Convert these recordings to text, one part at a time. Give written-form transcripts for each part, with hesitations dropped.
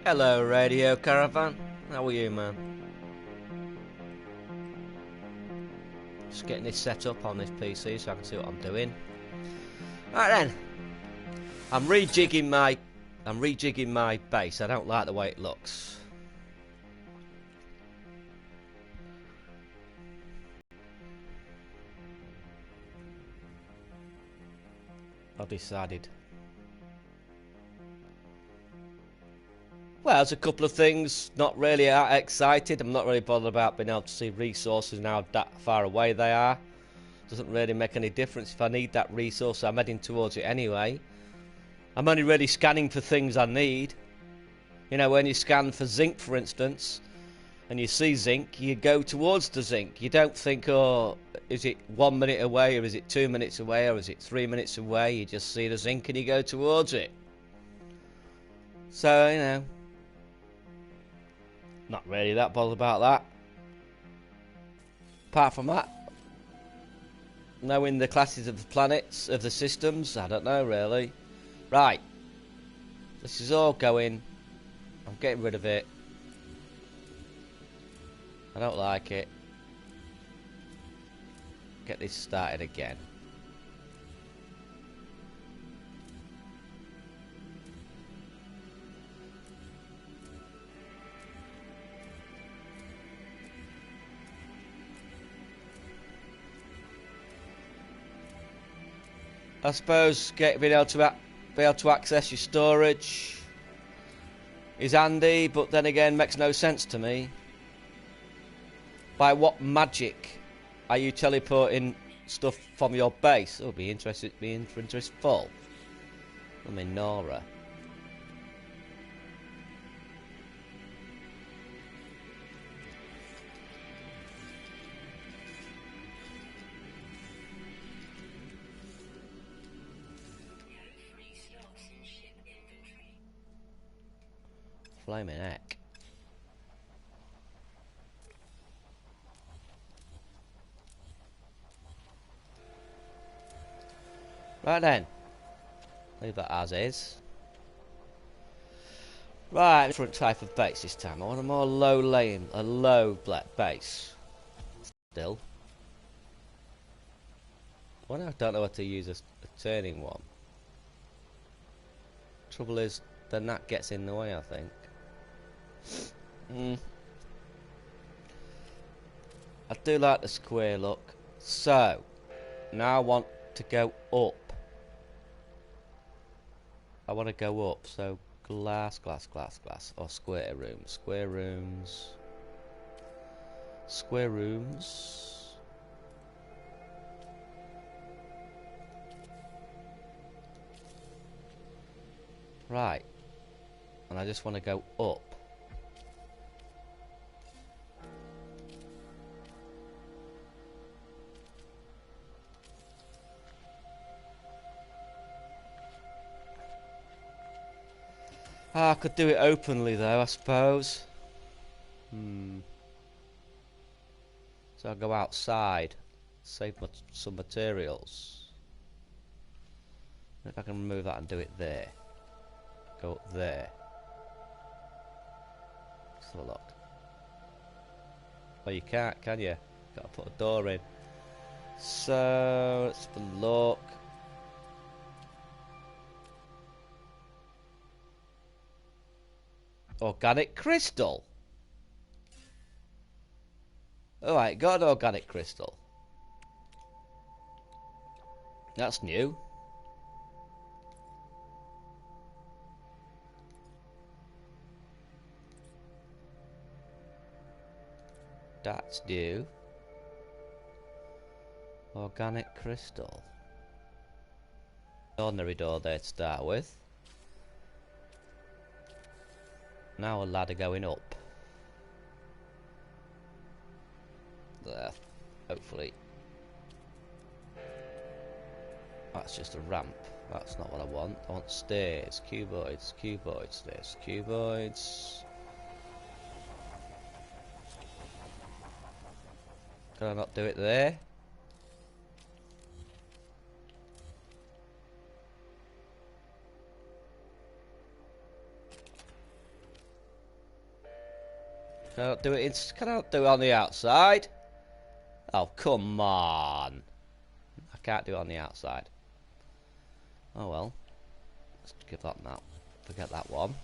Hello, Radio Caravan. How are you, man? Just getting this set up on this PC so I can see what I'm doing. Right then, I'm rejigging my base. I don't like the way it looks. I've decided. Well, there's a couple of things. Not really excited. I'm not really bothered about being able to see resources now that far away they are. Doesn't really make any difference if I need that resource. I'm heading towards it anyway. I'm only really scanning for things I need. You know, when you scan for zinc, for instance, and you see zinc, you go towards the zinc. You don't think, oh, is it 1 minute away, or is it 2 minutes away, or is it 3 minutes away? You just see the zinc and you go towards it. So, you know, not really that bothered about that. Apart from that, knowing the classes of the planets, of the systems, I don't know really. Right, this is all going. I'm getting rid of it. I don't like it. Get this started again. I suppose being able to access your storage is handy, but then again makes no sense to me. By what magic are you teleporting stuff from your base? Oh, be interestful. I mean, Nora. Flaming heck. Right then. Leave that as is. Right, different type of base this time. I want a more low black base. Still. Well, I don't know what to use a turning one. Trouble is, then that gets in the way, I think. I do like the square look. So, now I want to go up. I want to go up, so glass. Or square rooms. Square rooms. Right. And I just want to go up. I could do it openly though, I suppose. So I'll go outside, save some materials. If I can remove that and do it there. Go up there. Let's have a look. Well, you can't, can you? Gotta put a door in. So, let's have a look. Organic crystal. Alright, got an organic crystal. That's new. That's new. Organic crystal. Ordinary door there to start with. Now a ladder going up. There. Hopefully. That's just a ramp. That's not what I want. I want stairs. Cuboids. Stairs. Cuboids. Can I not do it there? Can I not do it in, can I not do it on the outside? Oh, come on. I can't do it on the outside. Oh well. Let's give that that. Forget that one.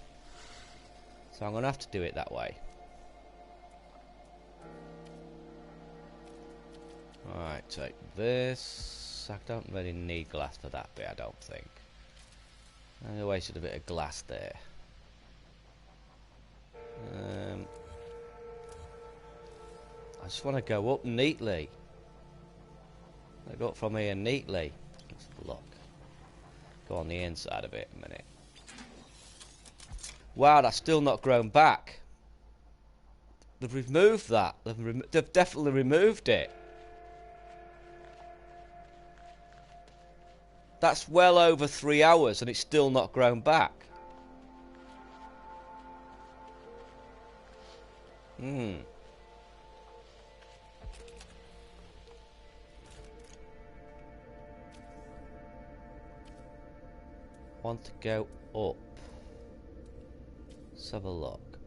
So I'm going to have to do it that way. Alright, take this. I don't really need glass for that bit, I don't think. I wasted a bit of glass there. I just want to go up neatly. I go up from here neatly. Let's have a look. Go on the inside of it a minute. Wow, that's still not grown back. They've removed that. They've definitely removed it. That's well over 3 hours and it's still not grown back. Want to go up. Let's have a look.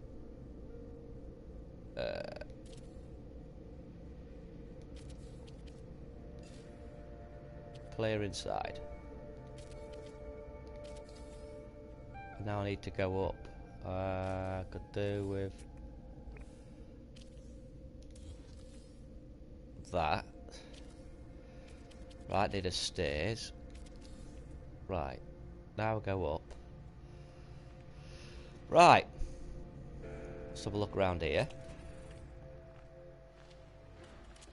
Clear inside. Now I need to go up. Could do with that. Right, need a stairs. Right. Now we go up. Right. Let's have a look around here.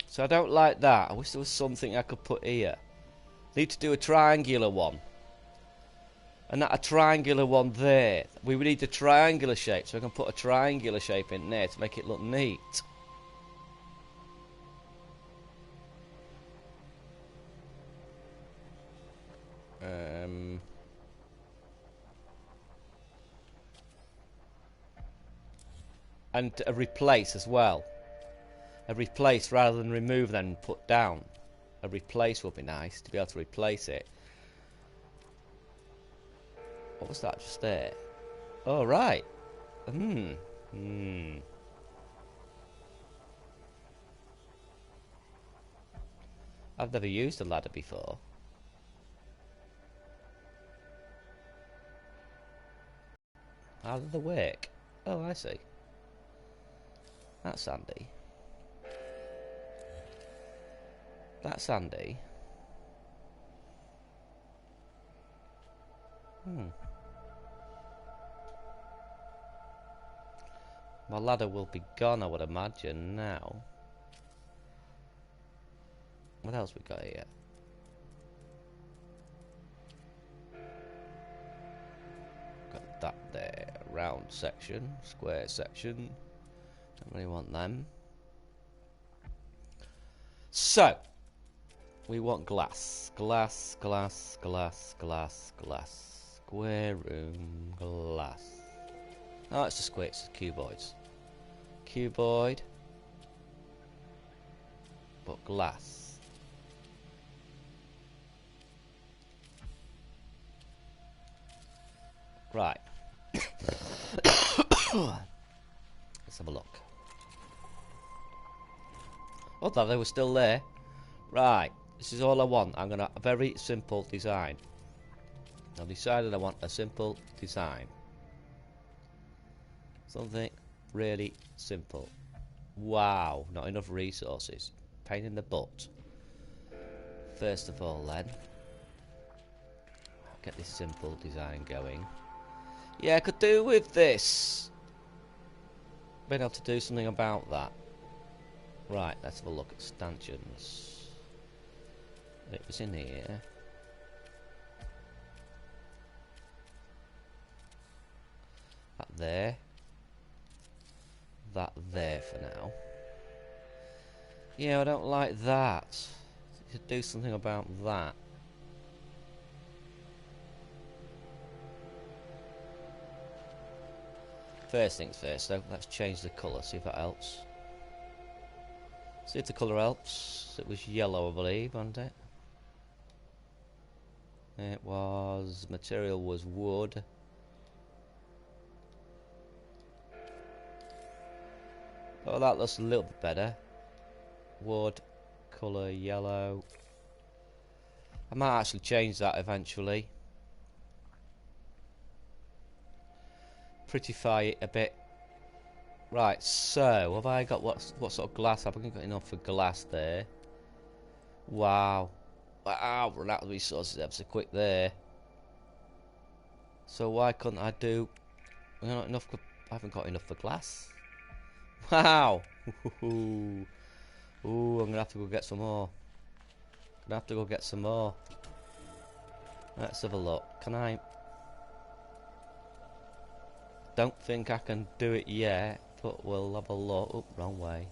So I don't like that. I wish there was something I could put here. Need to do a triangular one. And that a triangular one there. We would need a triangular shape, so I can put a triangular shape in there to make it look neat. And a replace as well. A replace rather than remove then put down. A replace would be nice to be able to replace it. What was that just there? Oh, right. I've never used a ladder before. How did they work? Oh, I see. That's handy. That's handy. My ladder will be gone, I would imagine, now. What else we got here? Got that there. Round section, square section. Don't really want them. So, we want glass. Glass, glass, glass, glass, glass. Square room, glass. Oh, it's the square, it's the cuboids. Cuboid. But glass. Right. Let's have a look. Oh, they were still there. Right. This is all I want. I'm going to a very simple design. I've decided I want a simple design. Something really simple. Wow. Not enough resources. Pain in the butt. First of all then. I'll get this simple design going. Yeah, I could do with this. Being able to do something about that. Right, let's have a look at stanchions. It was in here. That there. That there for now. Yeah, I don't like that. You should do something about that. First things first though, let's change the colour, see if that helps. See if the colour helps. It was yellow, I believe, wasn't it? It was... material was wood. Oh, that looks a little bit better. Wood, colour yellow. I might actually change that eventually. Prettify it a bit. Right, so have I got what sort of glass? Have I got enough for glass there? Wow. Wow, run out of resources ever so quick there. So why couldn't I do not enough? I haven't got enough for glass. Wow. Ooh, I'm gonna have to go get some more. Gonna have to go get some more. Let's have a look. Can I? Don't think I can do it yet, but we'll have a look. Oh, wrong way.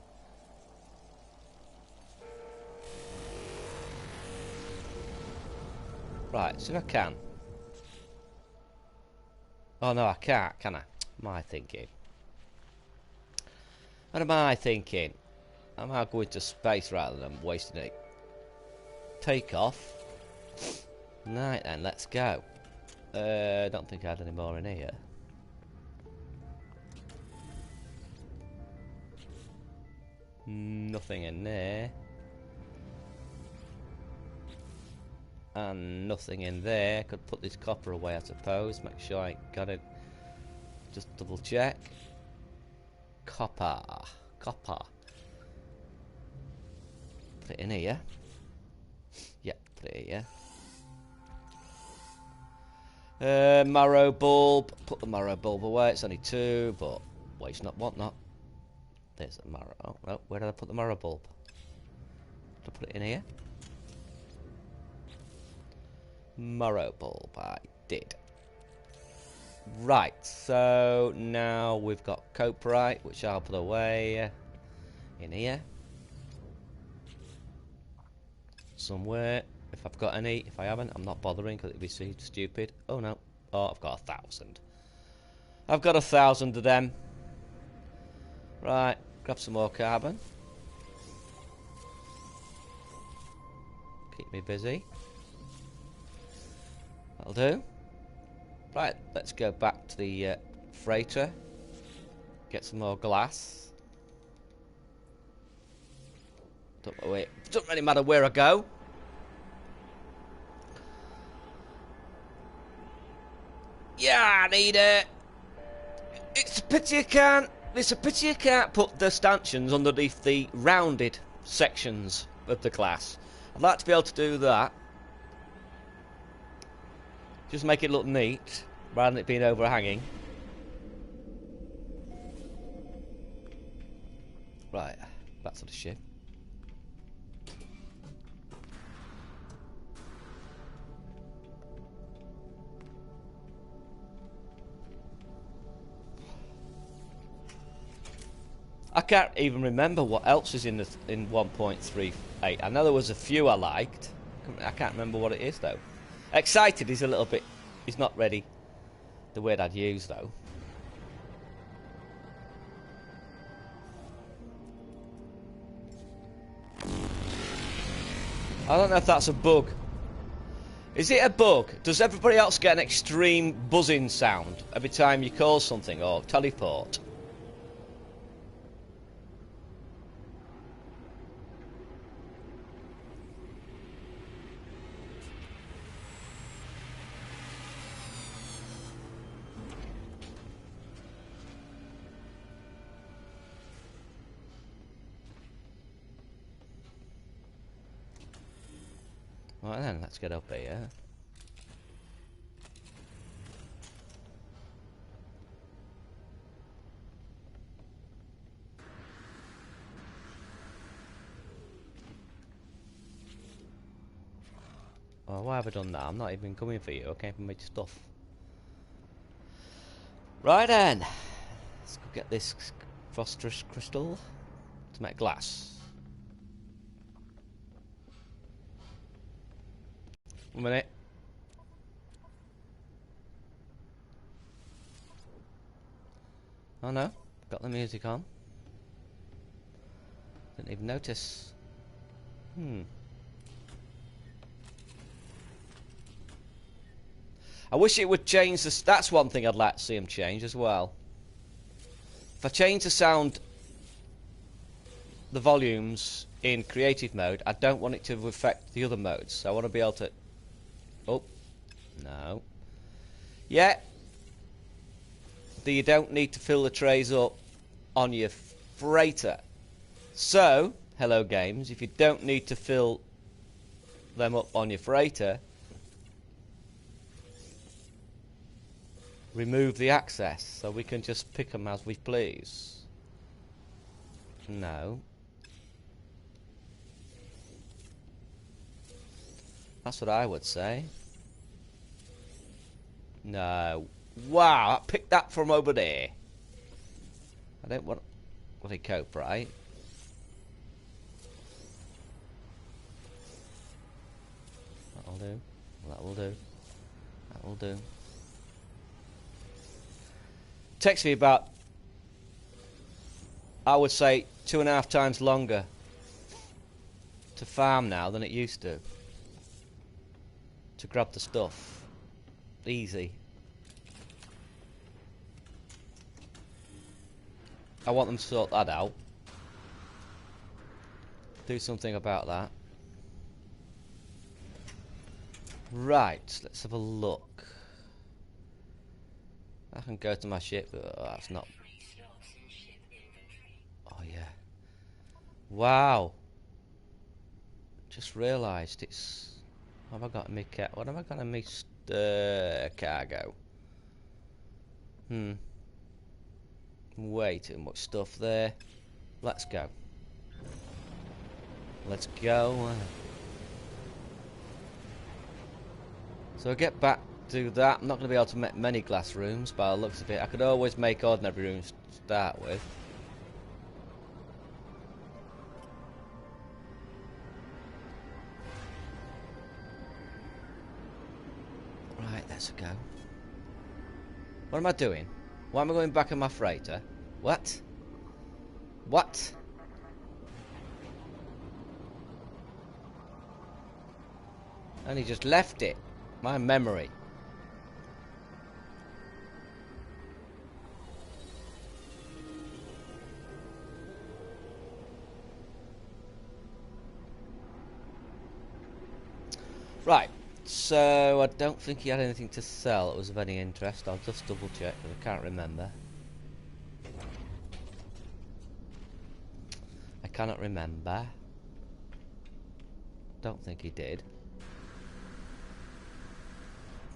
Right, see if I can. Oh no, I can't, can I? What am I thinking? What am I thinking? Am I going to space rather than wasting it? Take off. Right then, let's go. Don't think I had any more in here. Nothing in there. And nothing in there. Could put this copper away, I suppose. Make sure I got it. Just double check. Copper. Copper. Put it in here. Yep, put it here. Marrow bulb. Put the marrow bulb away. It's only 2, but waste not, want not. There's the marrow. Oh, no, where did I put the marrow bulb? Did I put it in here? Marrow bulb, I did. Right, so now we've got coprite, which I'll put away in here. Somewhere, if I've got any. If I haven't, I'm not bothering because it'd be stupid. Oh no, oh, I've got 1,000. I've got 1,000 of them. Right, grab some more carbon. Keep me busy. That'll do. Right, let's go back to the freighter. Get some more glass. Doesn't really matter where I go. Yeah, I need it. It's a pity I can't. It's a pity I can't put the stanchions underneath the rounded sections of the glass. I'd like to be able to do that. Just make it look neat, rather than it being overhanging. Right, back to the ship. I can't even remember what else is in 1.38. I know there was a few I liked. I can't remember what it is though. Excited is a little bit. He's not ready. The word I'd use though. I don't know if that's a bug. Is it a bug? Does everybody else get an extreme buzzing sound every time you call something or teleport? Right then, let's get up here. Oh, why have I done that? I'm not even coming for you. I came for my stuff. Right then, let's go get this phosphorus crystal to make glass. 1 minute. Oh no, got the music on. Didn't even notice. I wish it would change the. That's one thing I'd like to see them change as well. If I change the sound the volumes in creative mode, I don't want it to affect the other modes. So I want to be able to... Oh, no. Yeah. You don't need to fill the trays up on your freighter. So, hello games, if you don't need to fill them up on your freighter, remove the access so we can just pick them as we please. No. That's what I would say. No. Wow, I picked that from over there. I don't want bloody cope, right? That'll do. That will do. That will do. Takes me about, I would say, 2.5 times longer to farm now than it used to grab the stuff. Easy. I want them to sort that out. Do something about that. Right, let's have a look. I can go to my ship. Oh, that's not... Oh, yeah. Wow. Just realised it's... What have I got in my cat? What have I got in my cargo? Way too much stuff there. Let's go. Let's go. So I get back to that. I'm not going to be able to make many glass rooms, by the looks of it. I could always make ordinary rooms to start with. Right, let's go. What am I doing? Why am I going back on my freighter? What? What? And he just left it. My memory. Right. So, I don't think he had anything to sell that was of any interest. I'll just double check because I can't remember. I cannot remember. Don't think he did.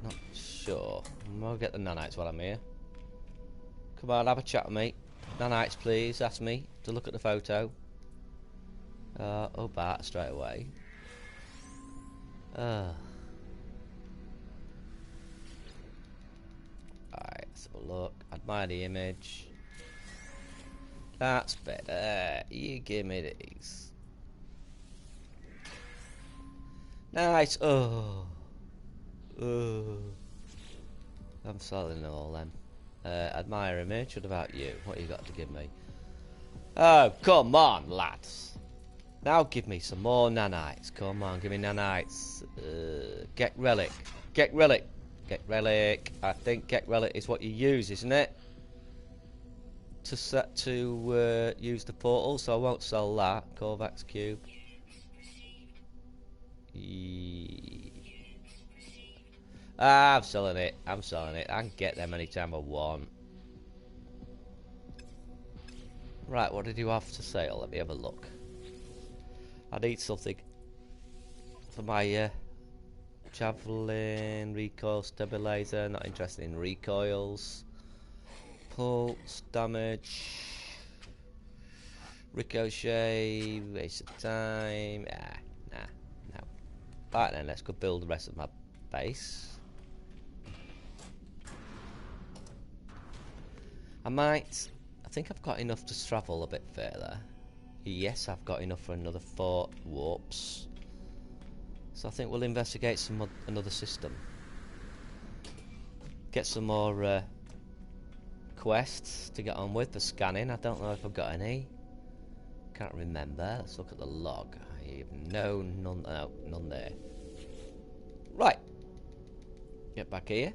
Not sure. I'll get the nanites while I'm here. Come on, have a chat with me. Nanites, please. Ask me to look at the photo. Oh, Bart, straight away. Alright, let's have a look. Admire the image. That's better. You give me these. Nice. Oh. Oh. I'm selling all them. Admire image. What about you? What you got to give me? Oh, come on, lads. Now give me some more nanites. Come on, give me nanites. Get relic. Get relic. Get relic. I think get relic is what you use, isn't it? To set to use the portal, so I won't sell that. Korvax cube. I'm selling it. I'm selling it. I can get them anytime I want. Right, what did you have to sell? Let me have a look. I need something for my javelin, recoil stabilizer. Not interested in recoils. Pulse, damage, ricochet, waste of time. No. Right then, let's go build the rest of my base. I think I've got enough to travel a bit further. Yes, I've got enough for another 4 warps. So I think we'll investigate another system. Get some more quests to get on with for scanning. I don't know if I've got any. Can't remember. Let's look at the log. I have none there. Right. Get back here.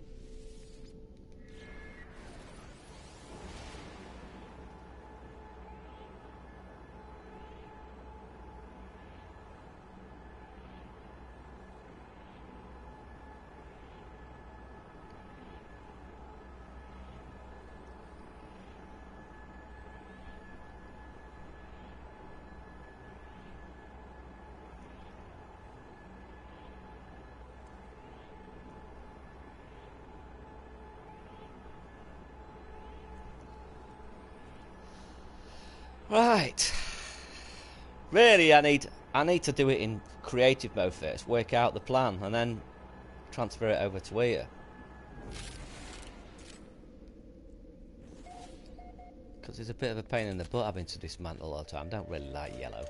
Right. Really, I need to do it in creative mode first, work out the plan, and then transfer it over to here. Because it's a bit of a pain in the butt having to dismantle all the time. I don't really like yellow.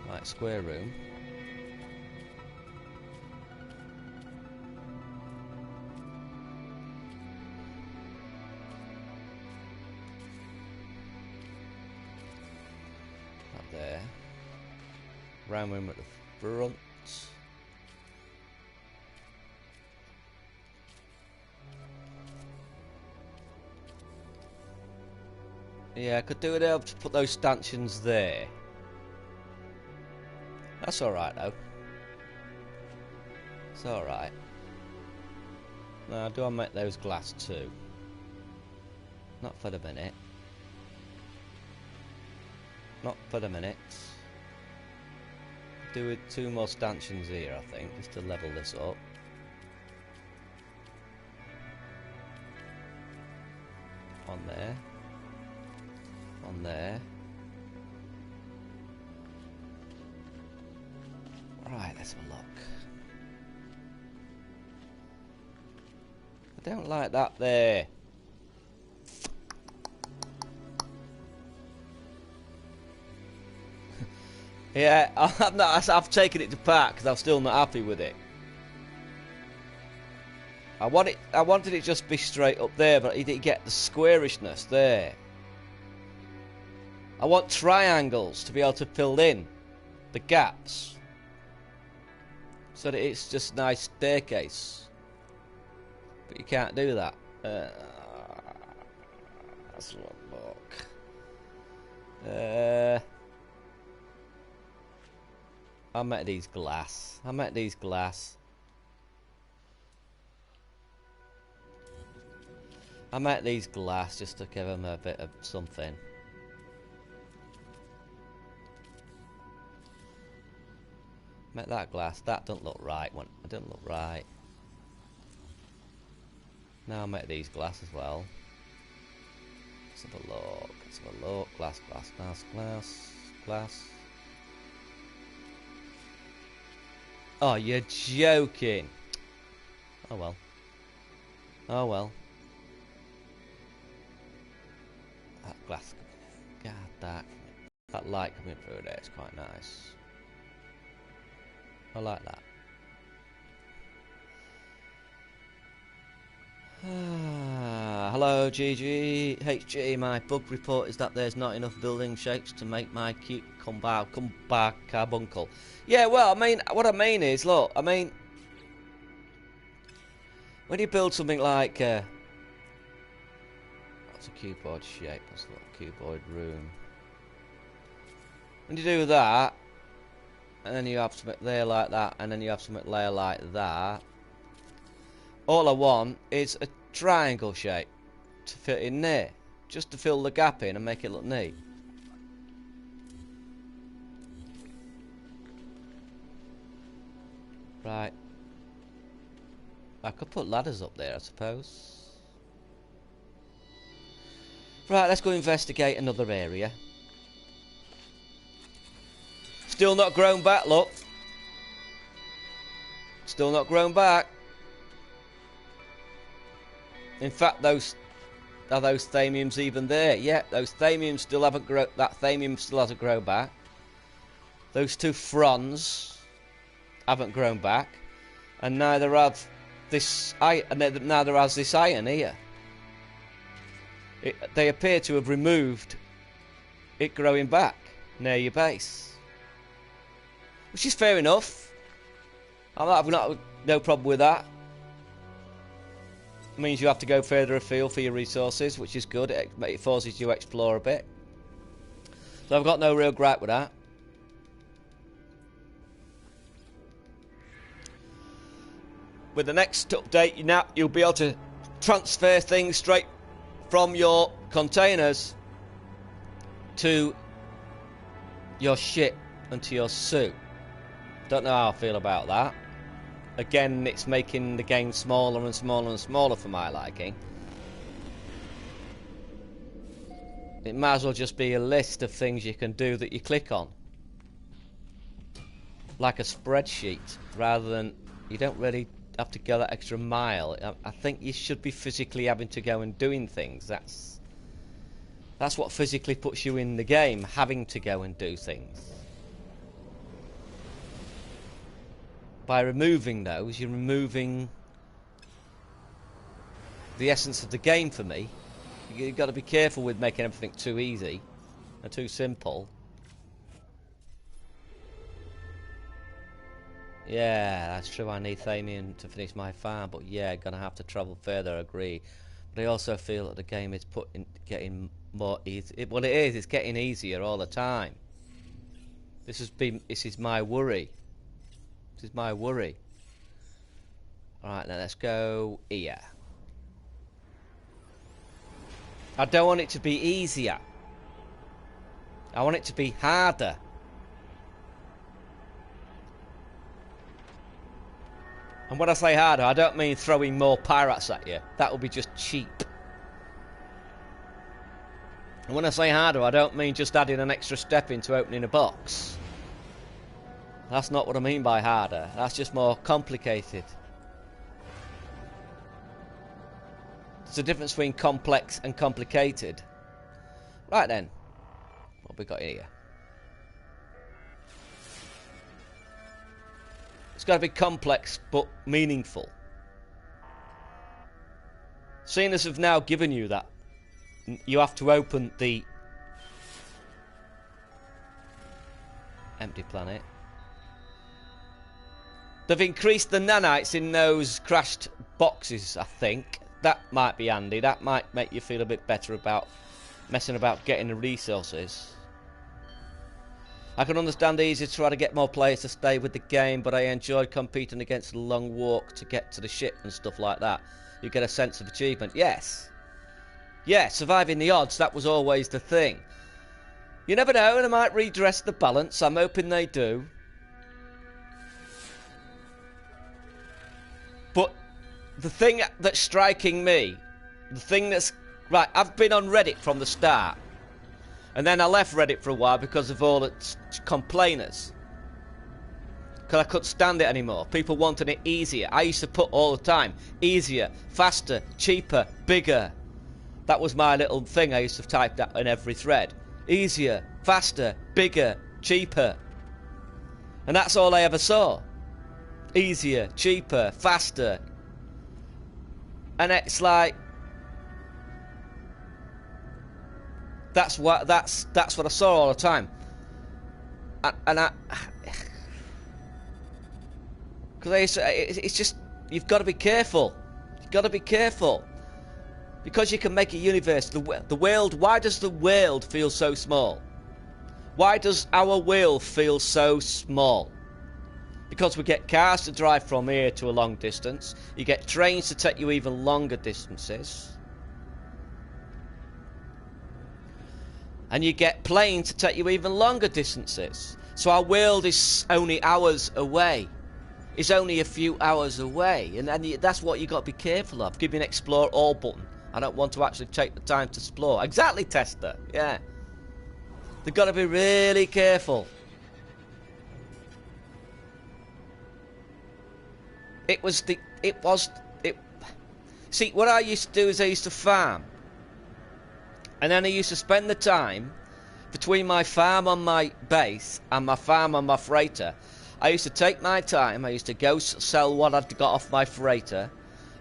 Right, square room. There. Round room at the front. Yeah, I could do it up to put those stanchions there. That's alright though. It's alright. Now, do I make those glass too? Not for the minute. Not for the minute. Do it 2 more stanchions here, I think, just to level this up. On there. On there. Right, let's have a look. I don't like that there. Yeah, I've taken it to part because I'm still not happy with it. I wanted it just be straight up there, but you didn't get the squarishness there. I want triangles to be able to fill in the gaps, so that it's just a nice staircase. But you can't do that. Let's look. I met these glass. I met these glass. I met these glass just to give them a bit of something. Met that glass. That don't look right. It doesn't look right. Now I met these glass as well. Let's have a look. Let's have a look. Glass, glass, glass, glass, glass. Oh, you're joking. Oh well. Oh well. That glass. God, that light coming through there is quite nice. I like that. Hello, GGHG. My bug report is that there's not enough building shapes to make my cute carbuncle. Yeah, well, I mean, what I mean is, look, I mean, when you build something like, that's a cuboid shape, that's not a cuboid room. When you do that, and then you have something there like that, and then you have something there like that, all I want is a triangle shape to fit in there, just to fill the gap in and make it look neat. Right. I could put ladders up there, I suppose. Right, let's go investigate another area. Still not grown back, look. Still not grown back. In fact, are those thamiums even there? Yeah, those thamiums still haven't grown. That thamium still hasn't grown back. Those 2 fronds haven't grown back, and neither have this. Neither has this iron here. They appear to have removed it growing back near your base, which is fair enough. I've got no problem with that. Means you have to go further afield for your resources, which is good. It forces you to explore a bit. So I've got no real gripe with that. With the next update, you'll be able to transfer things straight from your containers to your ship and to your suit. Don't know how I feel about that. Again, it's making the game smaller and smaller and smaller for my liking. It might as well just be a list of things you can do that you click on. Like a spreadsheet, rather than... You don't really have to go that extra mile. I think you should be physically having to go and doing things. That's what physically puts you in the game, having to go and do things. By removing those, you're removing the essence of the game for me. You've got to be careful with making everything too easy and too simple. Yeah, that's true. I need Thamian to finish my farm, but yeah, gonna have to travel further, I agree. But I also feel that the game is getting more easy. Well, it is. It's getting easier all the time. This is my worry. This is my worry. Alright, now let's go here. I don't want it to be easier. I want it to be harder. And when I say harder, I don't mean throwing more pirates at you. That would be just cheap. And when I say harder, I don't mean just adding an extra step into opening a box. That's not what I mean by harder. That's just more complicated. There's a difference between complex and complicated. Right then. What have we got here? It's got to be complex but meaningful. Seeing as I've now given you that, you have to open the empty planet. They've increased the nanites in those crashed boxes, I think. That might be handy. That might make you feel a bit better about messing about getting the resources. I can understand easier to try to get more players to stay with the game, but I enjoyed competing against the long walk to get to the ship and stuff like that. You get a sense of achievement. Yes. Yeah, surviving the odds, that was always the thing. You never know, they might redress the balance. I'm hoping they do. But the thing that's striking me, the thing that's... Right, I've been on Reddit from the start. And then I left Reddit for a while because of all the complainers. Because I couldn't stand it anymore. People wanted it easier. I used to put all the time. Easier, faster, cheaper, bigger. That was my little thing I used to type that in every thread. Easier, faster, bigger, cheaper. And that's all I ever saw. Easier, cheaper, faster. And it's like... That's what I saw all the time. Because it's just, you've got to be careful. You've got to be careful. Because you can make a universe. The world, why does the world feel so small? Why does our world feel so small? Because we get cars to drive from here to a long distance. You get trains to take you even longer distances. And you get planes to take you even longer distances. So our world is only hours away. It's only a few hours away. And that's what you've got to be careful of. Give me an explore all button. I don't want to actually take the time to explore. Exactly, Tester. Yeah. They've got to be really careful. See, what I used to do is I used to farm. And then I used to spend the time between my farm on my base and my farm on my freighter. I used to take my time. I used to go sell what I'd got off my freighter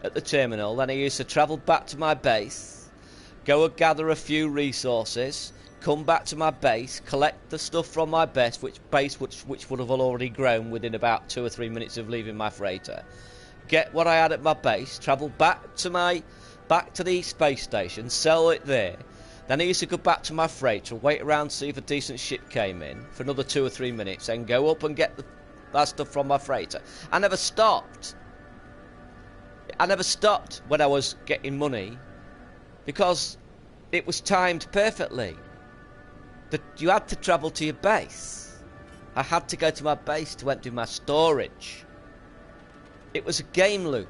at the terminal. Then I used to travel back to my base, go and gather a few resources, come back to my base, collect the stuff from my base, which would have already grown within about 2 or 3 minutes of leaving my freighter. Get what I had at my base, travel back to the space station, sell it there. Then I used to go back to my freighter, wait around to see if a decent ship came in for another 2 or 3 minutes, then go up and get that stuff from my freighter. I never stopped. I never stopped when I was getting money because it was timed perfectly. You had to travel to your base. I had to go to my base to empty my storage. It was a game loop.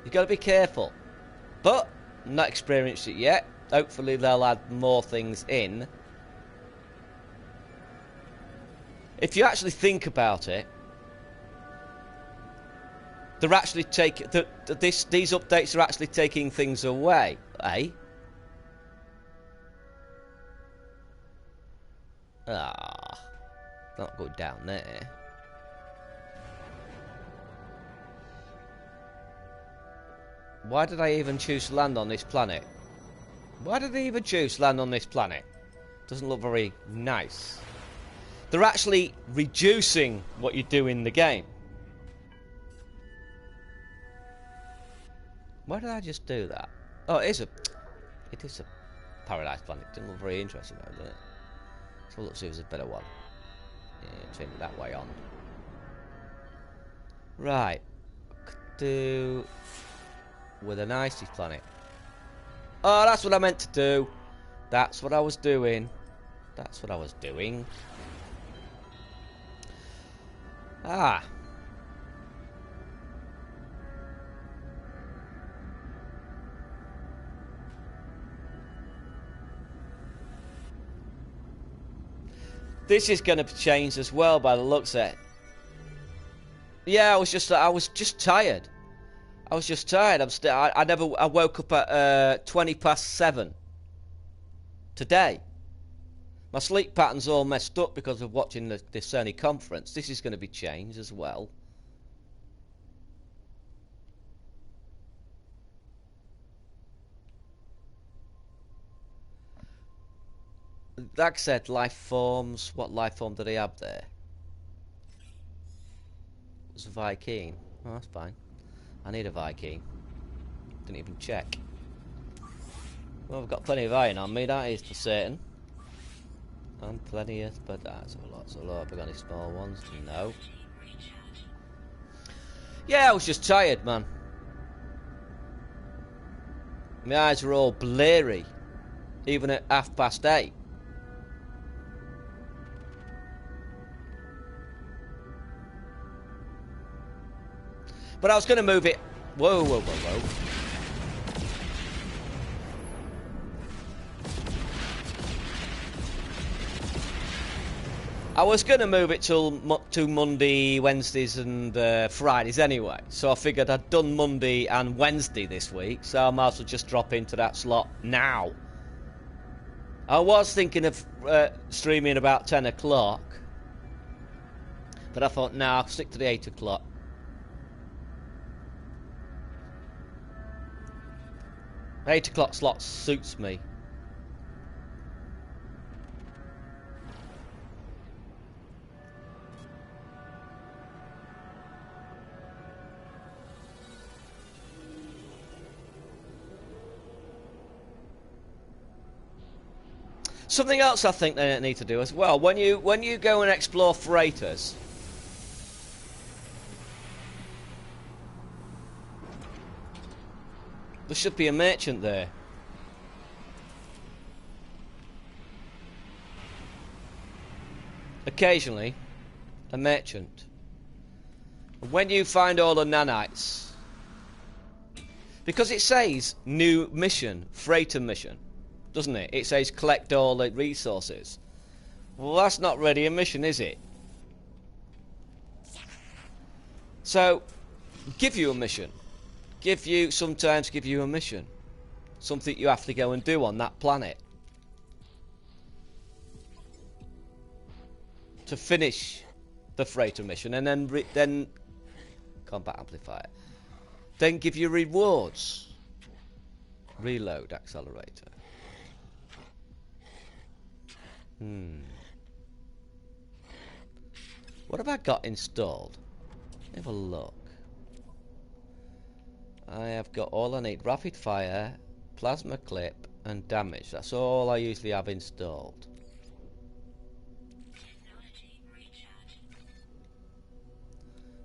You've got to be careful. But, I'm not experienced it yet. Hopefully they'll add more things in. If you actually think about it, they're actually taking... These updates are actually taking things away, eh? Ah, not good down there. Why did I even choose to land on this planet? Why did they even choose to land on this planet? Doesn't look very nice. They're actually reducing what you do in the game. Why did I just do that? Oh, it is a paradise planet. Doesn't look very interesting though, does it? So let's see if there's a better one. Yeah, turn it that way on. Right. Could do with an icy planet. Oh, that's what I meant to do. That's what I was doing. That's what I was doing. Ah. This is going to change as well by the looks of it. Yeah, I was just tired. I was just tired. I woke up at 7:20 today. My sleep pattern's all messed up because of watching the Sony conference. This is going to be changed as well. Like I said, life forms. What life form did he have there? It was a Viking. Oh, that's fine. I need a Viking. Didn't even check. Well, I've got plenty of iron on me, that is for certain. And plenty of... but that's a lot. So have I got any small ones? No. Yeah, I was just tired, man. My eyes were all blurry. Even at 8:30. But I was going to move it... Whoa, whoa, whoa, whoa. I was going to move it to Monday, Wednesdays and Fridays anyway. So I figured I'd done Monday and Wednesday this week. So I might as well just drop into that slot now. I was thinking of streaming about 10 o'clock. But I thought, nah, I'll stick to the 8 o'clock. The 8 o'clock slot suits me. Something else I think they need to do as well. When you go and explore freighters, there should be a merchant there. Occasionally, a merchant. When you find all the nanites, because it says new mission, freighter mission, doesn't it? It says collect all the resources. Well, that's not really a mission, is it? So, give you a mission. Sometimes give you a mission. Something you have to go and do on that planet. To finish the freighter mission, and then combat amplifier. Then give you rewards. Reload accelerator. What have I got installed? Have a look. I have got all I need. Rapid fire, plasma clip, and damage. That's all I usually have installed.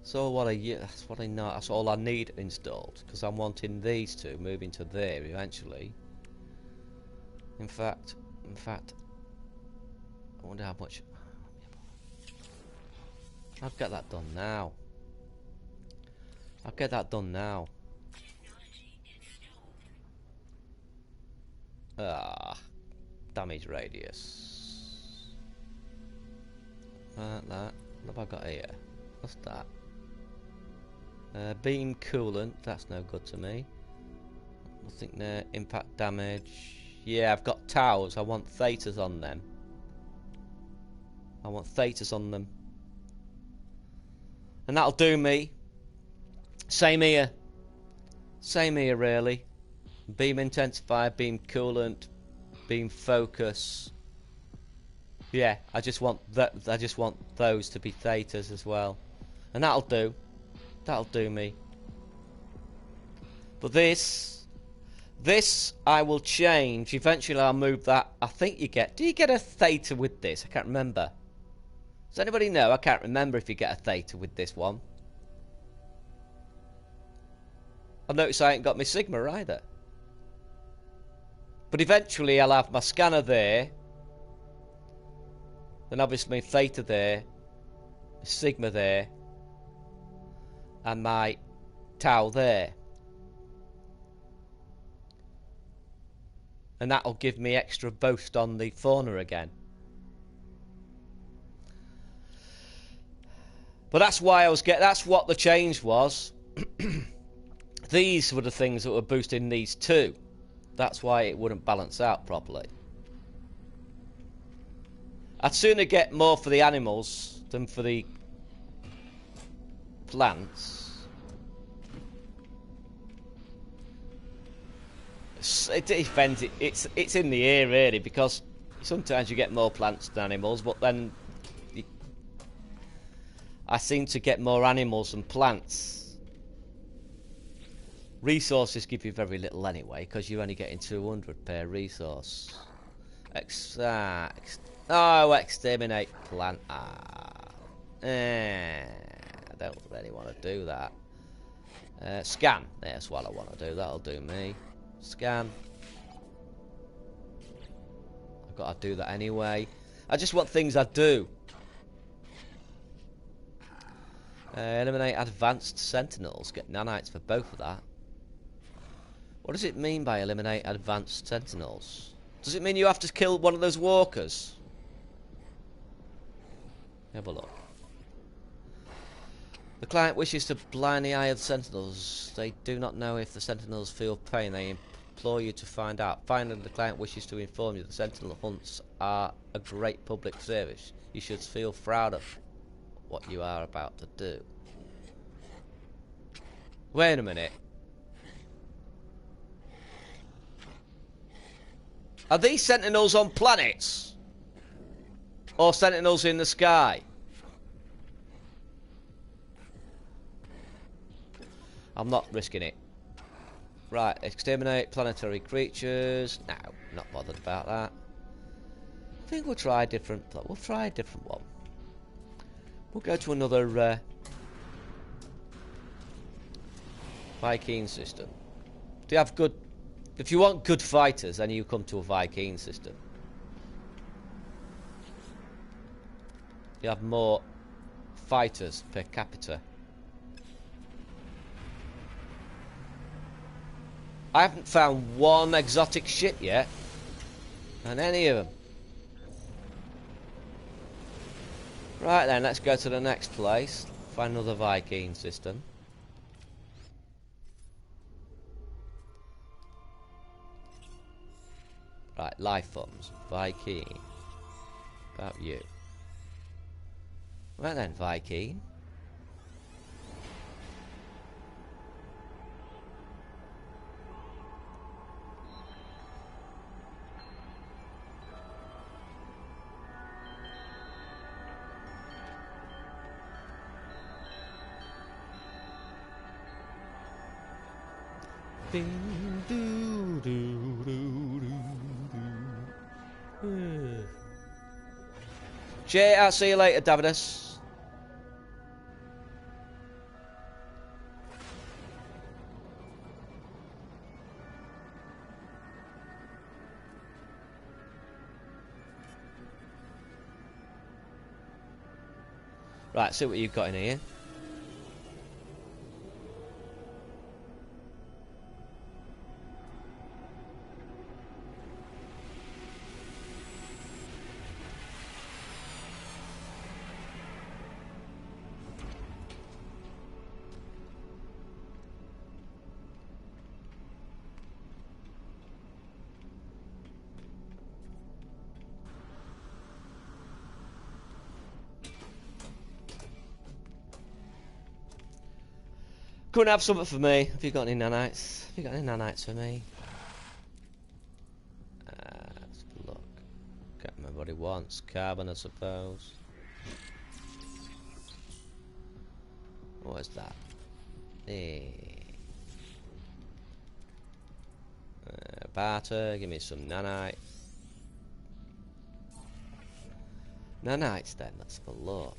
So that's what I know. That's all I need installed, because I'm wanting these two moving to there eventually. In fact, I wonder how much. I'll get that done now. I'll get that done now. Ah, damage radius. That. What have I got here? What's that? Beam coolant. That's no good to me. Nothing there. Impact damage. Yeah, I've got towers. I want thetas on them. I want thetas on them. And that'll do me. Same here. Same here, really. Beam intensifier, beam coolant, beam focus. Yeah, I just want that. I just want those to be thetas as well, and that'll do. That'll do me. But this I will change. Eventually, I'll move that. I think you get. Do you get a theta with this? I can't remember. Does anybody know? I can't remember if you get a theta with this one. I notice I ain't got my Sigma either. But eventually I'll have my scanner there. Then obviously my theta there. My Sigma there. And my tau there. And that'll give me extra boost on the fauna again. But that's why I was that's what the change was. These were the things that were boosting these two. That's why it wouldn't balance out properly. I'd sooner get more for the animals than for the plants. It depends. It's in the air really, because sometimes you get more plants than animals, but then I seem to get more animals than plants. Resources give you very little anyway, because you're only getting 200 per resource. Exterminate plant. I don't really want to do that. Scan. That's what I want to do. That'll do me. Scan. I've got to do that anyway. I just want things I do. Eliminate advanced sentinels. Get nanites for both of that. What does it mean by eliminate advanced sentinels? Does it mean you have to kill one of those walkers? Have a look. The client wishes to blind the eye of the sentinels. They do not know if the sentinels feel pain. They implore you to find out. Finally, the client wishes to inform you the sentinel hunts are a great public service. You should feel proud of what you are about to do. Wait a minute. Are these sentinels on planets? Or sentinels in the sky? I'm not risking it. Right, exterminate planetary creatures. No, not bothered about that. I think we'll try a different. We'll try a different one. We'll go to another Viking system. Do you have good? If you want good fighters, then you come to a Viking system. You have more fighters per capita. I haven't found one exotic ship yet, on any of them. Right then, let's go to the next place. Find another Viking system. Right, life forms. Viking. About you. Right then, Viking. Ding, doo, doo, doo, doo, doo. Jay, I'll see you later, Davidus. Right, see what you've got in here. Come and have something for me. Have you got any nanites? Have you got any nanites for me? Let's have a look. Can't remember what he wants. Carbon, I suppose. What is that? Barter, give me some nanites. Nanites then, let's have a look.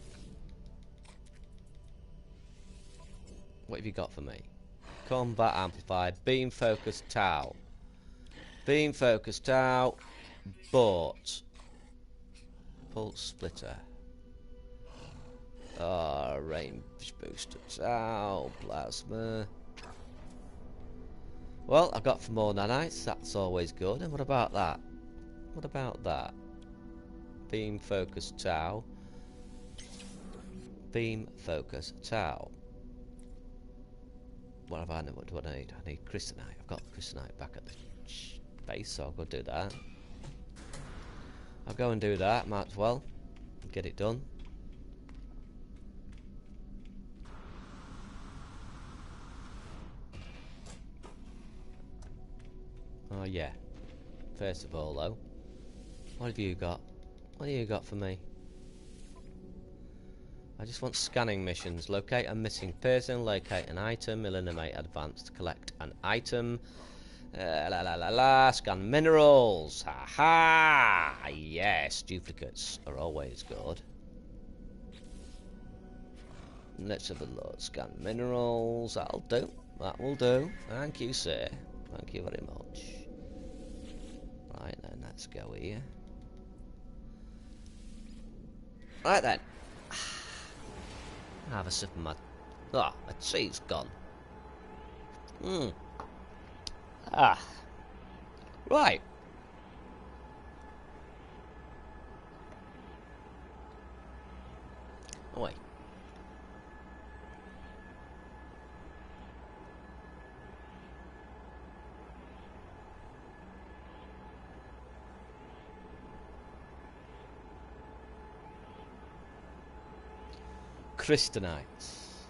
What have you got for me? Combat amplified, beam focus tau. Beam focus tau, boat. Pulse splitter. Range booster tau, plasma. Well, I got some more nanites, that's always good. And what about that? What about that? Beam focus tau. Beam focus tau. What have I know? What do I need? I need crystalline. I've got crystalline back at the base, so I'll go do that. I'll go and do that, might as well. Get it done. Oh yeah. First of all though, what have you got? What have you got for me? I just want scanning missions. Locate a missing person, locate an item, eliminate advanced, collect an item. Scan minerals. Ha! Yes, duplicates are always good. Let's have a look. Scan minerals. That'll do. That will do. Thank you, sir. Thank you very much. Right then, let's go here. Right then. Have a sip of my... Ah, my tea's gone. Right. Oh, wait. Crystanites.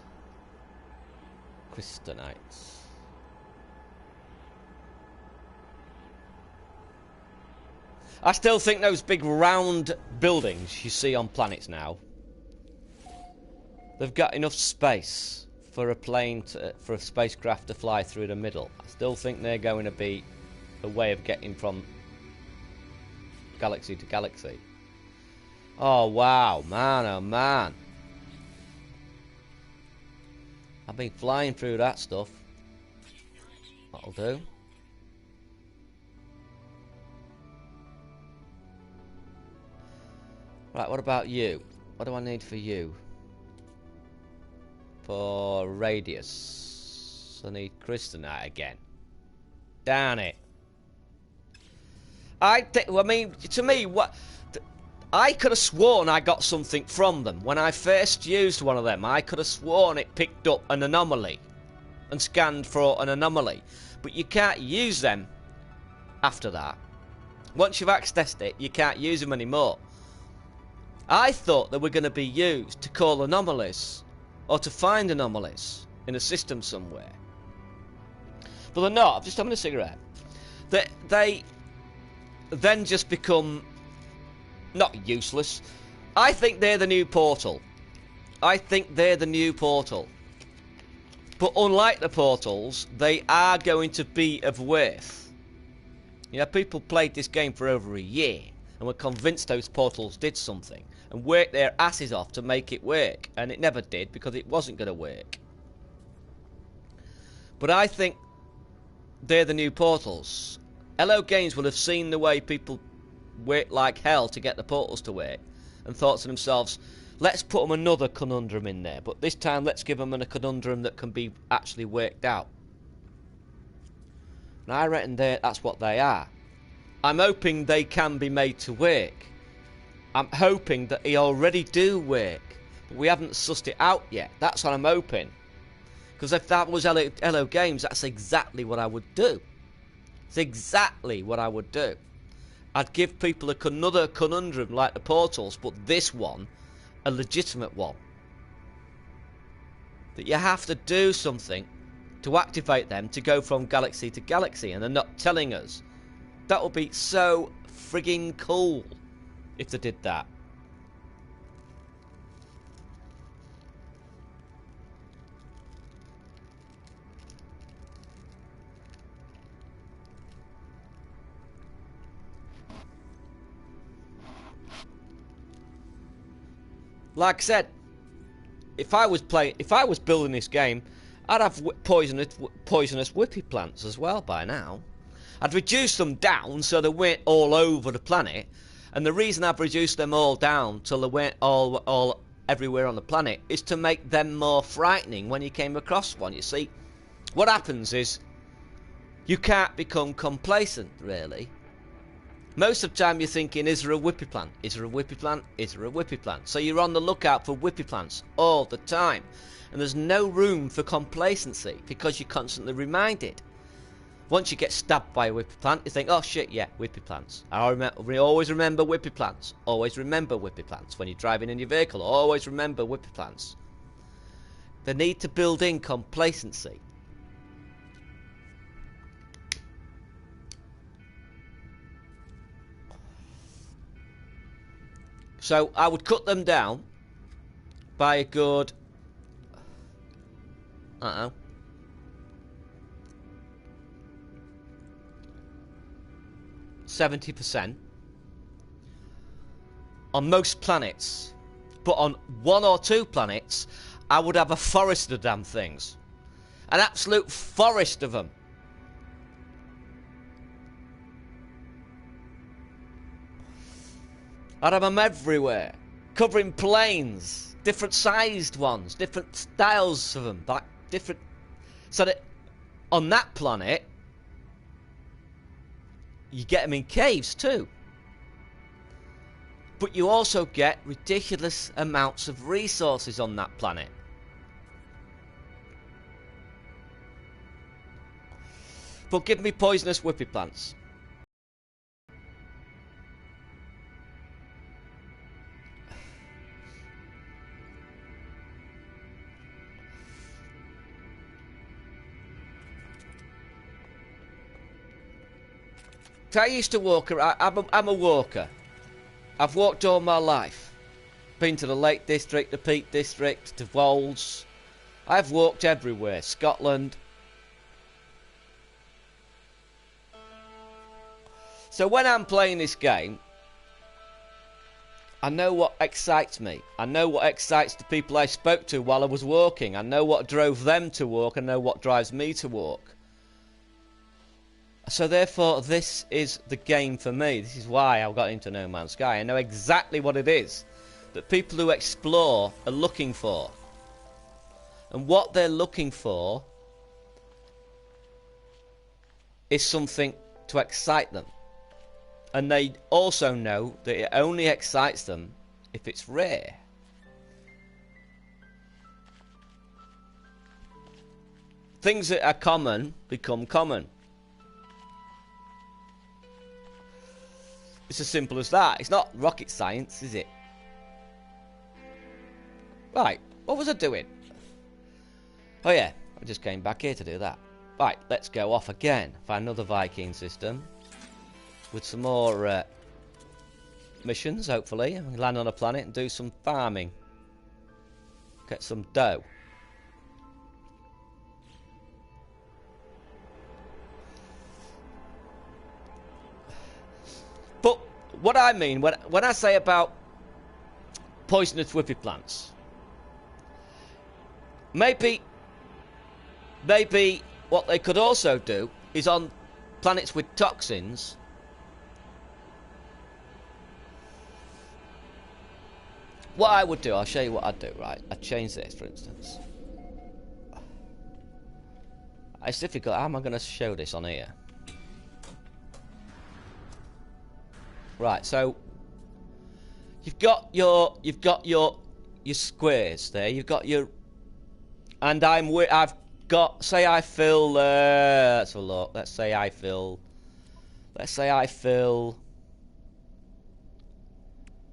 I still think those big round buildings you see on planets now, they've got enough space for a plane for a spacecraft to fly through the middle. I still think they're going to be a way of getting from galaxy to galaxy. Oh wow, man, oh man. I've been flying through that stuff. That'll do. Right, what about you? What do I need for you? For radius. I need crystalline again. Damn it. I mean, to me, what... I could have sworn I got something from them. When I first used one of them, I could have sworn it picked up an anomaly and scanned for an anomaly. But you can't use them after that. Once you've accessed it, you can't use them anymore. I thought they were going to be used to call anomalies or to find anomalies in a system somewhere. But they're not. I'm just having a cigarette. They then just become... not useless. I think they're the new portal. I think they're the new portal. But unlike the portals, they are going to be of worth. You know, people played this game for over a year and were convinced those portals did something and worked their asses off to make it work. And it never did because it wasn't going to work. But I think they're the new portals. LO Games will have seen the way people worked like hell to get the portals to work and thought to themselves, Let's put them another conundrum in there, but this time let's give them a conundrum that can be actually worked out. And I reckon that's what they are. I'm hoping they can be made to work. I'm hoping that they already do work, but we haven't sussed it out yet. That's what I'm hoping. Because if that was Hello Games, that's exactly what I would do. It's exactly what I would do. I'd give people another conundrum like the portals, but this one, a legitimate one. That you have to do something to activate them to go from galaxy to galaxy, and they're not telling us. That would be so frigging cool if they did that. Like I said, if I was building this game, I'd have poisonous whippy plants as well by now. I'd reduce them down so they weren't all over the planet, and the reason I've reduced them all down till they weren't all everywhere on the planet is to make them more frightening when you came across one. You see, what happens is you can't become complacent, really. Most of the time you're thinking, is there a whippy plant? Is there a whippy plant? Is there a whippy plant? So you're on the lookout for whippy plants all the time. And there's no room for complacency because you're constantly reminded. Once you get stabbed by a whippy plant, you think, oh shit, yeah, whippy plants. We always remember whippy plants. Always remember whippy plants. When you're driving in your vehicle, always remember whippy plants. They need to build in complacency. So I would cut them down by a good, 70% on most planets. But on one or two planets, I would have a forest of damn things. An absolute forest of them. I'd have them everywhere, covering plains, different sized ones, different styles of them, like different, so that on that planet you get them in caves too, but you also get ridiculous amounts of resources on that planet. But give me poisonous whippy plants. I used to walk around. I'm a walker. I've walked all my life. Been to the Lake District, the Peak District, to Wolds. I've walked everywhere. Scotland. So when I'm playing this game, I know what excites me. I know what excites the people I spoke to while I was walking. I know what drove them to walk. I know what drives me to walk. So therefore, this is the game for me. This is why I got into No Man's Sky. I know exactly what it is that people who explore are looking for. And what they're looking for is something to excite them. And they also know that it only excites them if it's rare. Things that are common become common. It's as simple as that. It's not rocket science, is it? Right, what was I doing? Oh yeah, I just came back here to do that. Right, let's go off again. Find another Viking system. With some more missions, hopefully. And land on a planet and do some farming. Get some dough. But what I mean when I say about poisonous whippy plants, maybe what they could also do is on planets with toxins, what I would do, I'll show you what I'd do, right? I'd change this, for instance. It's difficult. How am I going to show this on here? Right, so you've got your squares there. You've got your, and I've got, say I fill. Let's have a look. Let's say I fill.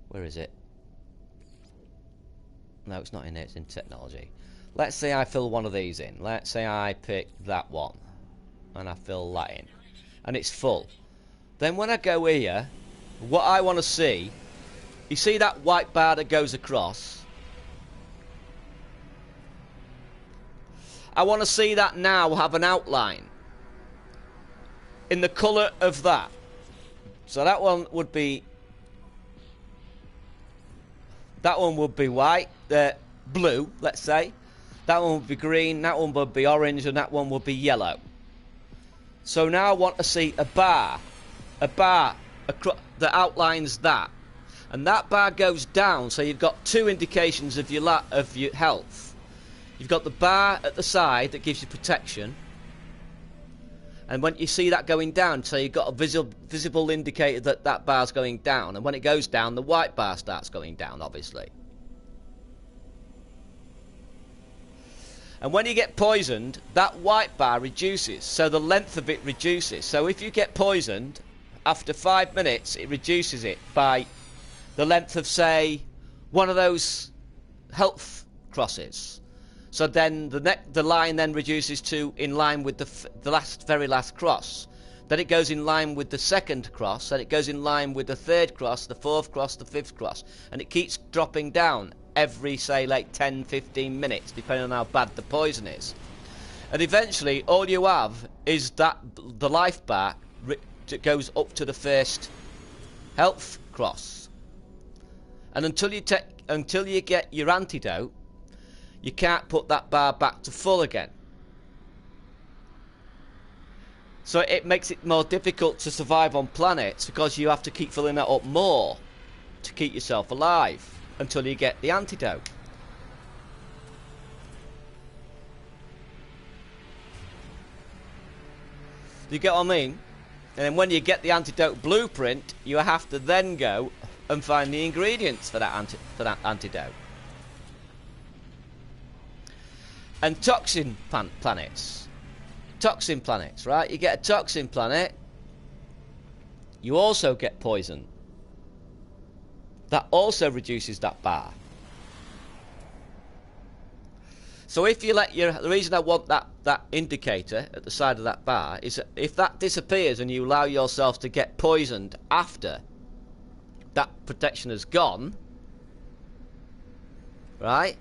Where is it? No, it's not in there. It's in technology. Let's say I fill one of these in. Let's say I pick that one, and I fill that in, and it's full. Then when I go here, what I want to see, you see that white bar that goes across? I want to see that now have an outline in the colour of that. So that one would be white, blue, let's say. That one would be green, that one would be orange, and that one would be yellow. So now I want to see a bar that outlines that. And that bar goes down, so you've got two indications of your health. You've got the bar at the side that gives you protection. And when you see that going down, so you've got a visible indicator that that bar's going down. And when it goes down, the white bar starts going down, obviously. And when you get poisoned, that white bar reduces, so the length of it reduces. So if you get poisoned, after 5 minutes, it reduces it by the length of, say, one of those health crosses. So then the line then reduces to in line with the very last cross. Then it goes in line with the second cross, then it goes in line with the third cross, the fourth cross, the fifth cross, and it keeps dropping down every, say, like 10-15 minutes, depending on how bad the poison is. And eventually all you have is that the life bar that goes up to the first health cross. And until you get your antidote, you can't put that bar back to full again. So it makes it more difficult to survive on planets, because you have to keep filling that up more to keep yourself alive until you get the antidote. You get what I mean? And then when you get the antidote blueprint, you have to then go and find the ingredients for that antidote. And toxin planets. Toxin planets, right? You get a toxin planet, you also get poison. That also reduces that bar. So if you let the reason I want that indicator at the side of that bar is that if that disappears and you allow yourself to get poisoned after that protection has gone, right?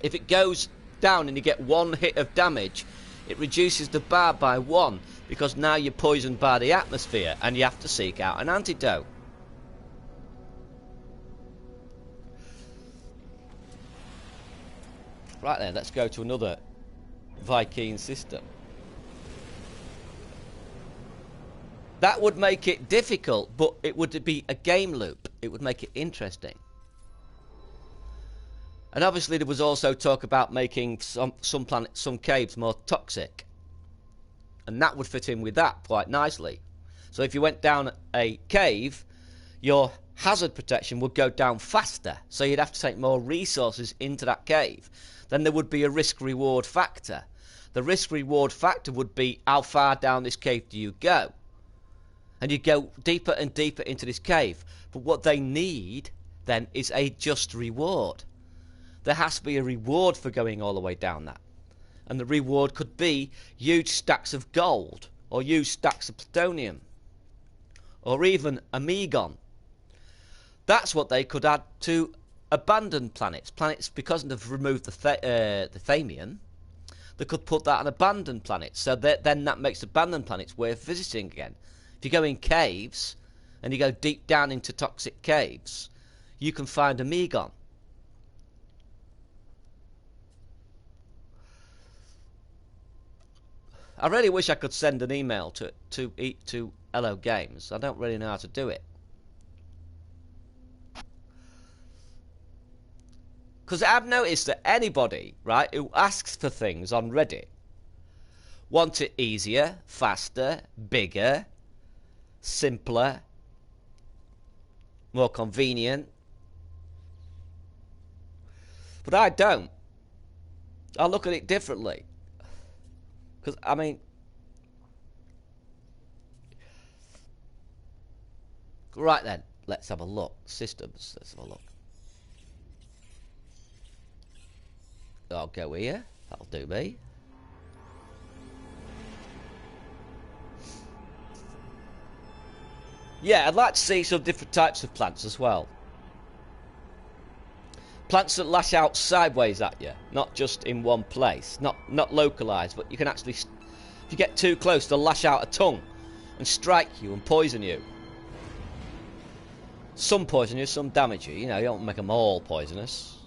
If it goes down and you get one hit of damage, it reduces the bar by 1, because now you're poisoned by the atmosphere and you have to seek out an antidote. Right then, let's go to another Viking system. That would make it difficult, but it would be a game loop. It would make it interesting. And obviously there was also talk about making some caves more toxic. And that would fit in with that quite nicely. So if you went down a cave, your hazard protection would go down faster. So you'd have to take more resources into that cave. Then there would be a risk-reward factor. The risk-reward factor would be how far down this cave do you go? And you go deeper and deeper into this cave. But what they need then is a just reward. There has to be a reward for going all the way down that. And the reward could be huge stacks of gold, or huge stacks of plutonium, or even a megon. That's what they could add to abandoned planets. Planets, because they've removed the Thamian, they could put that on abandoned planets. So then that makes abandoned planets worth visiting again. If you go in caves, and you go deep down into toxic caves, you can find a megon. I really wish I could send an email to Hello Games. I don't really know how to do it. Because I've noticed that anybody, right, who asks for things on Reddit want it easier, faster, bigger, simpler, more convenient. But I don't. I look at it differently. Because, I mean, right then, let's have a look. Systems, let's have a look. I'll go here. That'll do me. Yeah, I'd like to see some different types of plants as well. Plants that lash out sideways at you, not just in one place. Not localised, but you can actually, if you get too close, they'll lash out a tongue and strike you and poison you. Some poison you, some damage you. You know, you don't make them all poisonous.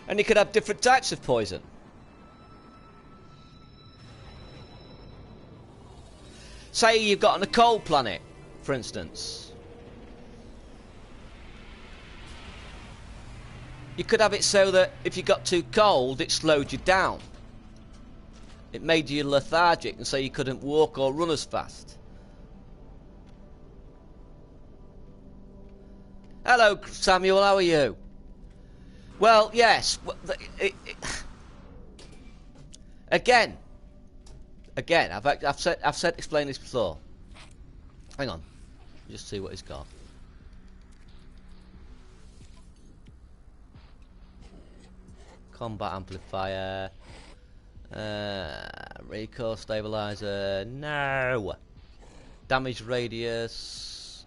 And you could have different types of poison. Say you've got on a cold planet, for instance. You could have it so that if you got too cold, it slowed you down. It made you lethargic, and so you couldn't walk or run as fast. Hello, Samuel, how are you? Well, yes. Again, I've explained this before. Hang on, just see what he's got. Combat amplifier, recoil stabilizer. No. Damage radius,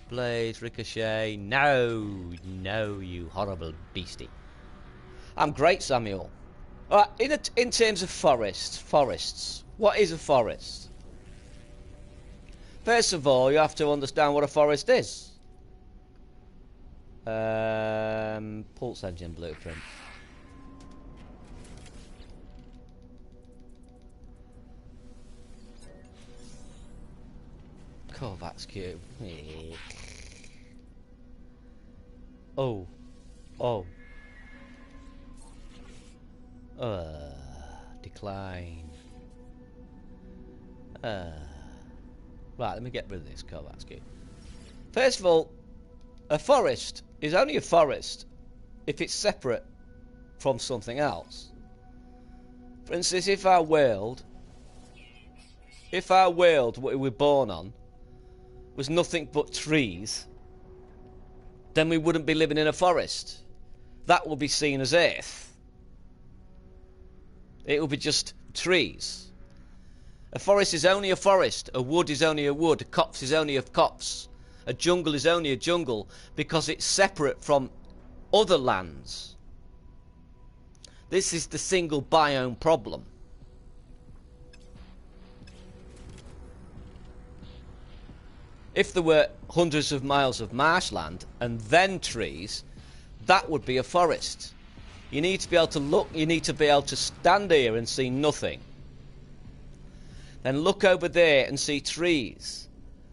blades, ricochet. No, you horrible beastie. I'm great, Samuel. In terms of forests, what is a forest? First of all, you have to understand what a forest is. Pulse engine blueprint. Kovacs cube. Oh. Decline. Right, let me get rid of this Kovacs cube. First of all, a forest is only a forest if it's separate from something else. For instance, if our world, what we were born on, was nothing but trees, then we wouldn't be living in a forest. That would be seen as Earth. It will be just trees. A forest is only a forest. A wood is only a wood. A copse is only a copse. A jungle is only a jungle because it's separate from other lands. This is the single biome problem. If there were hundreds of miles of marshland and then trees, that would be a forest. You need to be able to look, you need to be able to stand here and see nothing. Then look over there and see trees.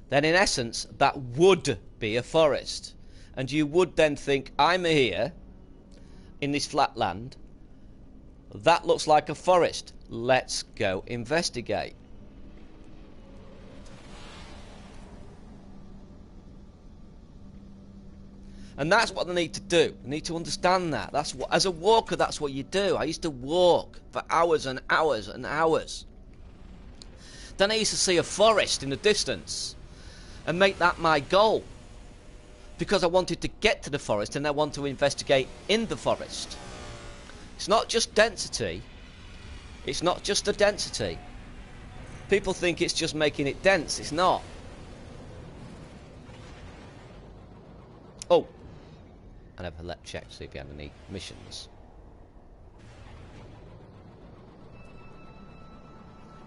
Then in essence, that would be a forest. And you would then think, I'm here in this flat land. That looks like a forest. Let's go investigate. And that's what they need to do. They need to understand that. That's what, as a walker, that's what you do. I used to walk for hours and hours and hours. Then I used to see a forest in the distance and make that my goal. Because I wanted to get to the forest and I want to investigate in the forest. It's not just density. It's not just the density. People think it's just making it dense. It's not. Oh. I never check to see if you had any missions.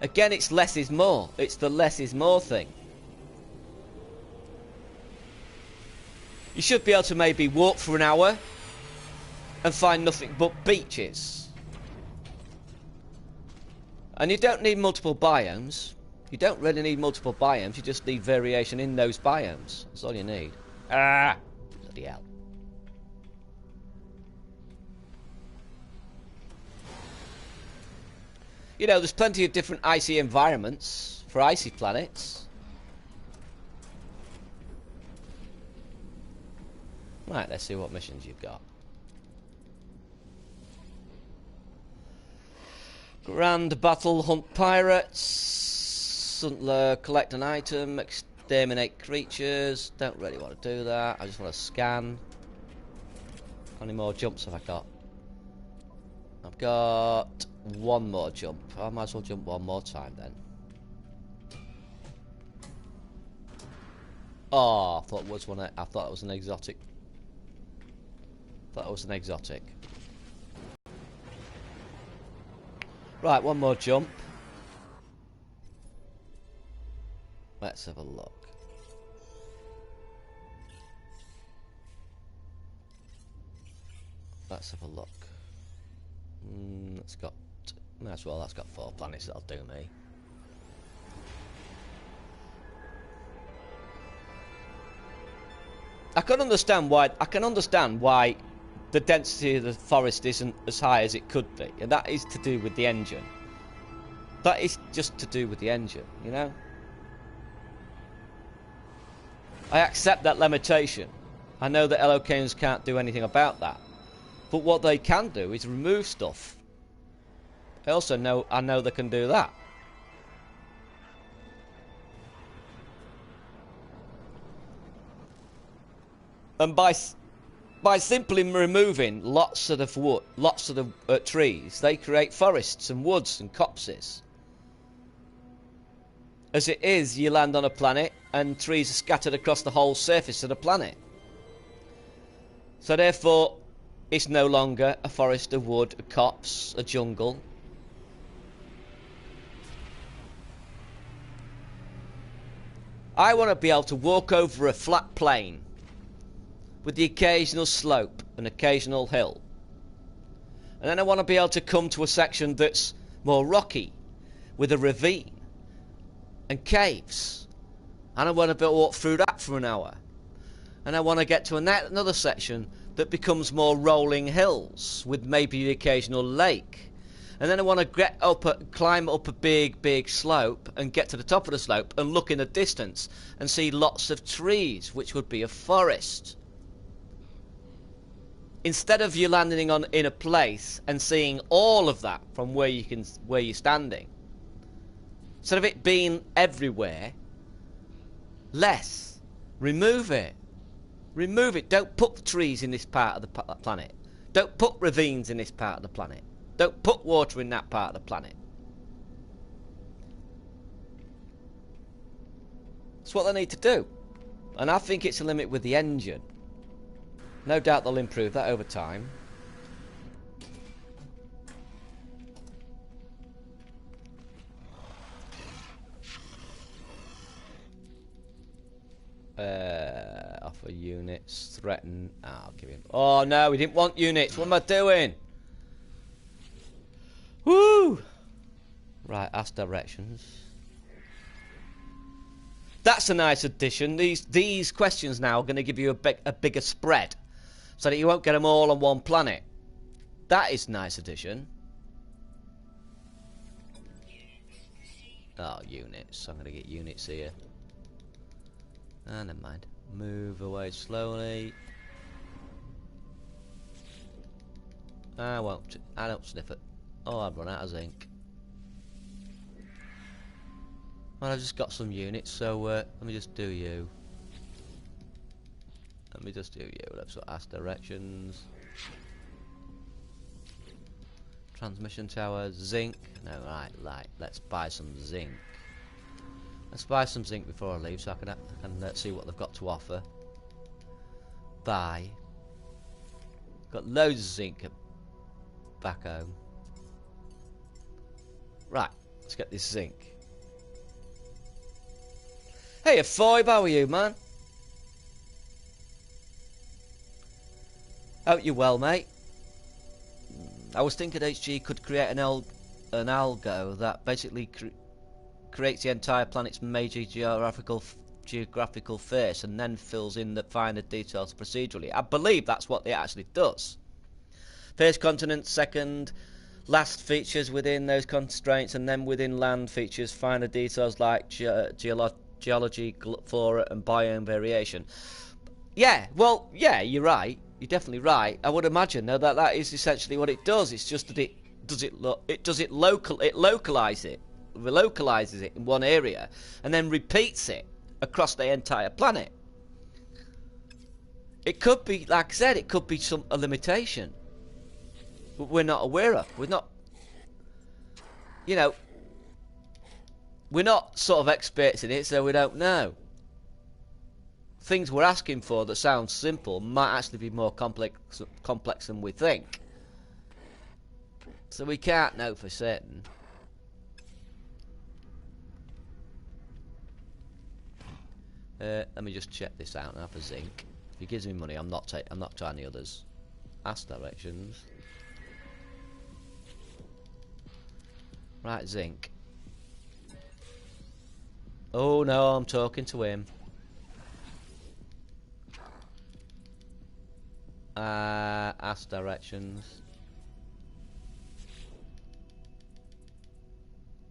Again, it's less is more. It's the less is more thing. You should be able to maybe walk for an hour and find nothing but beaches. And you don't need multiple biomes. You don't really need multiple biomes, you just need variation in those biomes. That's all you need. Ah! Bloody hell. You know, there's plenty of different icy environments for icy planets. Right, let's see what missions you've got. Grand Battle, hunt pirates, collect an item, exterminate creatures. Don't really want to do that. I just want to scan. How many more jumps have I got? I've got one more jump. I might as well jump one more time then. Oh, I thought it was one. I thought it was an exotic. Thought it was an exotic. Right, one more jump. Let's have a look. Let's have a look. It's got. As well, that's got 4 planets. That'll do me. I can understand why the density of the forest isn't as high as it could be, and that is to do with the engine. That is just to do with the engine, you know? I accept that limitation. I know that LOKs can't do anything about that. But what they can do is remove stuff. I know they can do that. And by simply removing lots of the wood, lots of the trees, they create forests and woods and copses. As it is, you land on a planet and trees are scattered across the whole surface of the planet. So therefore, it's no longer a forest, a wood, a copse, a jungle. I want to be able to walk over a flat plain with the occasional slope, an occasional hill. And then I want to be able to come to a section that's more rocky, with a ravine and caves. And I want to be able to walk through that for an hour. And I want to get to another section that becomes more rolling hills, with maybe the occasional lake. And then I want to climb up a big slope and get to the top of the slope and look in the distance and see lots of trees, which would be a forest. Instead of you landing in a place and seeing all of that from where you're standing, instead of it being everywhere, less. Remove it. Remove it. Don't put trees in this part of the planet. Don't put ravines in this part of the planet. Don't put water in that part of the planet. That's what they need to do. And I think it's a limit with the engine. No doubt they'll improve that over time. Offer units. Threaten. I'll give him. Oh no, we didn't want units. What am I doing? Woo! Right, ask directions. That's a nice addition. These questions now are going to give you a bigger spread, so that you won't get them all on one planet. That is a nice addition. Oh, units. I'm going to get units here. Ah, never mind. Move away slowly. I won't. I don't sniff it. Oh, I've run out of zinc. Well, I've just got some units, so let me just do you. Let me just do you. Let's ask directions. Transmission tower, zinc. No, right. Let's buy some zinc. Let's buy some zinc before I leave, so I can see what they've got to offer. Buy. Got loads of zinc back home. Right, let's get this zinc. Hey, Foib, how are you, man? Hope you're well, mate. I was thinking HG could create an algo that basically creates the entire planet's major geographical face and then fills in the finer details procedurally. I believe that's what it actually does. First continent, second, last features within those constraints, and then within land features finer details like geology, flora, and biome variation. Yeah, well, yeah, you're right. You're definitely right. I would imagine though that is essentially what it does. It's just that it localizes it in one area, and then repeats it across the entire planet. It could be, like I said, it could be a limitation, but we're not aware of. We're not, you know, we're not sort of experts in it, so we don't know. Things we're asking for that sound simple might actually be more complex than we think. So we can't know for certain. Let me just check this out now for zinc. If he gives me money, I'm not trying the others. Ask directions. Right, zinc. Oh no, I'm talking to him. Ask directions.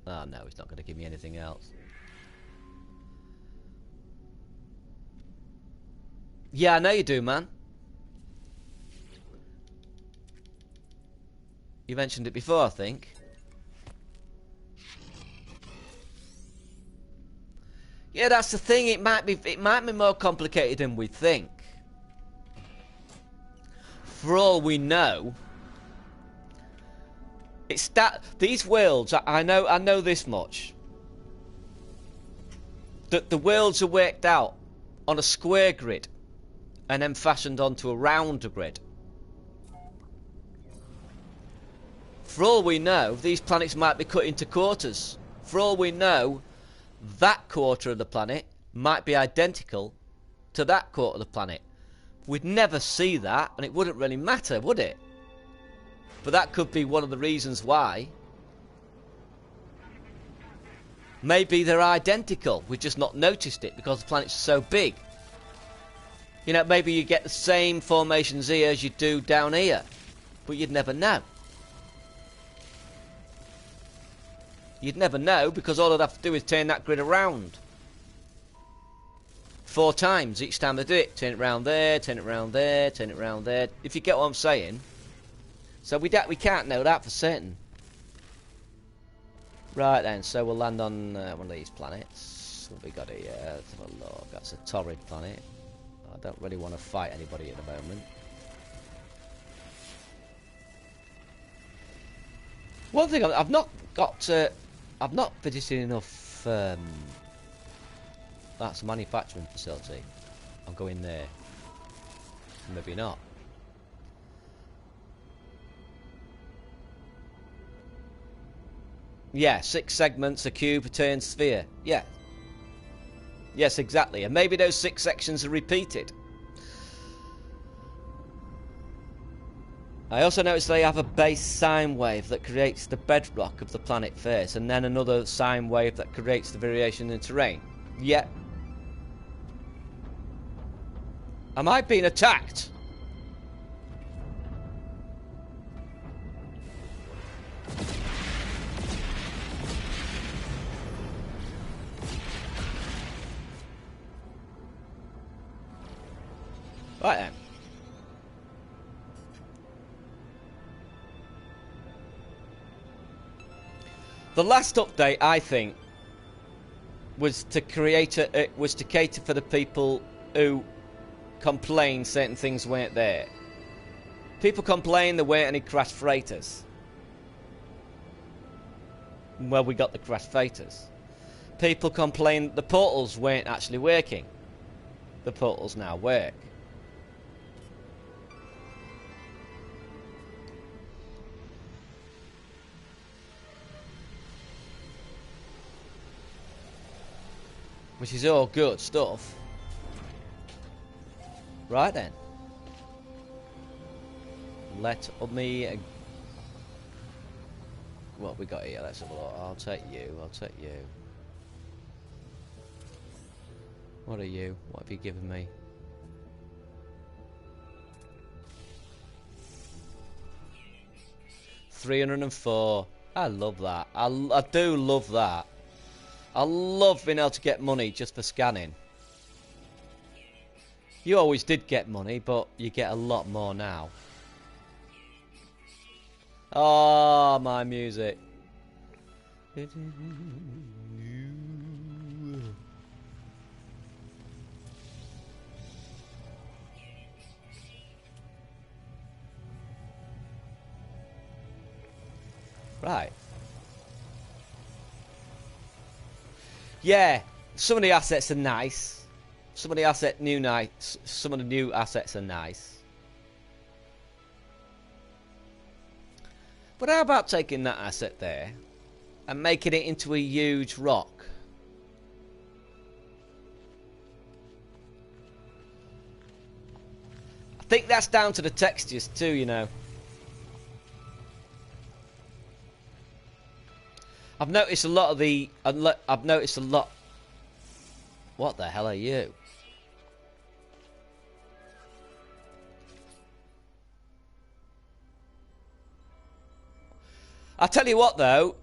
Oh no, he's not going to give me anything else. Yeah, I know you do, man. You mentioned it before, I think. Yeah, that's the thing. It might be more complicated than we think. For all we know, it's that these worlds. I know this much. That the worlds are worked out on a square grid, and then fashioned onto a round grid. For all we know, these planets might be cut into quarters. For all we know, that quarter of the planet might be identical to that quarter of the planet. We'd never see that, and it wouldn't really matter, would it? But that could be one of the reasons why. Maybe they're identical. We've just not noticed it because the planet's so big. You know, maybe you get the same formations here as you do down here, but you'd never know. You'd never know because all I'd have to do is turn that grid around 4 times each time they do it. Turn it around there, turn it around there, turn it around there. If you get what I'm saying. So we can't know that for certain. Right then, so we'll land on one of these planets. What we got here? Let's have a look. That's a torrid planet. I don't really want to fight anybody at the moment. One thing I've not visited enough. That's a manufacturing facility. I'll go in there. Maybe not. Yeah, 6 segments, a cube, a turned sphere. Yeah. Yes, exactly. And maybe those 6 sections are repeated. I also noticed they have a base sine wave that creates the bedrock of the planet face, and then another sine wave that creates the variation in terrain. Yeah. Am I being attacked? Right then. The last update, I think, was to cater for the people who complain certain things weren't there. People complain there weren't any crashed freighters. Well, we got the crashed freighters. People complain the portals weren't actually working. The portals now work. Which is all good stuff. Right then. Let me... What we got here? Let's have a look. I'll take you. I'll take you. What are you? What have you given me? $304. I love that. I do love that. I love being able to get money just for scanning. You always did get money, but you get a lot more now. Oh, my music. Right. Yeah, some of the assets are nice. Some of the some of the new assets are nice. But how about taking that asset there and making it into a huge rock? I think that's down to the textures too, you know. I've noticed a lot of the... I've noticed a lot... What the hell are you? I'll tell you what, though.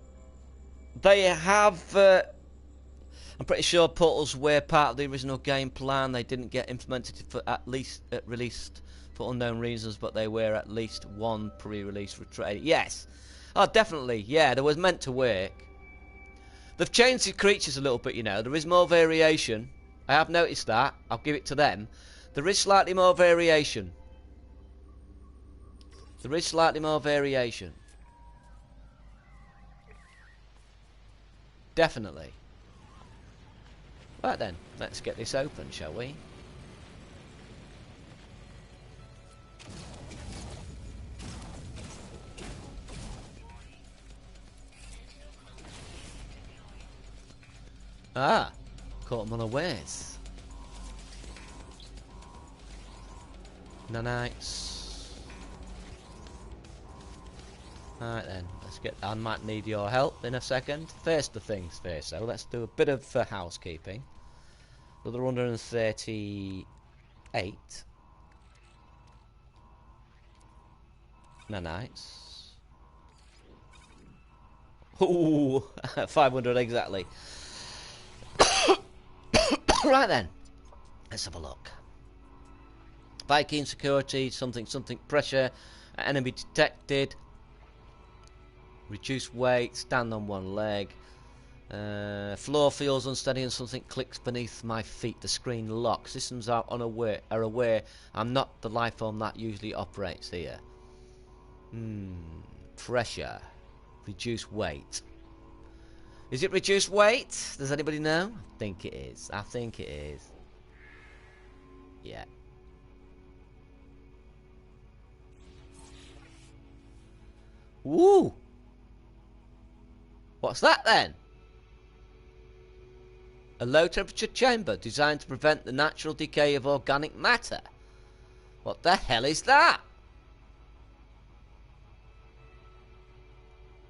They have... I'm pretty sure portals were part of the original game plan. They didn't get implemented for released for unknown reasons, but they were at least one pre-release for trade. Yes. Oh, definitely. Yeah, they was meant to work. They've changed the creatures a little bit, you know. There is more variation. I have noticed that. I'll give it to them. There is slightly more variation. There is slightly more variation. Definitely. Right then, let's get this open, shall we? Ah, caught them unawares. Nanites. Alright then, let's get... I might need your help in a second. First the things first, so let's do a bit of housekeeping. Another 138. Nanites. Ooh, 500 exactly. Right then, let's have a look. Viking security, something pressure, enemy detected, reduce weight, stand on one leg, floor feels unsteady and something clicks beneath my feet, the screen locks, systems are aware I'm not the life form that usually operates here. Pressure, reduce weight. Is it reduced weight? Does anybody know? I think it is. I think it is. Yeah. Woo! What's that then? A low temperature chamber designed to prevent the natural decay of organic matter. What the hell is that?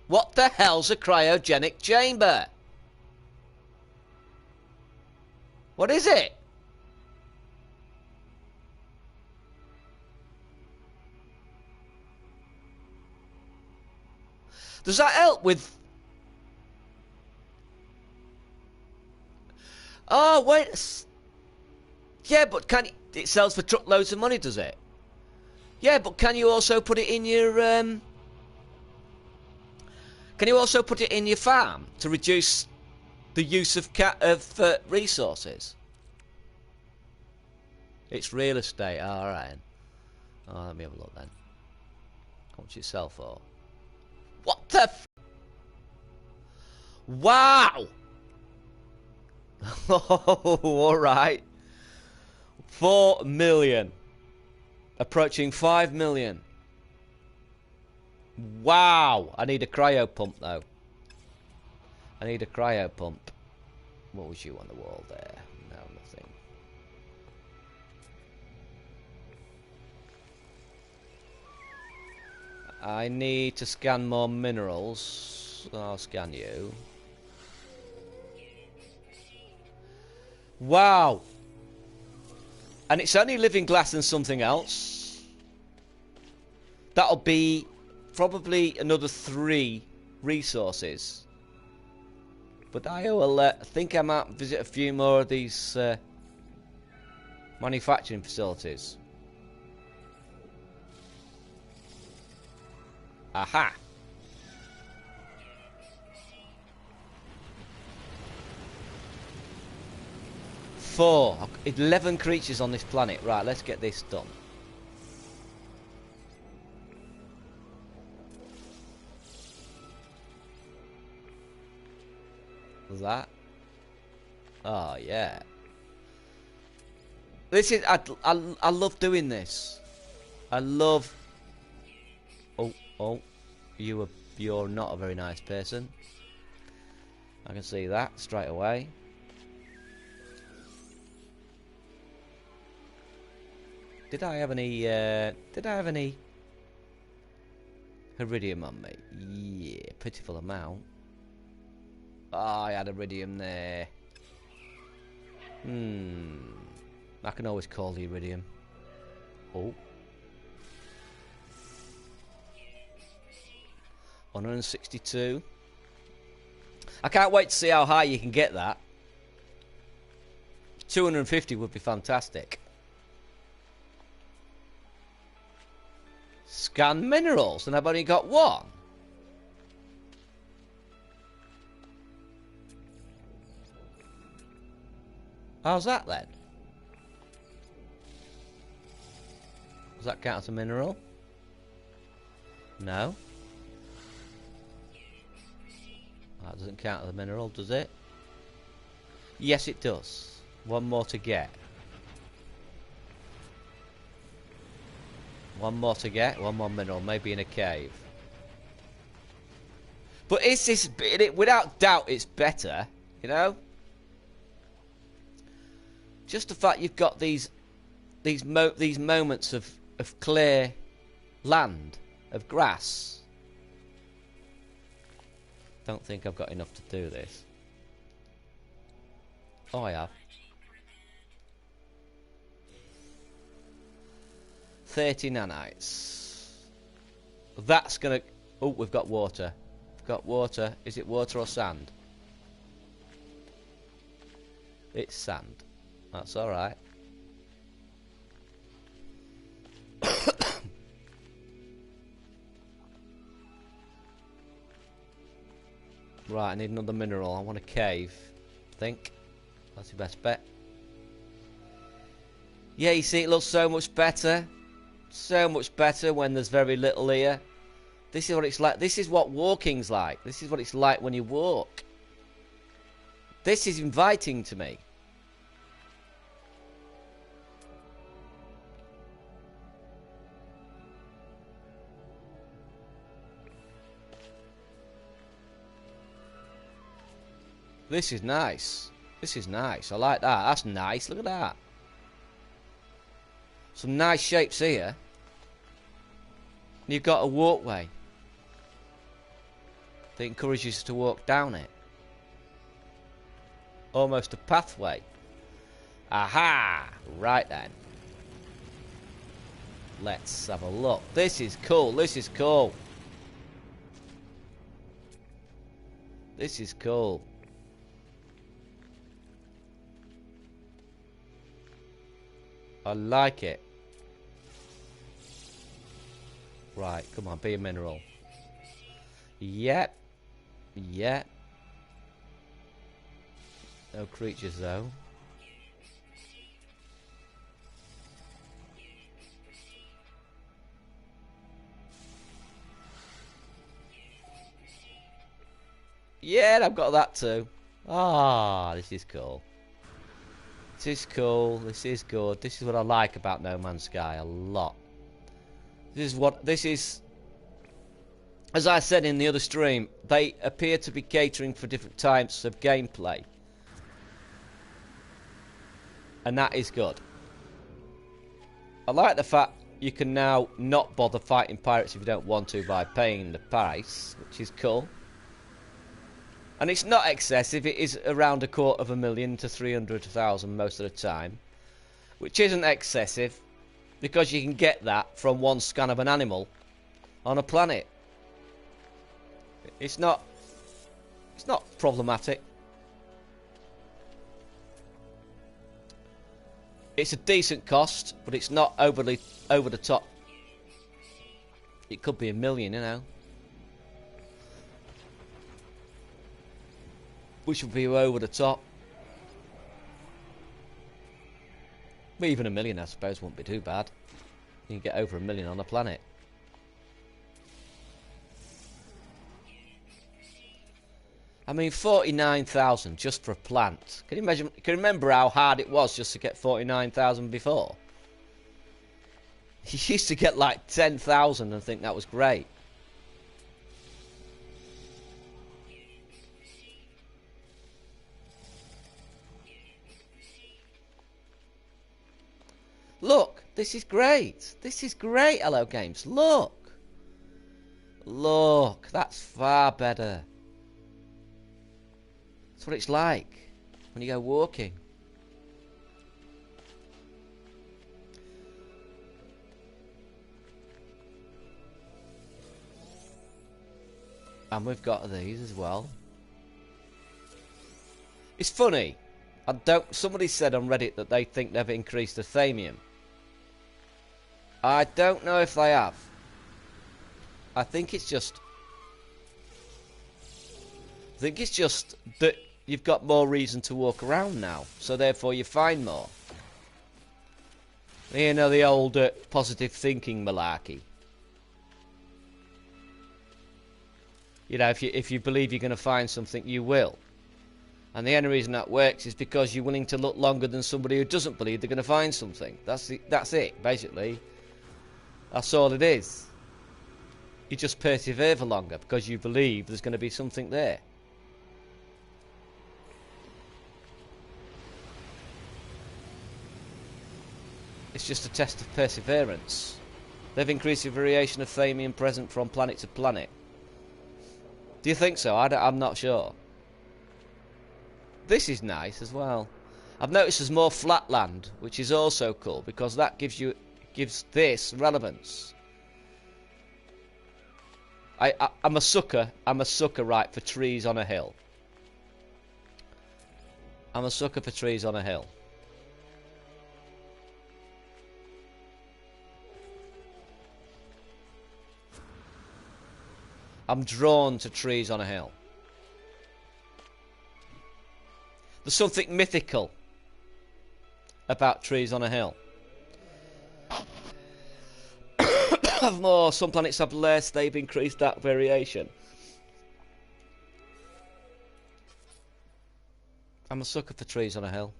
What the hell's a cryogenic chamber? What is it? Does that help with... Oh, wait. Yeah, but can it sells for truckloads of money, does it? Yeah, but can you also put it in your... Can you also put it in your farm to reduce the use of resources? It's real estate, alright. Oh, let me have a look then. How much it sell for? What the f... Wow! Oh, alright. 4 million. Approaching 5 million. Wow! I need a cryo pump though. I need a cryo pump. What was you on the wall there? No, nothing. I need to scan more minerals. I'll scan you. Wow! And it's only living glass and something else. That'll be probably another 3 resources. But I will think I might visit a few more of these manufacturing facilities. Aha! 4. 11 creatures on this planet. Right, let's get this done. Was that? Oh, yeah. This is... I love doing this. I love... Oh, you're not a very nice person. I can see that straight away. Did I have any iridium on me? Yeah, pitiful amount. Oh, I had iridium there. I can always call the iridium. Oh. 162. I can't wait to see how high you can get that. 250 would be fantastic. Scan minerals, and I've only got 1. How's that then? Does that count as a mineral? No. That doesn't count as a mineral, does it? Yes, it does. 1 more to get. 1 more to get. 1 more mineral, maybe in a cave. But is this... without doubt, it's better, you know? Just the fact you've got these moments of clear land, of grass. Don't think I've got enough to do this. Oh, I have. 30 nanites. That's gonna... Oh, we've got water. We've got water. Is it water or sand? It's sand. That's alright. Right, I need another mineral. I want a cave. I think. That's your best bet. Yeah, you see, it looks so much better. So much better when there's very little here. This is what it's like. This is what walking's like. This is what it's like when you walk. This is inviting to me. This is nice. This is nice. I like that. That's nice. Look at that. Some nice shapes here. And you've got a walkway that encourages you to walk down it. Almost a pathway. Aha! Right then. Let's have a look. This is cool. This is cool. This is cool. I like it. Right, come on, be a mineral. Yep. Yep. No creatures, though. Yeah, I've got that too. Ah, this is cool. This is cool. This is good. This is what I like about No Man's Sky a lot. This is, as I said in the other stream, they appear to be catering for different types of gameplay. And that is good. I like the fact you can now not bother fighting pirates if you don't want to by paying the price, which is cool. And it's not excessive, it is around $250,000 to 300,000 most of the time. which isn't excessive, because you can get that from one scan of an animal on a planet. It's not problematic. It's a decent cost, but it's not overly over the top. It could be $1 million, you know, which would be over the top. But even $1 million, I suppose, wouldn't be too bad. You can get over $1 million on a planet. I mean, 49,000 just for a plant. Can you imagine? Can you remember how hard it was just to get 49,000 before? You used to get like 10,000 and think that was great. Look, this is great. This is great, Hello Games. Look. Look, that's far better. That's what it's like when you go walking. And we've got these as well. It's funny. Somebody said on Reddit that they think they've increased the thamium. I don't know if they have. I think it's just that you've got more reason to walk around now, so therefore you find more. You know, the old positive thinking malarkey. You know, if you believe you're going to find something, you will. And the only reason that works is because you're willing to look longer than somebody who doesn't believe they're going to find something. That's it, basically. That's all it is. You just persevere for longer because you believe there's going to be something there. It's just a test of perseverance. They've increased the variation of thamium present from planet to planet. Do you think so? I'm not sure. This is nice as well. I've noticed there's more flat land, which is also cool because that gives this relevance. I'm a sucker. I'm a sucker, right, for trees on a hill. I'm a sucker for trees on a hill. I'm drawn to trees on a hill. There's something mythical about trees on a hill. Have more, some planets have less, they've increased that variation. I'm a sucker for trees on a hill.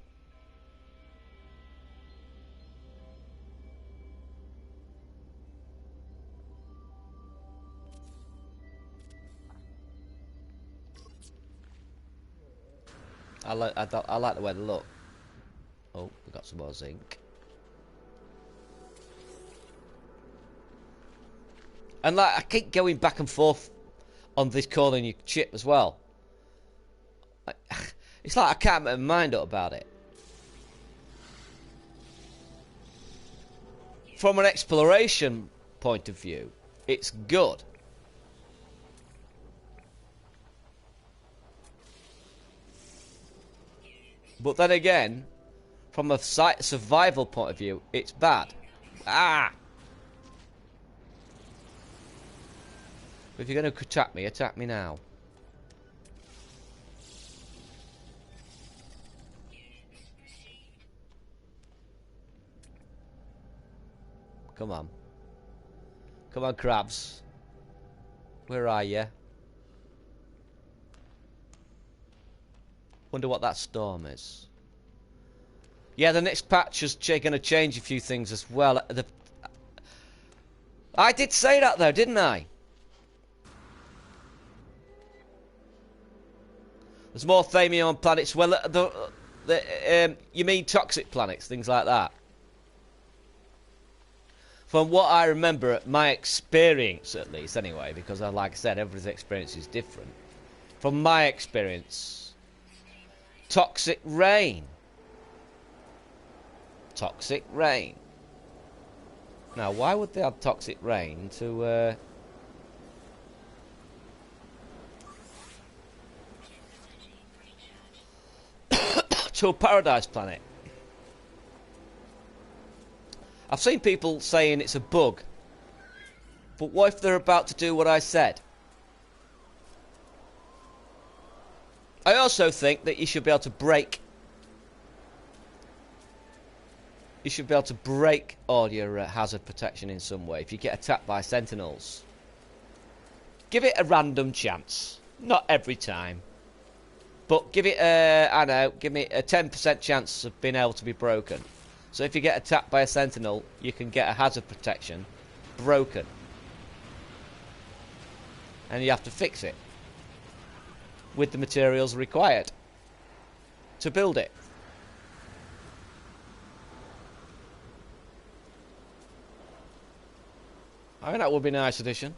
I like the way they look. Oh, we got some more zinc. And like, I keep going back and forth on this calling you chip as well. It's like I can't make my mind up about it. From an exploration point of view, it's good. But then again, from a survival point of view, it's bad. Ah! If you're going to attack me now. Come on. Come on, crabs. Where are you? Wonder what that storm is. Yeah, the next patch is going to change a few things as well. I did say that though, didn't I? There's more thamium on planets. Well, you mean toxic planets, things like that. From what I remember, my experience at least, anyway, because like I said, everybody's experience is different. From my experience, toxic rain. Toxic rain. Now, why would they add toxic rain to to a paradise planet? I've seen people saying it's a bug, but what if they're about to do what I said? I also think that you should be able to break. You should be able to break all your hazard protection in some way if you get attacked by sentinels. Give it a random chance. Not every time. But give it give me a 10% chance of being able to be broken. So if you get attacked by a sentinel, you can get a hazard protection broken. And you have to fix it with the materials required to build it. I think that would be a nice addition.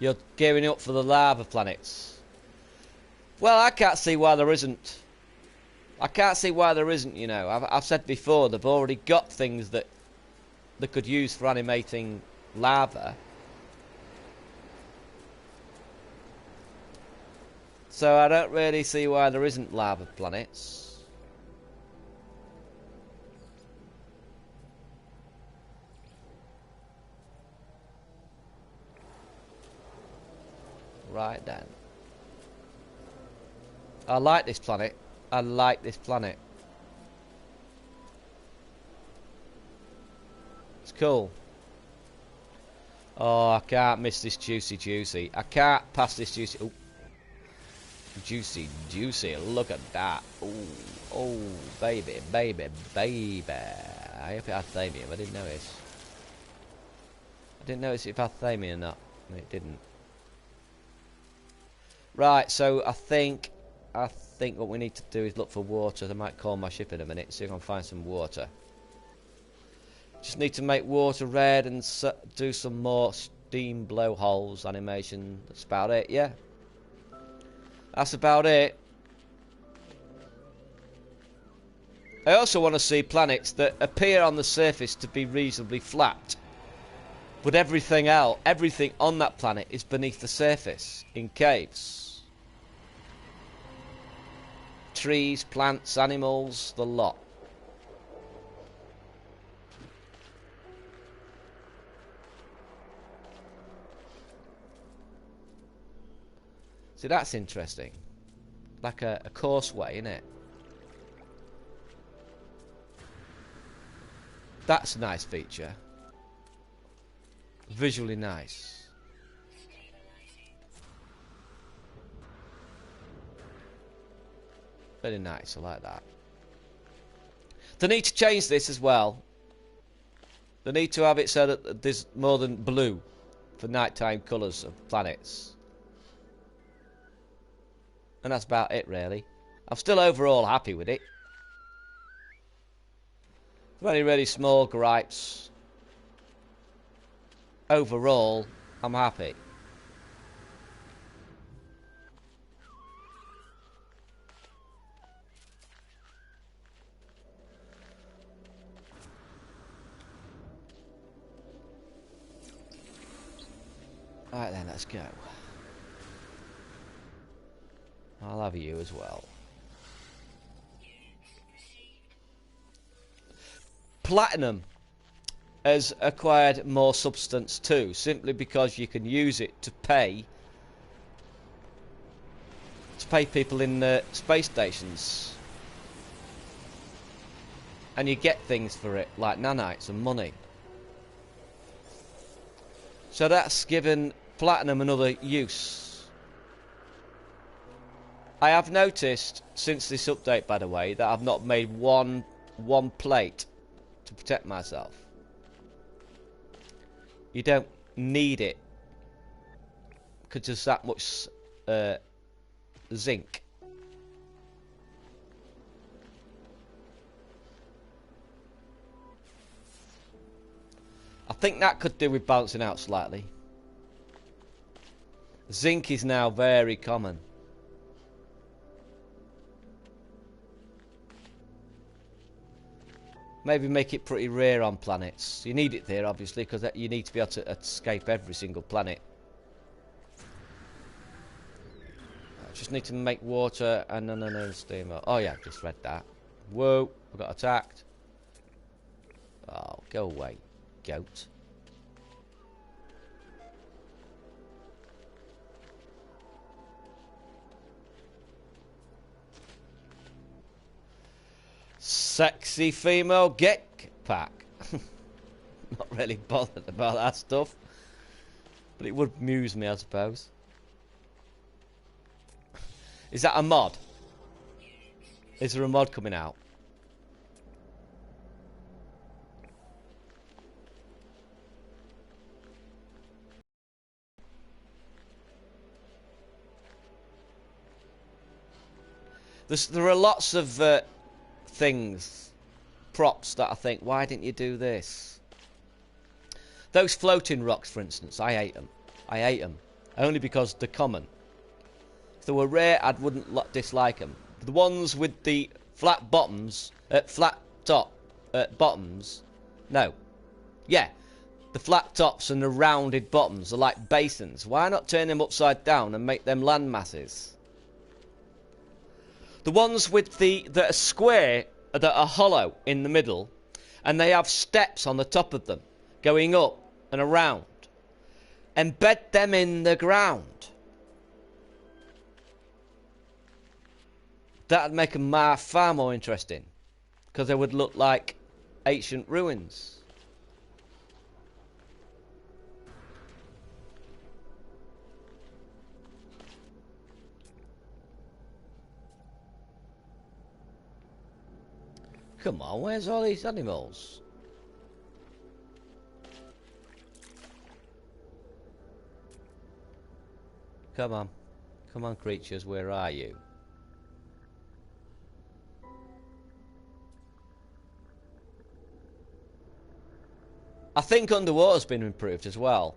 You're gearing up for the lava planets. Well, I can't see why there isn't. I can't see why there isn't, you know. I've said before, they've already got things that they could use for animating lava. So I don't really see why there isn't lava planets. Right then. I like this planet. I like this planet. It's cool. Oh, I can't miss this juicy. I can't pass this juicy. Ooh. Juicy. Look at that. Oh, baby. I hope it had thamium. I didn't notice. I didn't notice if it had thamium or not. It didn't. Right, so I think what we need to do is look for water. I might call my ship in a minute, see if I can find some water. Just need to make water red and do some more steam blowholes animation. That's about it, yeah. That's about it. I also want to see planets that appear on the surface to be reasonably flat. But everything on that planet is beneath the surface, in caves. Trees, plants, animals, the lot. See, that's interesting. Like a causeway, innit? That's a nice feature. Visually nice. Very nice, I like that. They need to change this as well. They need to have it so that there's more than blue for nighttime colours of planets. And that's about it, really. I'm still overall happy with it. Very, really small gripes. Overall, I'm happy. Right then, let's go. I'll have you as well. Platinum has acquired more substance too, simply because you can use it to pay people in the space stations. And you get things for it, like nanites and money. So that's given platinum another use. I have noticed since this update, by the way, that I've not made one plate to protect myself. You don't need it because there's that much zinc. I think that could do with balancing out slightly. Zinc is now very common. Maybe make it pretty rare on planets. You need it there, obviously, because you need to be able to escape every single planet. I just need to make water and no steamer. Oh yeah, I've just read that. Whoa, I got attacked. Oh, go away, goat. Sexy female get pack. Not really bothered about that stuff, but it would amuse me, I suppose. Is that a mod? Is there a mod coming out? There are lots of things, props that I think, why didn't you do this? Those floating rocks, for instance, I hate them. I hate them. Only because they're common. If they were rare, I wouldn't dislike them. The ones with the flat bottoms, flat top bottoms, no. Yeah, the flat tops and the rounded bottoms are like basins. Why not turn them upside down and make them land masses? The ones with that are square, that are hollow in the middle, and they have steps on the top of them, going up and around. Embed them in the ground. That'd make them far more interesting, because they would look like ancient ruins. Come on, where's all these animals? Come on. Come on, creatures, where are you? I think underwater's been improved as well.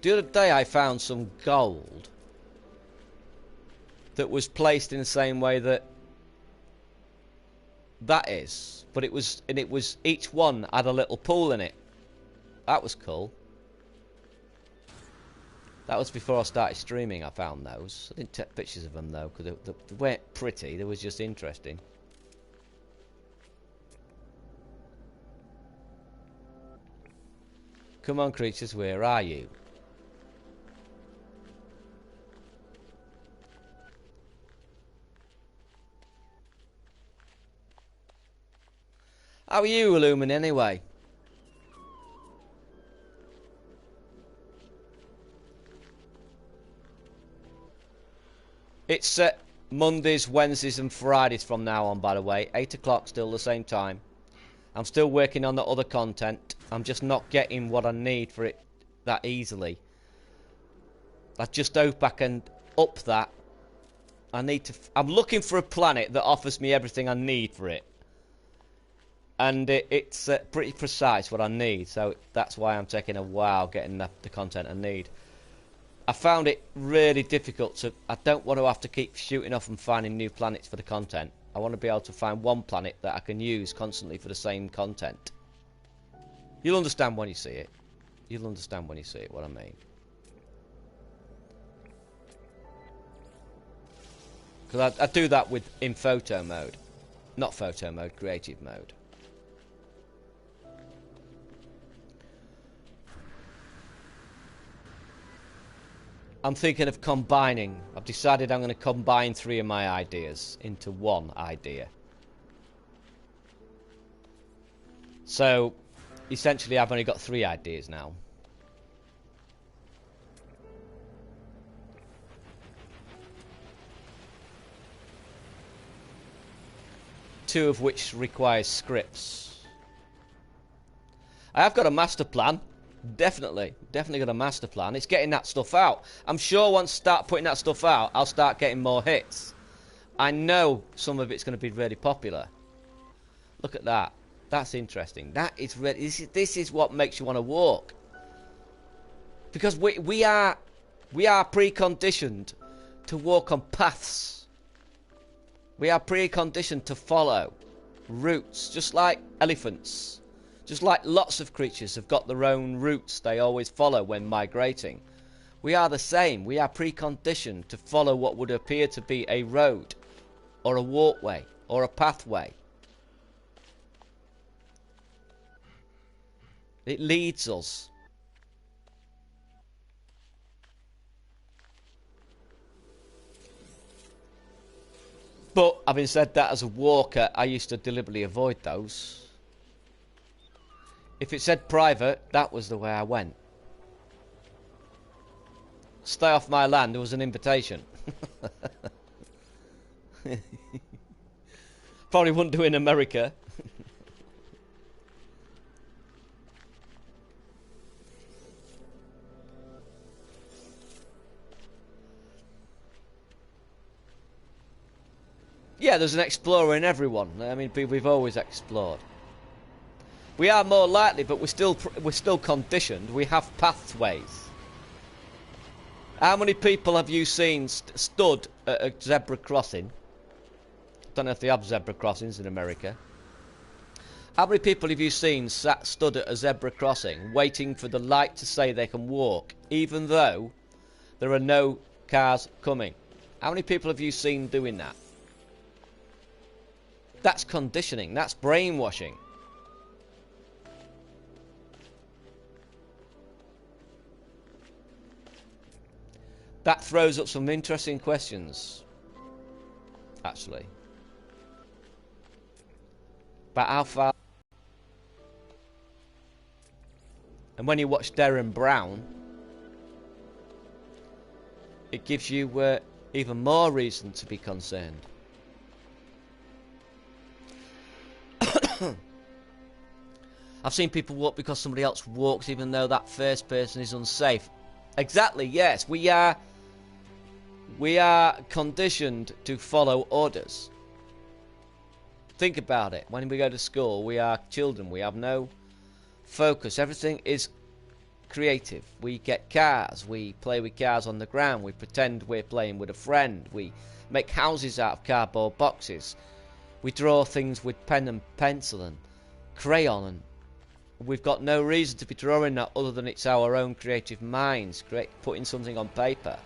The other day I found some gold that was placed in the same way that is, but it was each one had a little pool in it. That was cool. That was before I started streaming. I found those. I didn't take pictures of them though, because they weren't pretty. They was just interesting. Come on, creatures, where are you? How are you, Illumin, anyway? It's Mondays, Wednesdays and Fridays from now on, by the way. 8 o'clock, still the same time. I'm still working on the other content. I'm just not getting what I need for it that easily. I just hope I can up that. I'm looking for a planet that offers me everything I need for it. And it's pretty precise what I need, so that's why I'm taking a while getting the content I need. I found it really difficult to... I don't want to have to keep shooting off and finding new planets for the content. I want to be able to find one planet that I can use constantly for the same content. You'll understand when you see it. You'll understand when you see it, what I mean. Because I do that in photo mode. Not photo mode, creative mode. I'm thinking of combining. I've decided I'm going to combine 3 of my ideas into one idea. So, essentially I've only got 3 ideas now. Two of which require scripts. I have got a master plan. Definitely got a master plan. It's getting that stuff out. I'm sure once I start putting that stuff out, I'll start getting more hits. I know some of it's going to be really popular. Look at that. That's interesting. That is really... This is what makes you want to walk. Because we are preconditioned to walk on paths. We are preconditioned to follow routes, just like elephants. Just like lots of creatures have got their own routes they always follow when migrating. We are the same. We are preconditioned to follow what would appear to be a road, or a walkway, or a pathway. It leads us. But having said that, as a walker, I used to deliberately avoid those. If it said private, that was the way I went. Stay off my land, there was an invitation. Probably wouldn't do in America. Yeah, there's an explorer in everyone. I mean, we've always explored. We are more likely, but we're still conditioned. We have pathways. How many people have you seen stood at a zebra crossing? Don't know if they have zebra crossings in America. How many people have you seen stood at a zebra crossing waiting for the light to say they can walk, even though there are no cars coming? How many people have you seen doing that? That's conditioning. That's brainwashing. That throws up some interesting questions, actually. About how far... And when you watch Derren Brown, it gives you even more reason to be concerned. I've seen people walk because somebody else walks, even though that first person is unsafe. Exactly, yes. We are conditioned to follow orders. Think about it. When we go to school, we are children. We have no focus. Everything is creative. We get cars. We play with cars on the ground. We pretend we're playing with a friend. We make houses out of cardboard boxes. We draw things with pen and pencil and crayon, and we've got no reason to be drawing that other than it's our own creative minds putting something on paper.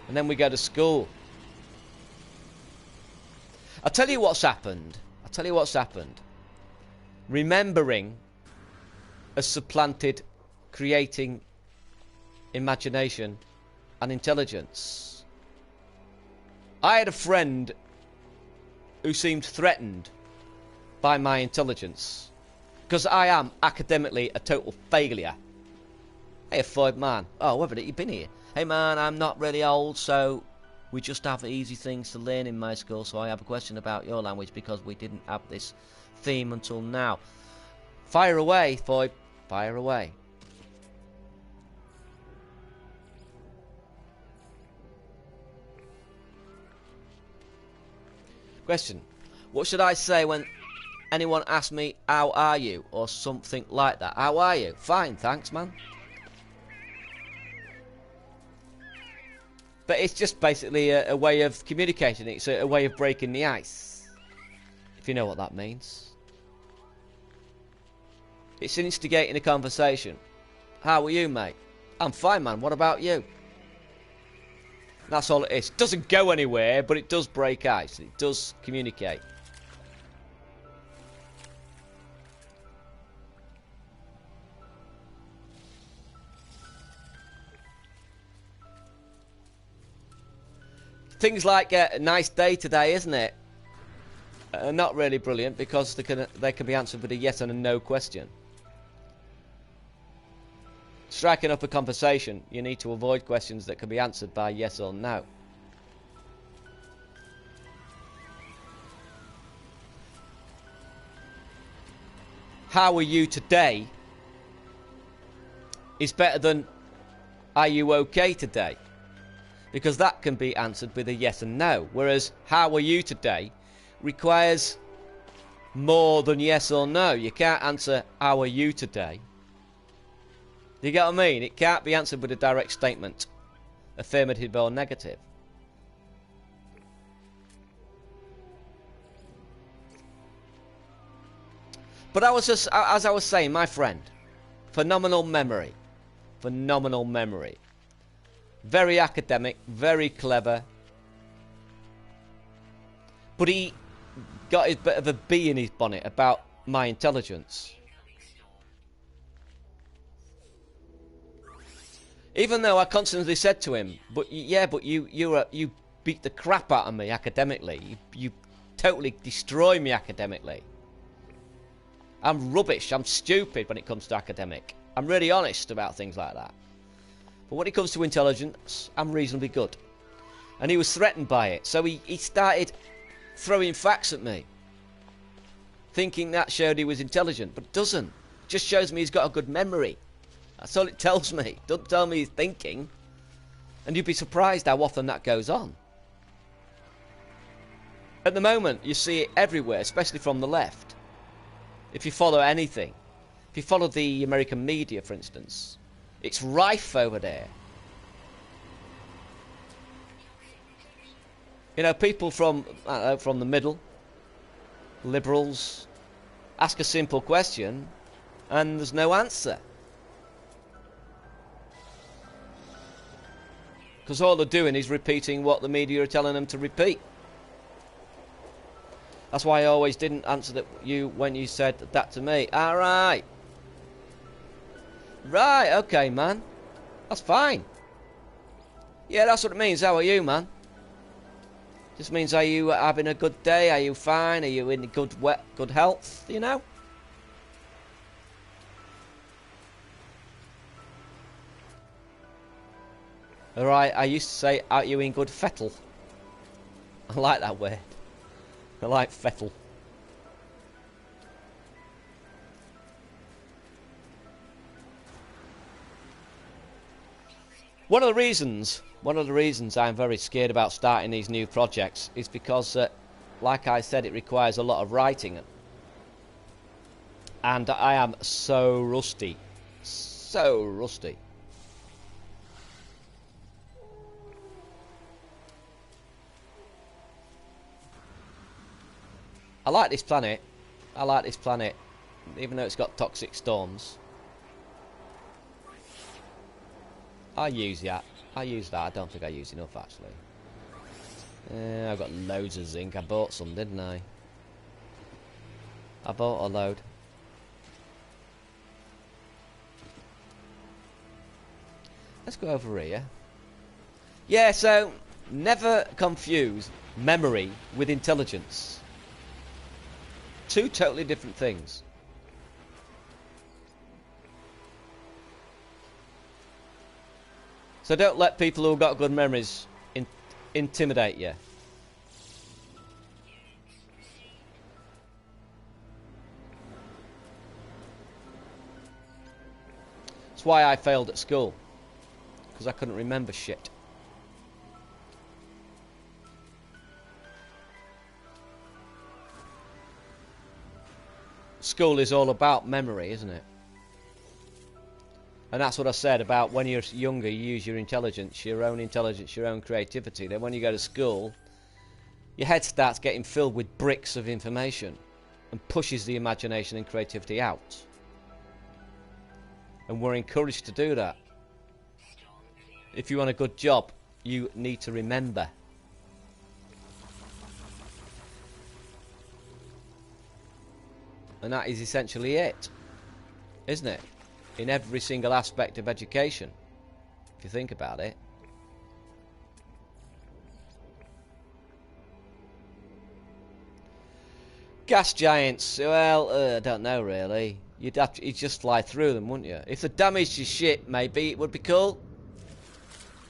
And then we go to school. I'll tell you what's happened. Remembering has supplanted creating imagination and intelligence. I had a friend who seemed threatened by my intelligence, because I am academically a total failure. Hey, Floyd, man. Oh, whether you've been here. Hey, man, I'm not really old, so we just have easy things to learn in my school, so I have a question about your language because we didn't have this theme until now. Fire away, Floyd. Fire away. Question. What should I say when anyone asks me, how are you? Or something like that. How are you? Fine, thanks, man. But it's just basically a way of communicating. It's a way of breaking the ice. If you know what that means. It's instigating a conversation. How are you, mate? I'm fine, man. What about you? That's all it is. It doesn't go anywhere, but it does break ice. It does communicate. Things like a nice day today, isn't it? Not really brilliant because they can be answered with a yes and a no question. Striking up a conversation, you need to avoid questions that can be answered by yes or no. How are you today is better than are you okay today? Because that can be answered with a yes and no. Whereas how are you today requires more than yes or no. You can't answer how are you today. You get what I mean? It can't be answered with a direct statement. affirmative or negative. But I was just, as I was saying, my friend, phenomenal memory. Phenomenal memory. Very academic, very clever. But he got his bit of a bee in his bonnet about my intelligence. Even though I constantly said to him, but you beat the crap out of me academically. You totally destroy me academically. I'm rubbish, I'm stupid when it comes to academic. I'm really honest about things like that. But when it comes to intelligence, I'm reasonably good. And he was threatened by it, so he started throwing facts at me, thinking that showed he was intelligent, but it doesn't. It just shows me he's got a good memory. That's all it tells me. Don't tell me he's thinking. And you'd be surprised how often that goes on. At the moment, you see it everywhere, especially from the left. If you follow anything, if you follow the American media, for instance, it's rife over there. You know, people from, I don't know, from the middle, liberals, ask a simple question and there's no answer. Because all they're doing is repeating what the media are telling them to repeat. That's why I always didn't answer that when you said that to me. Alright. Right, okay, man. That's fine. Yeah, that's what it means. How are you, man? Just means, are you having a good day? Are you fine? Are you in good health, you know? Alright, I used to say, are you in good fettle? I like that word. I like fettle. One of the reasons I'm very scared about starting these new projects is because, like I said, it requires a lot of writing. And I am so rusty. So rusty. I like this planet. I like this planet, even though it's got toxic storms. I use that. I use that. I don't think I use enough, actually. I've got loads of zinc. I bought some, didn't I? I bought a load. Let's go over here. Yeah, so never confuse memory with intelligence. Two totally different things. So don't let people who've got good memories intimidate you. That's why I failed at school. Because I couldn't remember shit. School is all about memory, isn't it? And that's what I said about when you're younger, you use your intelligence, your own creativity. Then when you go to school, your head starts getting filled with bricks of information and pushes the imagination and creativity out. And we're encouraged to do that. If you want a good job, you need to remember. And that is essentially it, isn't it? In every single aspect of education, if you think about it. Gas giants, well, I don't know really. You'd just fly through them, wouldn't you? If they damaged your ship, maybe it would be cool.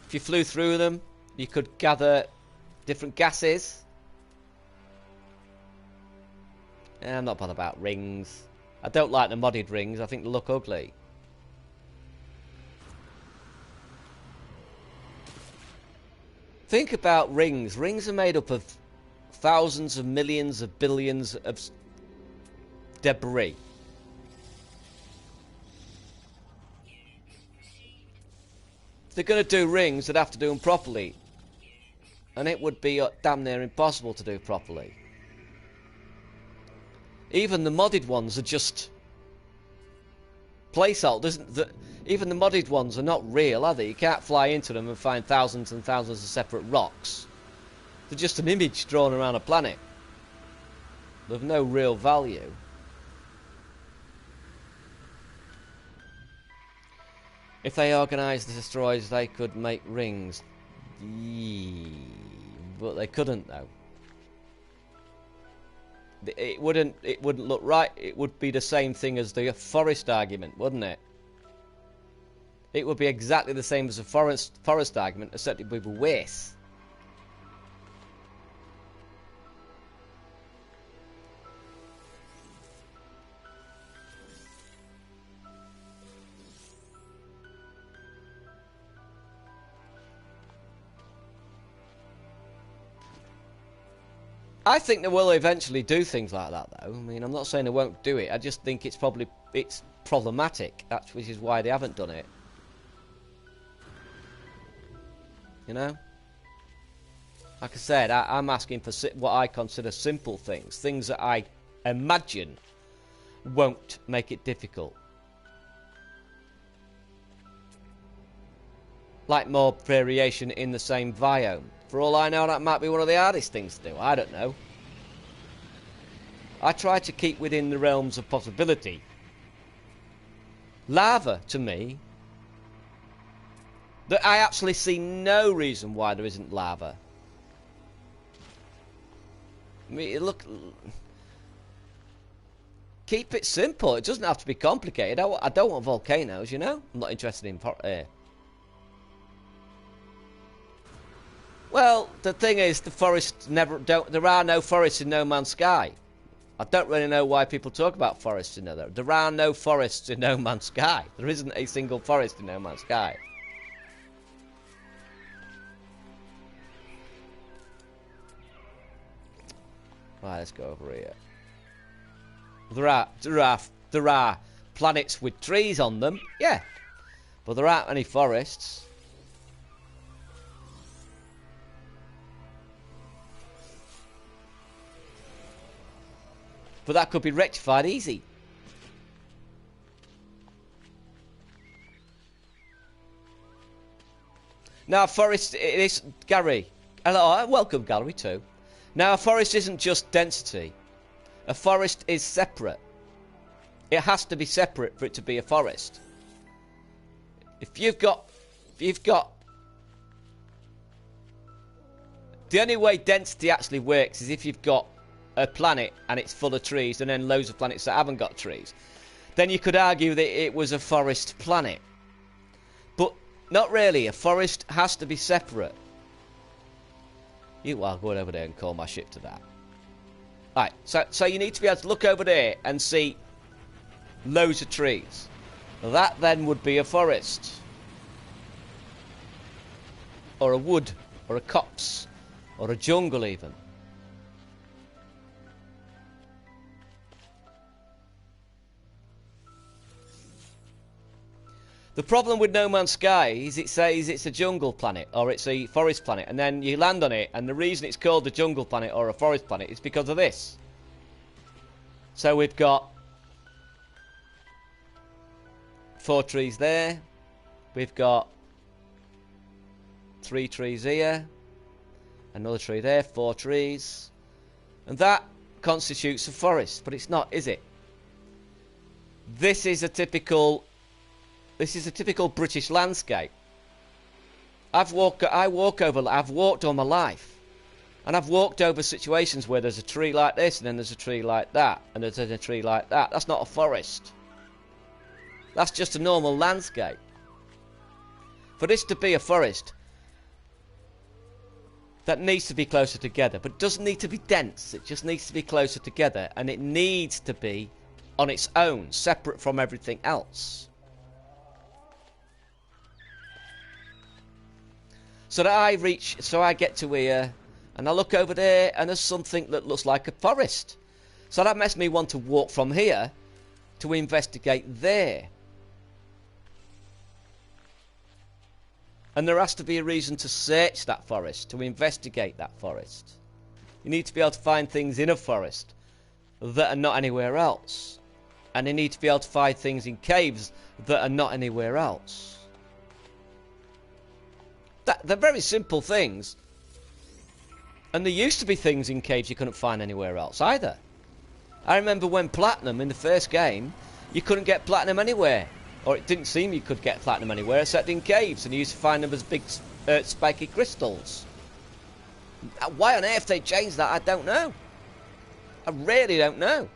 If you flew through them, you could gather different gases. I'm not bothered about rings. I don't like the modded rings. I think they look ugly. Think about rings. Rings are made up of thousands of millions of billions of debris. they're going to do rings, they'd have to do them properly. And it would be damn near impossible to do properly. Even the modded ones are just placeholders. Even the modded ones are not real, are they? You can't fly into them and find thousands and thousands of separate rocks. They're just an image drawn around a planet. They've no real value. If they organised the destroyers, they could make rings. But they couldn't, though. It wouldn't look right. It would be the same thing as the forest argument, wouldn't it? It would be exactly the same as the forest argument, except it would be worse. I think they will eventually do things like that, though. I mean, I'm not saying they won't do it. I just think it's problematic. Which is why they haven't done it. You know? Like I said, I'm asking for what I consider simple things. Things that I imagine won't make it difficult. Like more variation in the same biome. For all I know, that might be one of the hardest things to do. I don't know. I try to keep within the realms of possibility. Lava, to me, that I actually see no reason why there isn't lava. I mean, look, keep it simple. It doesn't have to be complicated. I don't want volcanoes, you know. I'm not interested in Well, the thing is, the forests there are no forests in No Man's Sky. I don't really know why people talk about forests in there. There are no forests in No Man's Sky. There isn't a single forest in No Man's Sky. Right, let's go over here. There are planets with trees on them, yeah, but there aren't any forests. But that could be rectified easy. Now, a forest is Gary. Hello, welcome, Gallery too. Now, a forest isn't just density. A forest is separate. It has to be separate for it to be a forest. If you've got, the only way density actually works is if you've got a planet and it's full of trees and then loads of planets that haven't got trees. Then you could argue that it was a forest planet. But not really. A forest has to be separate. I'll go over there and call my ship to that. Alright, so you need to be able to look over there and see loads of trees. That then would be a forest. Or a wood. Or a copse. Or a jungle even. The problem with No Man's Sky is it says it's a jungle planet or it's a forest planet, and then you land on it, and the reason it's called a jungle planet or a forest planet is because of this. So we've got 4 trees there, we've got 3 trees here, another tree there, 4 trees, and that constitutes a forest, but it's not, is it? This is a typical British landscape. I've walked all my life, and I've walked over situations where there's a tree like this, and then there's a tree like that, and there's a tree like that. That's not a forest. That's just a normal landscape. For this to be a forest, that needs to be closer together, but it doesn't need to be dense. It just needs to be closer together, and it needs to be on its own, separate from everything else. So that I get to here, and I look over there, and there's something that looks like a forest. So that makes me want to walk from here to investigate there. And there has to be a reason to search that forest, to investigate that forest. You need to be able to find things in a forest that are not anywhere else. And you need to be able to find things in caves that are not anywhere else. They're very simple things. And there used to be things in caves you couldn't find anywhere else either. I remember when Platinum, in the first game, you couldn't get Platinum anywhere. Or it didn't seem you could get Platinum anywhere except in caves. And you used to find them as big spiky crystals. Why on earth they changed that, I don't know. I really don't know.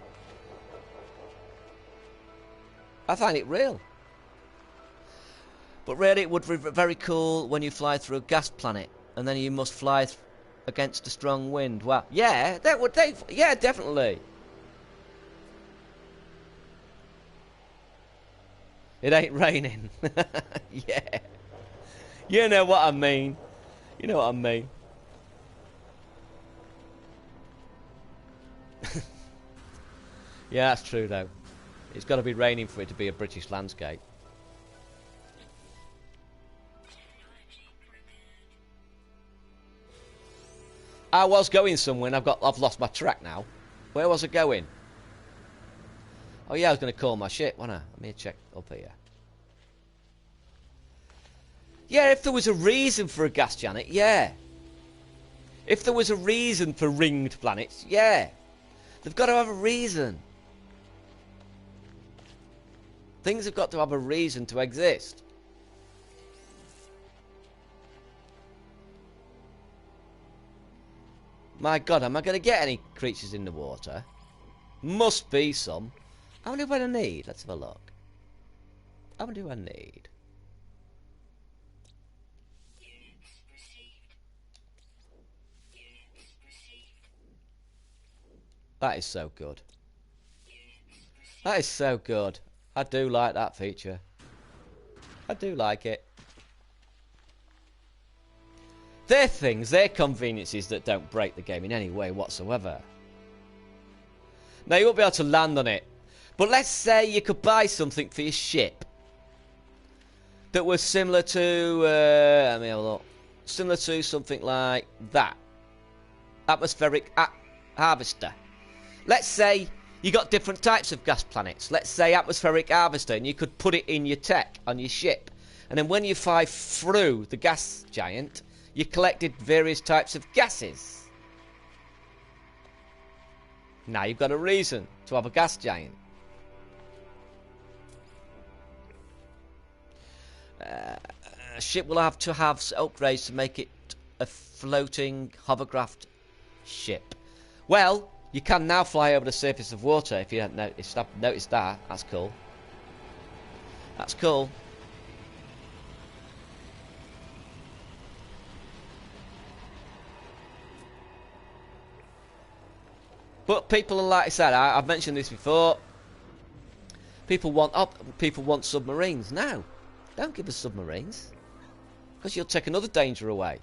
I find it real. But really it would be very cool when you fly through a gas planet. And then you must fly against a strong wind. Wow. Yeah, that would yeah, definitely. It ain't raining. Yeah. You know what I mean. You know what I mean. Yeah, that's true though. It's got to be raining for it to be a British landscape. I was going somewhere and I've lost my track now. Where was I going? Oh yeah, I was going to call my ship, wasn't I? Let me check up here. Yeah, if there was a reason for a gas giant, yeah. If there was a reason for ringed planets, yeah. They've got to have a reason. Things have got to have a reason to exist. My God, am I going to get any creatures in the water? Must be some. How many do I need? Let's have a look. How many do I need? That is so good. That is so good. I do like that feature. I do like it. They're things, they're conveniences that don't break the game in any way whatsoever. Now, you won't be able to land on it. But let's say you could buy something for your ship that was similar to, let me have a look. Similar to something like that. Atmospheric harvester. Let's say you got different types of gas planets. Let's say atmospheric harvester, and you could put it in your tech on your ship. And then when you fly through the gas giant, you collected various types of gases. Now you've got a reason to have a gas giant. A ship will have to have upgrades to make it a floating hovercraft ship. Well, you can now fly over the surface of water if you haven't noticed that. That's cool. That's cool. But people are, like I said, I've mentioned this before. People want submarines. No, don't give us submarines, because you'll take another danger away.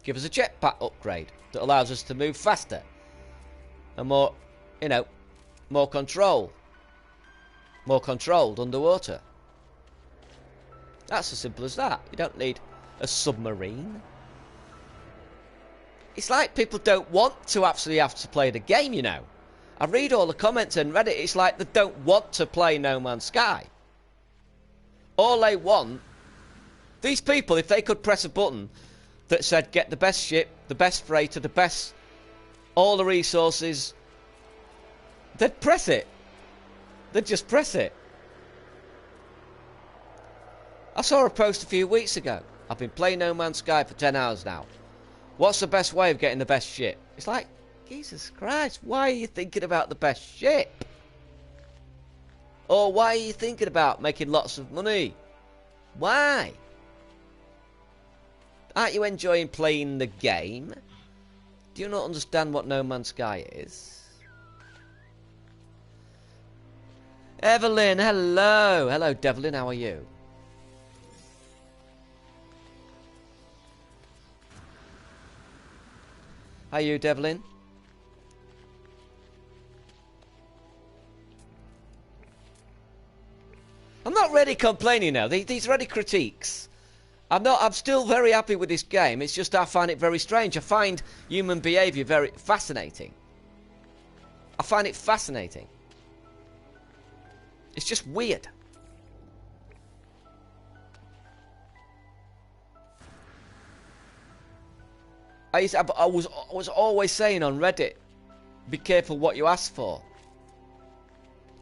Give us a jetpack upgrade that allows us to move faster and more, more control, more controlled underwater. That's as simple as that. You don't need a submarine. It's like people don't want to actually have to play the game, you know. I read all the comments on Reddit, it's like they don't want to play No Man's Sky. All they want, these people, if they could press a button that said get the best ship, the best freighter, the best, all the resources, they'd press it. They'd just press it. I saw a post a few weeks ago. I've been playing No Man's Sky for 10 hours now. What's the best way of getting the best ship? It's like, Jesus Christ, why are you thinking about the best ship? Or why are you thinking about making lots of money? Why? Aren't you enjoying playing the game? Do you not understand what No Man's Sky is? Evelyn, hello. Hello, Devlin, how are you? How are you, Devlin? I'm already complaining now. These are already critiques. I'm still very happy with this game. It's just I find it very strange. I find human behaviour very fascinating. I find it fascinating. It's just weird. I was always saying on Reddit, be careful what you ask for.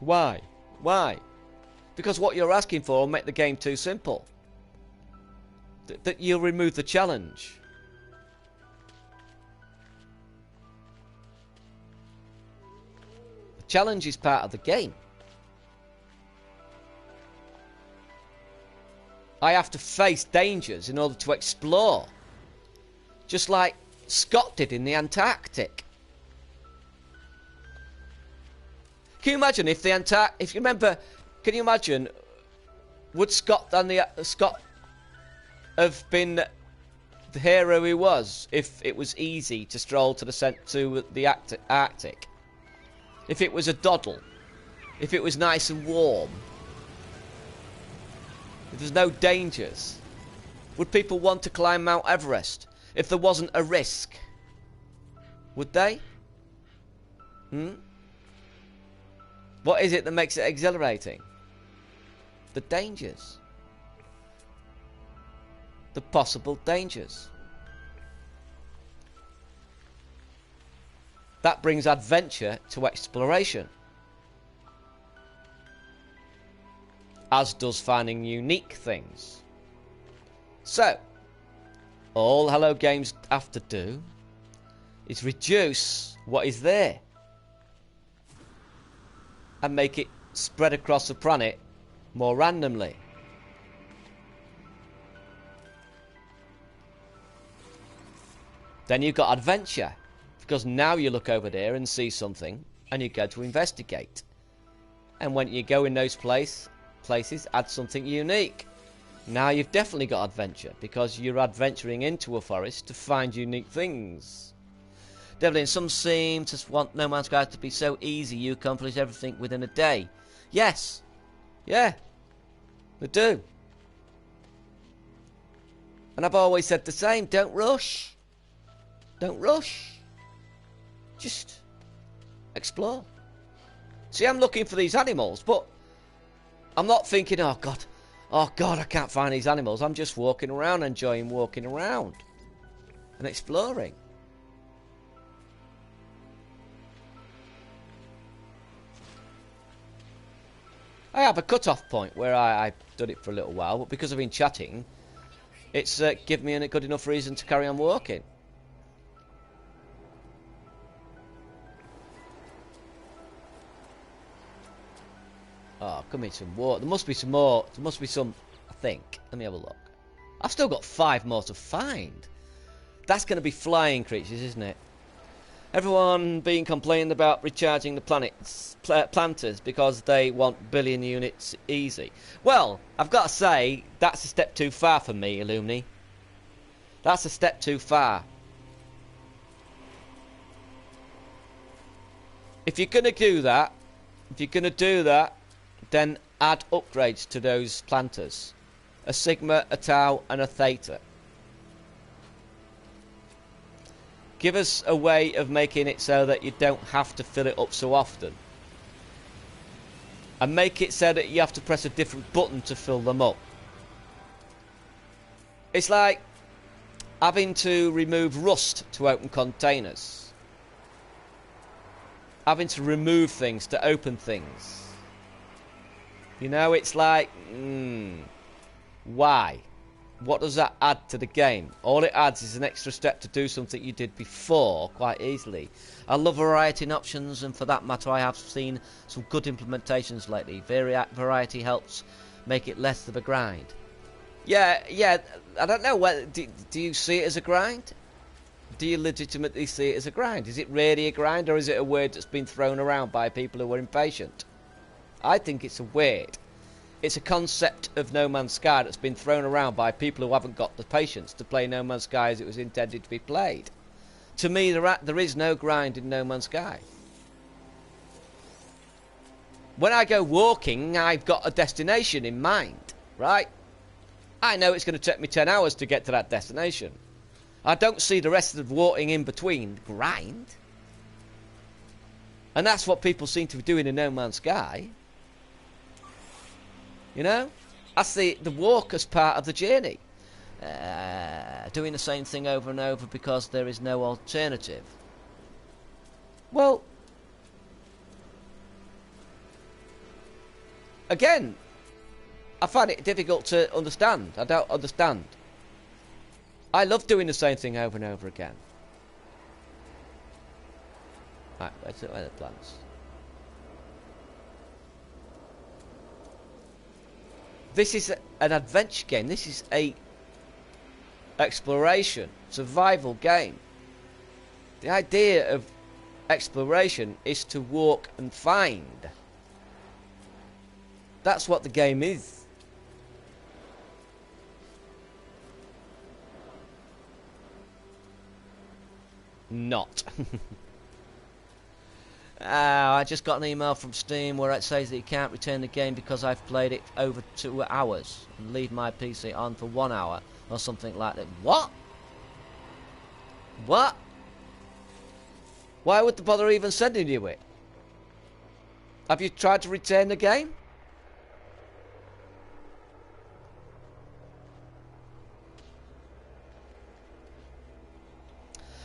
Why? Why? Because what you're asking for will make the game too simple. That you'll remove the challenge. The challenge is part of the game. I have to face dangers in order to explore. Just like Scott did in the Antarctic. Can you imagine if the if you remember, can you imagine, would Scott have been the hero he was if it was easy to stroll to the Arctic? If it was a doddle? If it was nice and warm? If there's no dangers? Would people want to climb Mount Everest if there wasn't a risk? Would they? What is it that makes it exhilarating? The dangers. The possible dangers. That brings adventure to exploration. As does finding unique things. So, all Hello Games have to do is reduce what is there and make it spread across the planet more randomly. Then you've got adventure, because now you look over there and see something and you go to investigate. And when you go in those places, add something unique. Now you've definitely got adventure, because you're adventuring into a forest to find unique things. Definitely, some seem to want No Man's Sky to be so easy you accomplish everything within a day. Yes. Yeah. They do. And I've always said the same. Don't rush. Don't rush. Just explore. See, I'm looking for these animals, but I'm not thinking, oh God, I can't find these animals. I'm just walking around, enjoying walking around and exploring. I have a cut-off point where I've done it for a little while, but because I've been chatting, it's given me a good enough reason to carry on walking. Oh, come in some water. There must be some more. There must be some, I think. Let me have a look. I've still got 5 more to find. That's going to be flying creatures, isn't it? Everyone being complaining about recharging the planters because they want billion units easy. Well, I've got to say, that's a step too far for me, Illumini. That's a step too far. If you're going to do that, then add upgrades to those planters. A Sigma, a Tau, and a Theta. Give us a way of making it so that you don't have to fill it up so often. And make it so that you have to press a different button to fill them up. It's like having to remove rust to open containers. Having to remove things to open things. You know, it's like, why? What does that add to the game? All it adds is an extra step to do something you did before quite easily. I love variety and options, and for that matter I have seen some good implementations lately. Variety helps make it less of a grind. Yeah, I don't know, do you see it as a grind? Do you legitimately see it as a grind? Is it really a grind, or is it a word that's been thrown around by people who are impatient? I think it's a word. It's a concept of No Man's Sky that's been thrown around by people who haven't got the patience to play No Man's Sky as it was intended to be played. To me, there is no grind in No Man's Sky. When I go walking, I've got a destination in mind, right? I know it's going to take me 10 hours to get to that destination. I don't see the rest of the walking in between grind. And that's what people seem to be doing in No Man's Sky. You know? I see the walk as part of the journey. Doing the same thing over and over because there is no alternative. Well, again, I find it difficult to understand. I don't understand. I love doing the same thing over and over again. Right, where's the plants? This is an adventure game. This is a exploration, survival game. The idea of exploration is to walk and find. That's what the game is. Not. I just got an email from Steam where it says that you can't return the game because I've played it over 2 hours and leave my PC on for 1 hour or something like that. What? What? Why would they bother even sending you it? Have you tried to return the game?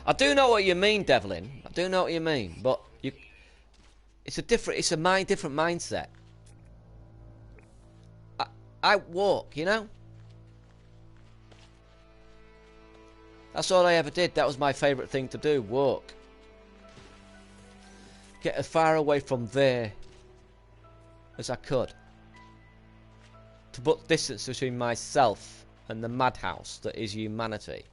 I do know what you mean, Devlin. I do know what you mean, but it's a different mindset. I walk, you know. That's all I ever did. That was my favourite thing to do, walk. Get as far away from there as I could. To put distance between myself and the madhouse that is humanity.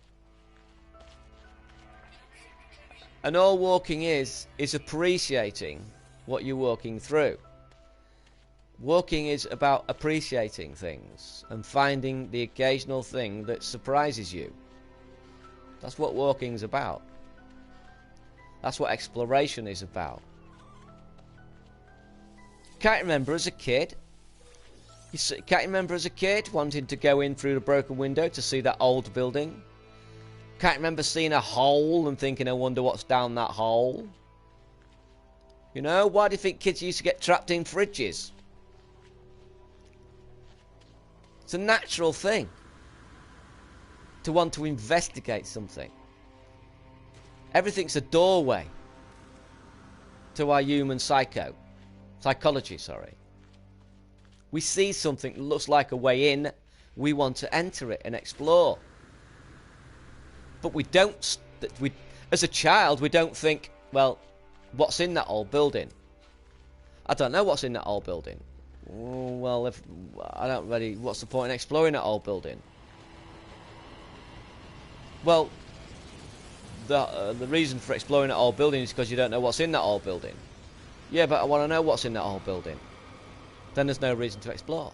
And all walking is appreciating what you're walking through. Walking is about appreciating things and finding the occasional thing that surprises you. That's what walking's about. That's what exploration is about. Can't remember as a kid. Can't remember as a kid wanting to go in through the broken window to see that old building. Can't remember seeing a hole and thinking, I wonder what's down that hole. You know, why do you think kids used to get trapped in fridges? It's a natural thing to want to investigate something. Everything's a doorway to our human psychology, sorry. We see something that looks like a way in, we want to enter it and explore. But we don't, as a child, we don't think, well, what's in that old building? I don't know what's in that old building. Oh, well, if I don't really, what's the point in exploring that old building? Well, the reason for exploring that old building is because you don't know what's in that old building. Yeah, but I want to know what's in that old building. Then there's no reason to explore.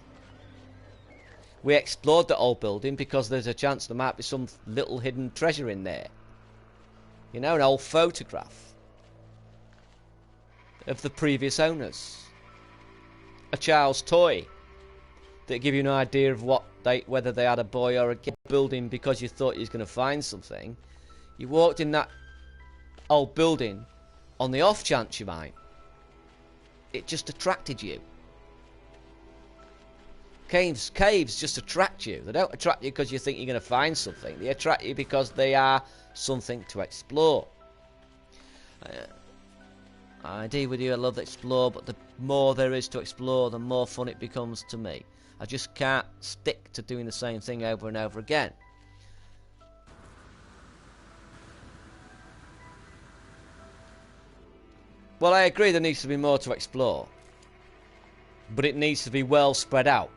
We explored the old building because there's a chance there might be some little hidden treasure in there. You know, an old photograph of the previous owners. A child's toy that give you an idea of whether they had a boy or a girl. Building because you thought you was going to find something. You walked in that old building on the off chance you might. It just attracted you. Caves just attract you. They don't attract you because you think you're going to find something. They attract you because they are something to explore. I agree with you, I love to explore, but the more there is to explore, the more fun it becomes to me. I just can't stick to doing the same thing over and over again. Well, I agree there needs to be more to explore. But it needs to be well spread out.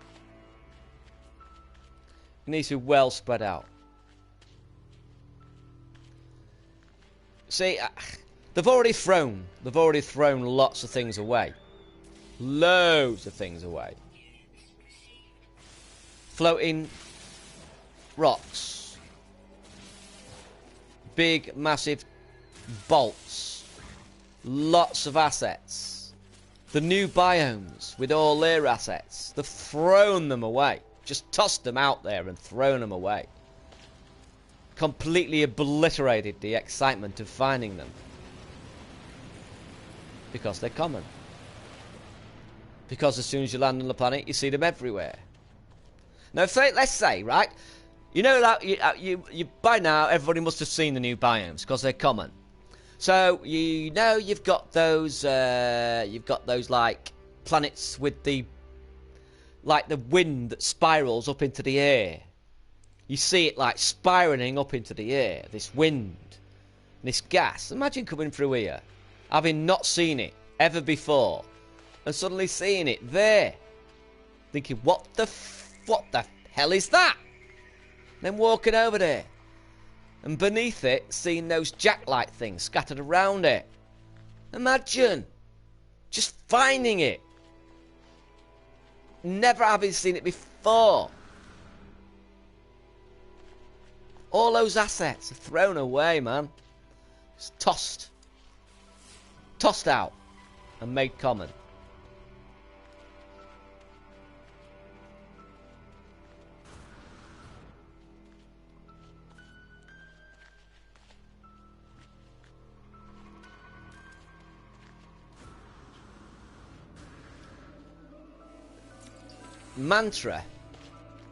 It needs to be well spread out. See, they've already thrown lots of things away. Loads of things away. Floating rocks. Big, massive bolts. Lots of assets. The new biomes with all their assets. They've thrown them away. Just tossed them out there and thrown them away. Completely obliterated the excitement of finding them. Because they're common. Because as soon as you land on the planet, you see them everywhere. Now, let's say, right, you know that you by now everybody must have seen the new biomes because they're common. So you know you've got those like planets with the wind that spirals up into the air. You see it like spiraling up into the air. This wind, this gas. Imagine coming through here, having not seen it ever before, and suddenly seeing it there, thinking, what the hell is that? Then walking over there, and beneath it, seeing those jacklight things scattered around it. Imagine just finding it, never having seen it before. All those assets are thrown away, man. It's tossed out and made common. Mantra.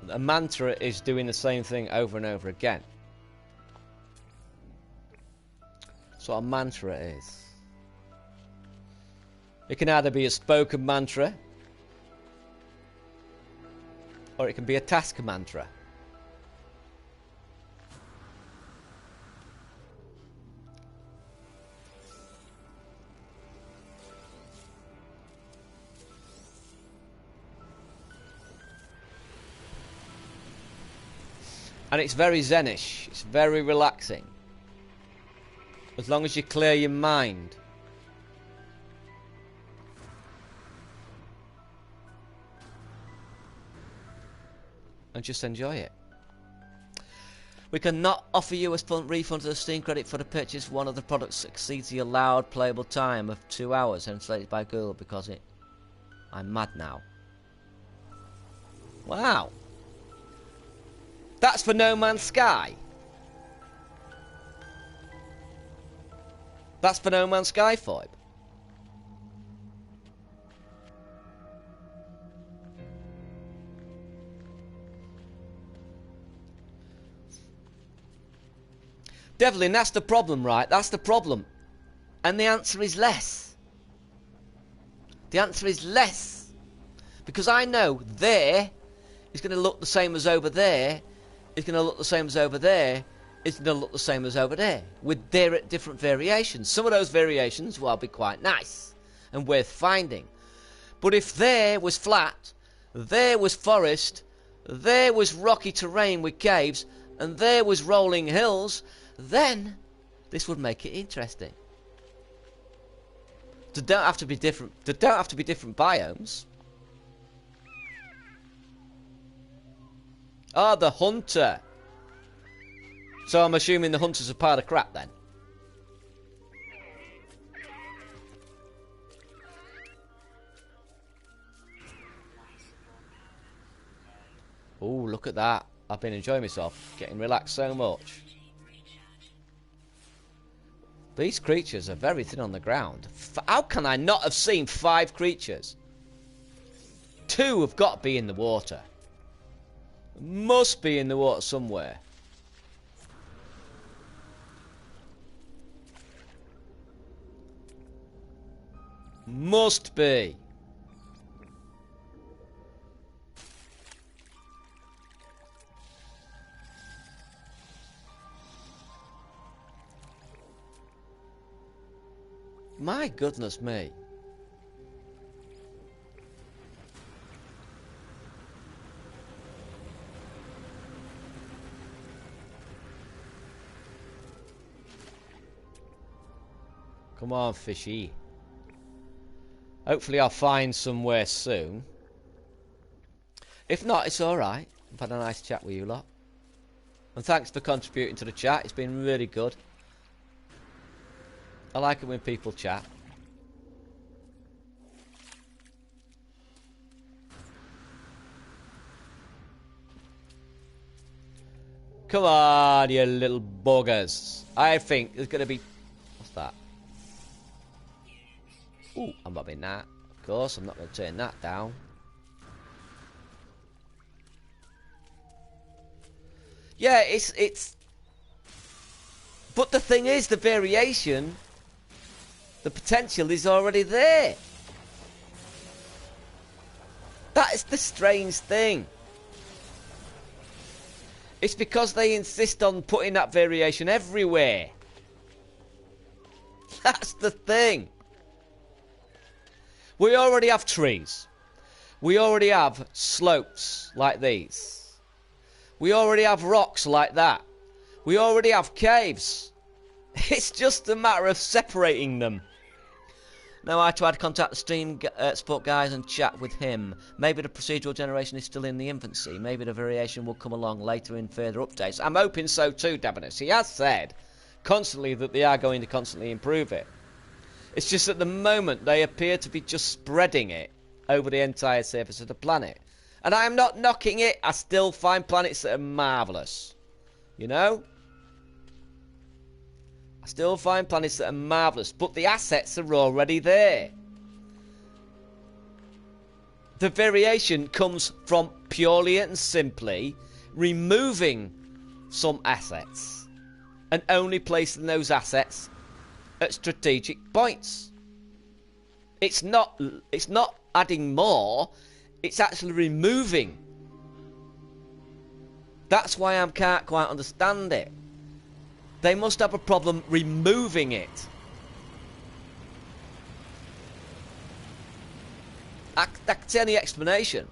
A mantra is doing the same thing over and over again. That's what a mantra is. It can either be a spoken mantra, or it can be a task mantra. And it's very zenish. It's very relaxing. As long as you clear your mind. And just enjoy it. We cannot offer you a refund of the Steam credit for the purchase of one of the products that exceeds the allowed playable time of 2 hours, insulated by Google, because I'm mad now. Wow. That's for No Man's Sky. That's for No Man's Sky, Foib. Devlin, that's the problem, right? That's the problem. And the answer is less. The answer is less. Because I know there is going to look the same as over there. It's going to look the same as over there. It's going to look the same as over there, with their different variations. Some of those variations will be quite nice and worth finding. But if there was flat, there was forest, there was rocky terrain with caves, and there was rolling hills, then this would make it interesting. There don't have to be different. There don't have to be different biomes. Ah, the hunter. So I'm assuming the hunter's a pile of crap then. Oh, look at that. I've been enjoying myself. Getting relaxed so much. These creatures are very thin on the ground. How can I not have seen 5 creatures? 2 have got to be in the water. Must be in the water somewhere. Must be. My goodness me. Come on, fishy. Hopefully I'll find somewhere soon. If not, it's alright. I've had a nice chat with you lot. And thanks for contributing to the chat. It's been really good. I like it when people chat. Come on, you little buggers. I think there's going to be... What's that? Ooh, I'm not in that. Of course, I'm not going to turn that down. Yeah, it's... But the thing is, the variation, the potential is already there. That is the strange thing. It's because they insist on putting that variation everywhere. That's the thing. We already have trees. We already have slopes like these. We already have rocks like that. We already have caves. It's just a matter of separating them. Now I tried to contact the stream support guys and chat with him. Maybe the procedural generation is still in the infancy. Maybe the variation will come along later in further updates. I'm hoping so too, Debenus. He has said constantly that they are going to constantly improve it. It's just at the moment they appear to be just spreading it over the entire surface of the planet. And I'm not knocking it. I still find planets that are marvellous. You know? I still find planets that are marvellous. But the assets are already there. The variation comes from purely and simply removing some assets and only placing those assets at strategic points. It's not adding more, it's actually removing. That's why I can't quite understand it. They must have a problem removing it. That's any explanation.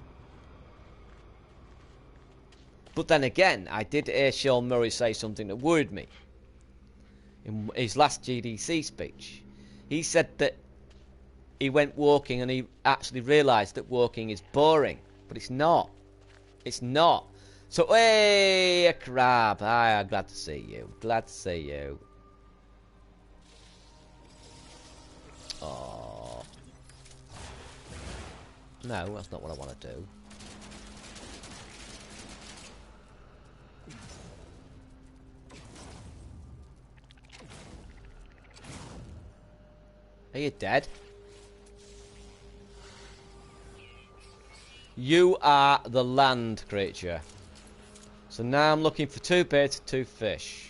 But then again, I did hear Sean Murray say something that worried me. In his last GDC speech, he said that he went walking and he actually realised that walking is boring. But it's not. It's not. So, hey, a crab. I'm glad to see you. Glad to see you. Oh. No, that's not what I want to do. Are you dead? You are the land creature. So now I'm looking for 2 birds, 2 fish.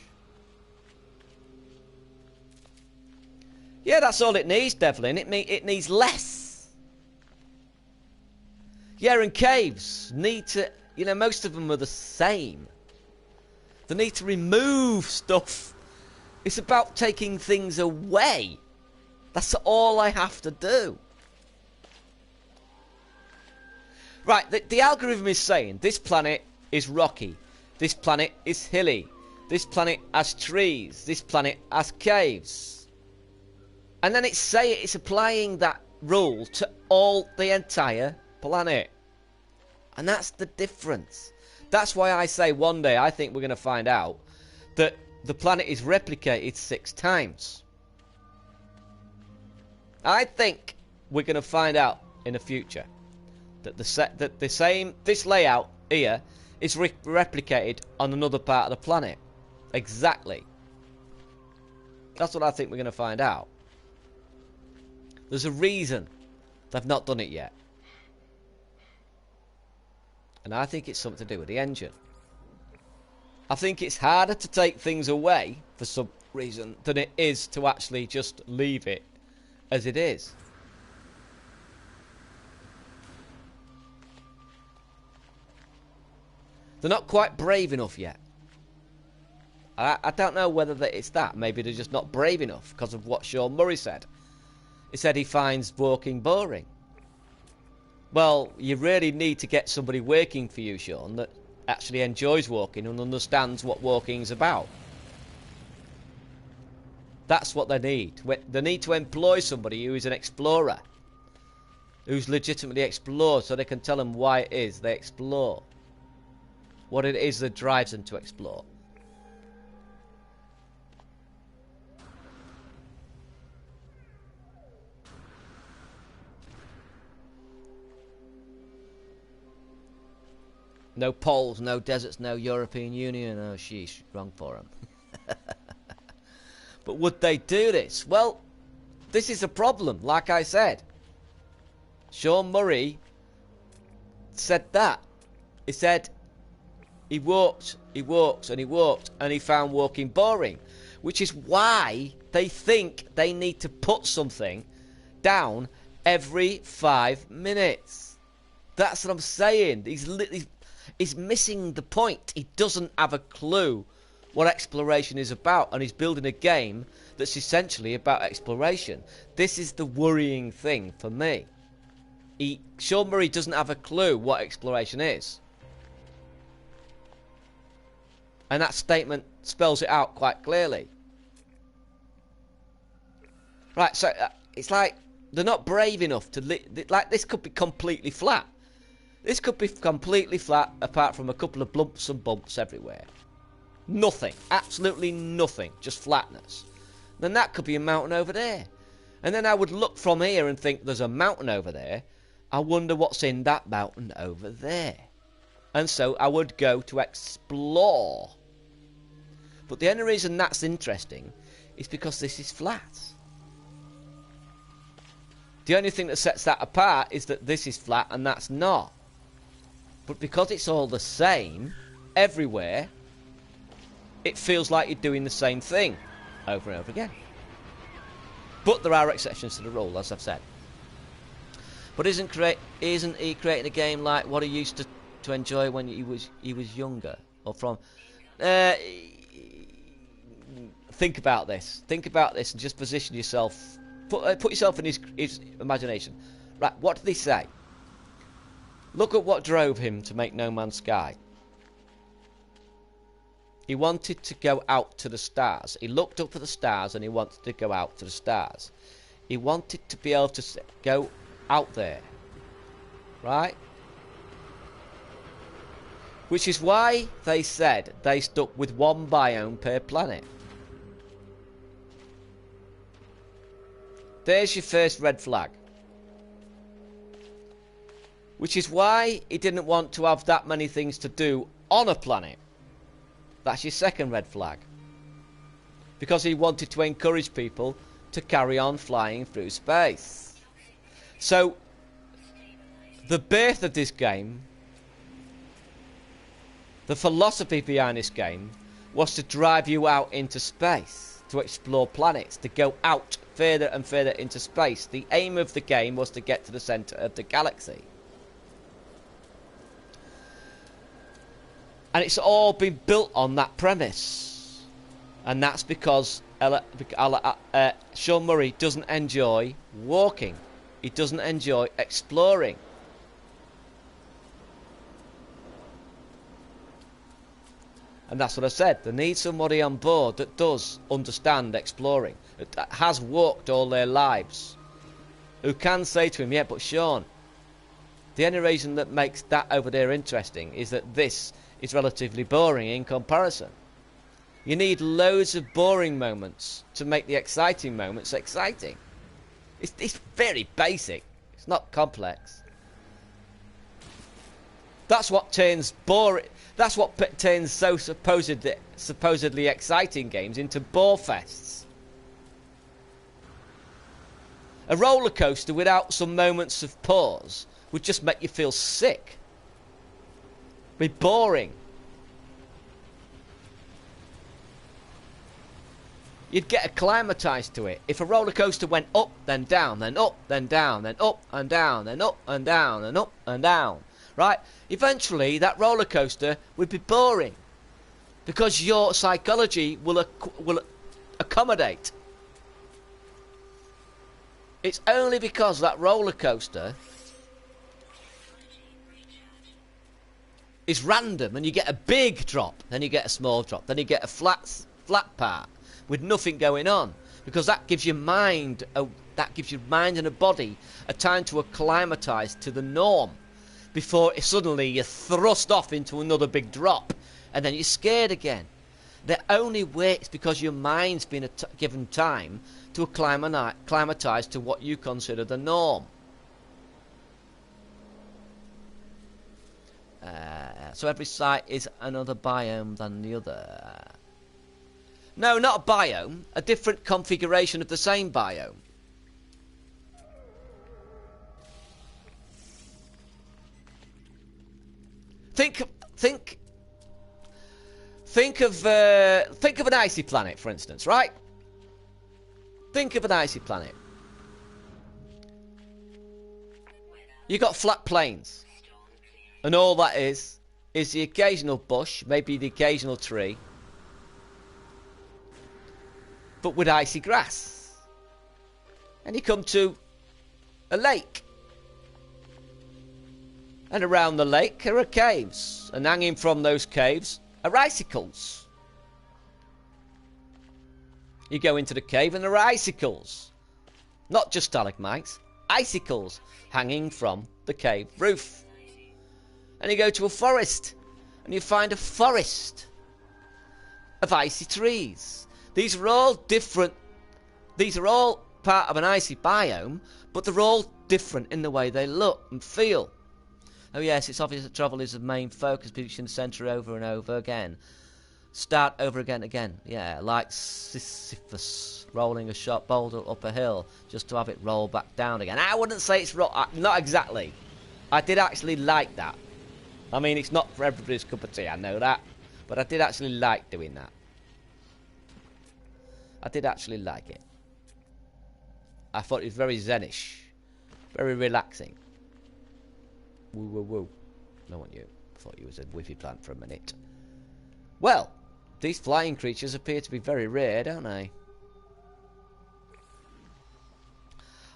Yeah, that's all it needs, Devlin. It needs less. Yeah, and caves need to... You know, most of them are the same. They need to remove stuff. It's about taking things away. That's all I have to do. Right, the algorithm is saying this planet is rocky. This planet is hilly. This planet has trees. This planet has caves. And then it's applying that rule to all the entire planet. And that's the difference. That's why I say one day I think we're going to find out that the planet is replicated 6 times. I think we're going to find out in the future that this layout here is replicated on another part of the planet. Exactly. That's what I think we're going to find out. There's a reason they've not done it yet. And I think it's something to do with the engine. I think it's harder to take things away for some reason than it is to actually just leave it as it is. They're not quite brave enough yet. I don't know whether it's that. Maybe they're just not brave enough because of what Sean Murray said. He said he finds walking boring. Well, you really need to get somebody working for you, Sean, that actually enjoys walking and understands what walking is about. That's what they need. They need to employ somebody who is an explorer, who's legitimately explored, so they can tell them why it is they explore, what it is that drives them to explore. No poles, no deserts, no European Union. Oh, sheesh, wrong for them. But would they do this? Well, this is a problem, like I said. Sean Murray said that. He said he walked, and he found walking boring. Which is why they think they need to put something down every 5 minutes. That's what I'm saying. He's missing the point. He doesn't have a clue what exploration is about, and he's building a game that's essentially about exploration. This is the worrying thing for me. Sean Murray doesn't have a clue what exploration is. And that statement spells it out quite clearly. Right, so it's like they're not brave enough to... like, this could be completely flat. This could be completely flat, apart from a couple of lumps and bumps everywhere. Nothing. Absolutely nothing. Just flatness. Then that could be a mountain over there. And then I would look from here and think there's a mountain over there. I wonder what's in that mountain over there. And so I would go to explore. But the only reason that's interesting is because this is flat. The only thing that sets that apart is that this is flat and that's not. But because it's all the same everywhere, it feels like you're doing the same thing over and over again. But there are exceptions to the rule, as I've said. But isn't he creating a game like what he used to enjoy when he was younger? Or from... think about this. Think about this and just position yourself... Put yourself in his imagination. Right, what did he say? Look at what drove him to make No Man's Sky. He wanted to go out to the stars. He looked up at the stars and he wanted to go out to the stars. He wanted to be able to go out there. Right? Which is why they said they stuck with one biome per planet. There's your first red flag. Which is why he didn't want to have that many things to do on a planet. That's your second red flag. Because he wanted to encourage people to carry on flying through space. So, the birth of this game, the philosophy behind this game, was to drive you out into space, to explore planets, to go out further and further into space. The aim of the game was to get to the centre of the galaxy. And it's all been built on that premise. And that's because Sean Murray doesn't enjoy walking. He doesn't enjoy exploring. And that's what I said. They need somebody on board that does understand exploring. That has walked all their lives. Who can say to him, yeah, but Sean, the only reason that makes that over there interesting is that this is relatively boring in comparison. You need loads of boring moments to make the exciting moments exciting. It's very basic. It's not complex. That's what turns boring. That's what turns so supposedly exciting games into bore fests. A roller coaster without some moments of pause would just make you feel sick. Be boring. You'd get acclimatized to it. If a roller coaster went up, then down, then up, then down, then up and down, then up and down, and up and down. Right? Eventually, that roller coaster would be boring. Because your psychology will accommodate. It's only because that roller coaster is random and you get a big drop, then you get a small drop, then you get a flat part with nothing going on, because that gives your mind and a body a time to acclimatise to the norm before suddenly you're thrust off into another big drop and then you're scared again. The only way it's because your mind's been given time to acclimatise to what you consider the norm. So every site is another biome than the other. No, not a biome. A different configuration of the same biome. Think of an icy planet, for instance, right? Think of an icy planet. You got flat plains, and all that is the occasional bush, maybe the occasional tree, but with icy grass. And you come to a lake, and around the lake there are caves, and hanging from those caves are icicles. You go into the cave and there are icicles, not just stalagmites, icicles hanging from the cave roof. And you go to a forest and you find a forest of icy trees. These are all different. These are all part of an icy biome, but they're all different in the way they look and feel. Oh yes, it's obvious that travel is the main focus, reaching the centre over and over again. Start over again. Yeah, like Sisyphus rolling a sharp boulder up a hill just to have it roll back down again. I wouldn't say it's not exactly. I did actually like that. I mean, it's not for everybody's cup of tea, I know that. But I did actually like doing that. I did actually like it. I thought it was very zenish. Very relaxing. Woo woo woo. No one you. I thought you was a whiffy plant for a minute. Well, these flying creatures appear to be very rare, don't they?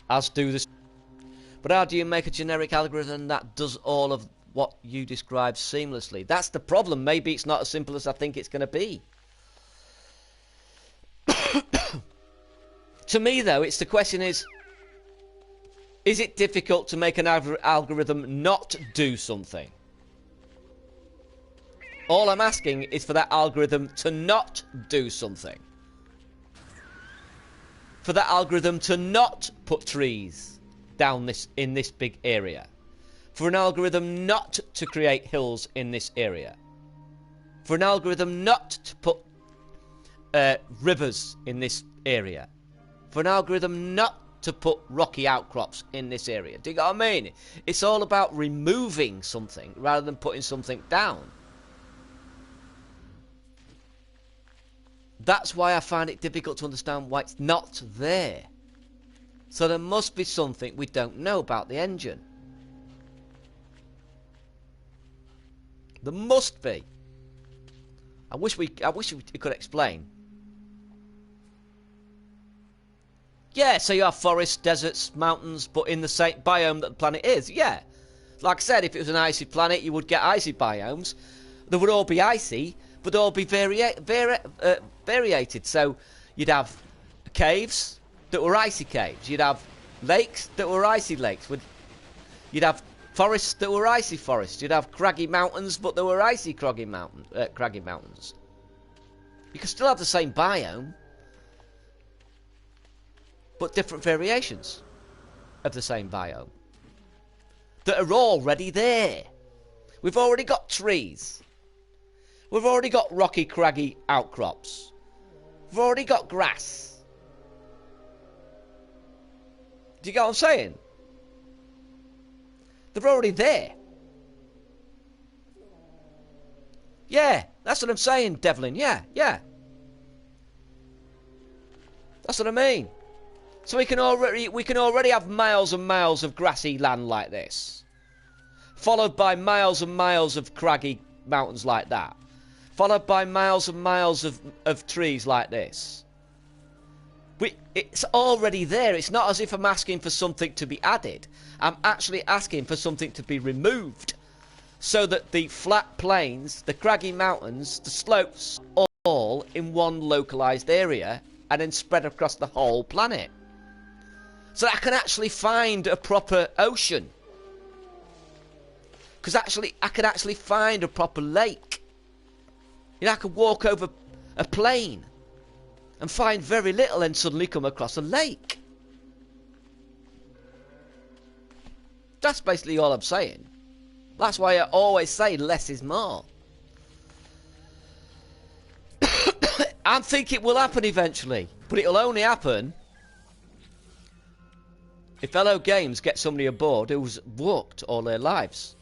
As do the... But how do you make a generic algorithm that does all of what you described seamlessly? That's the problem. Maybe it's not as simple as I think it's going to be. To me, though, the question is it difficult to make an algorithm not do something? All I'm asking is for that algorithm to not do something. For that algorithm to not put trees down in this big area. For an algorithm not to create hills in this area. For an algorithm not to put rivers in this area. For an algorithm not to put rocky outcrops in this area. Do you get what I mean? It's all about removing something rather than putting something down. That's why I find it difficult to understand why it's not there. So there must be something we don't know about the engine. There must be. I wish we could explain. Yeah, so you have forests, deserts, mountains, but in the same biome that the planet is. Yeah. Like I said, if it was an icy planet, you would get icy biomes. They would all be icy, but they'll all be variated. So you'd have caves that were icy caves. You'd have lakes that were icy lakes. You'd have forests that were icy forests. You'd have craggy mountains, but they were icy craggy mountains. You could still have the same biome, but different variations of the same biome that are already there. We've already got trees. We've already got rocky, craggy outcrops. We've already got grass. Do you get what I'm saying? They're already there. Yeah, that's what I'm saying, Devlin. Yeah. That's what I mean. So we can already have miles and miles of grassy land like this, followed by miles and miles of craggy mountains like that, followed by miles and miles of trees like this. It's already there. It's not as if I'm asking for something to be added. I'm actually asking for something to be removed, so that the flat plains, the craggy mountains, the slopes, all in one localized area, and then spread across the whole planet. So that I can actually find a proper ocean. Because I could actually find a proper lake. You know, I could walk over a plain and find very little and suddenly come across a lake. That's basically all I'm saying. That's why I always say less is more. I think it will happen eventually, but it'll only happen if Hello Games get somebody aboard who's worked all their lives,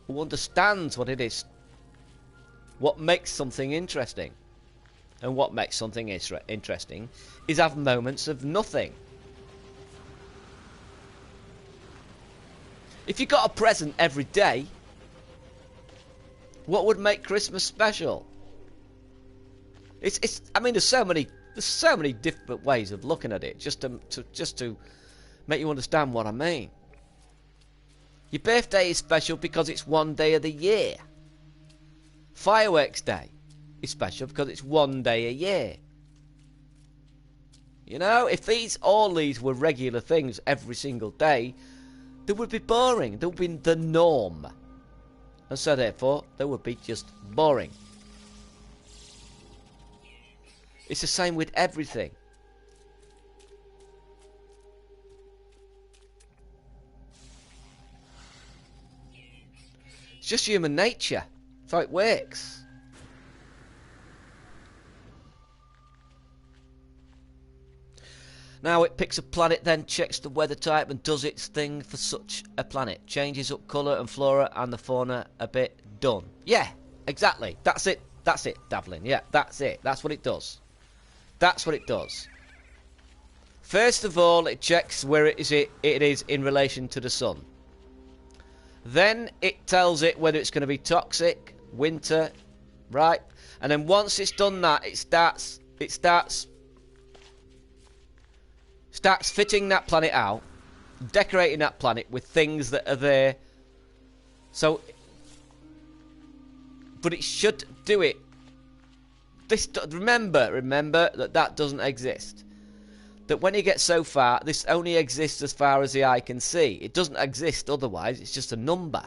who understands what it is, what makes something interesting. And what makes something interesting is have moments of nothing. If you got a present every day, what would make Christmas special? I mean, there's so many different ways of looking at it, just to make you understand what I mean. Your birthday is special because it's one day of the year. Fireworks Day is special because it's one day a year. You know, if all these were regular things every single day, they would be boring. They would be the norm. And so therefore, they would be just boring. It's the same with everything. It's just human nature. That's how it works. Now it picks a planet, then checks the weather type and does its thing for such a planet. Changes up colour and flora and the fauna a bit. Done. Yeah, exactly. That's it. That's it, Davlin. Yeah, that's it. That's what it does. That's what it does. First of all, it checks where it is in relation to the sun. Then it tells it whether it's going to be toxic, winter, right? And then once it's done that, it starts fitting that planet out, decorating that planet with things that are there. So, but it should do it. Remember that doesn't exist. That when you get so far, this only exists as far as the eye can see. It doesn't exist otherwise. It's just a number.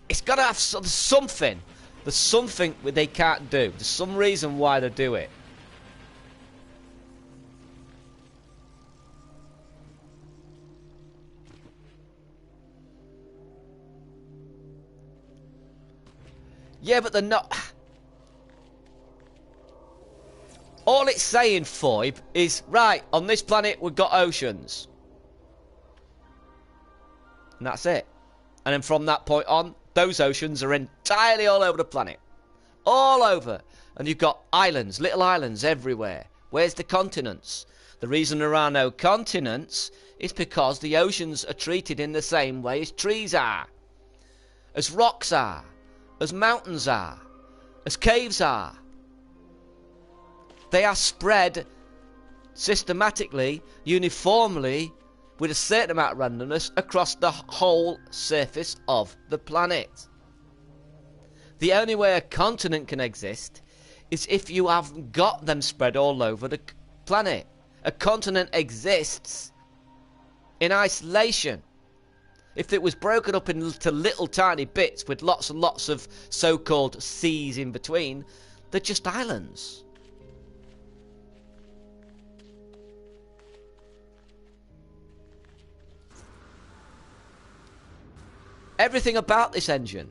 It's got to have something. There's something they can't do. There's some reason why they do it. Yeah, but they're not. All it's saying, Foib, is, right, on this planet we've got oceans. And that's it. And then from that point on, those oceans are entirely all over the planet. All over. And you've got islands, little islands everywhere. Where's the continents? The reason there are no continents is because the oceans are treated in the same way as trees are. As rocks are. As mountains are. As caves are. They are spread systematically, uniformly, with a certain amount of randomness across the whole surface of the planet. The only way a continent can exist is if you have got them spread all over the planet. A continent exists in isolation. If it was broken up into little tiny bits with lots and lots of so-called seas in between, they're just islands. Everything about this engine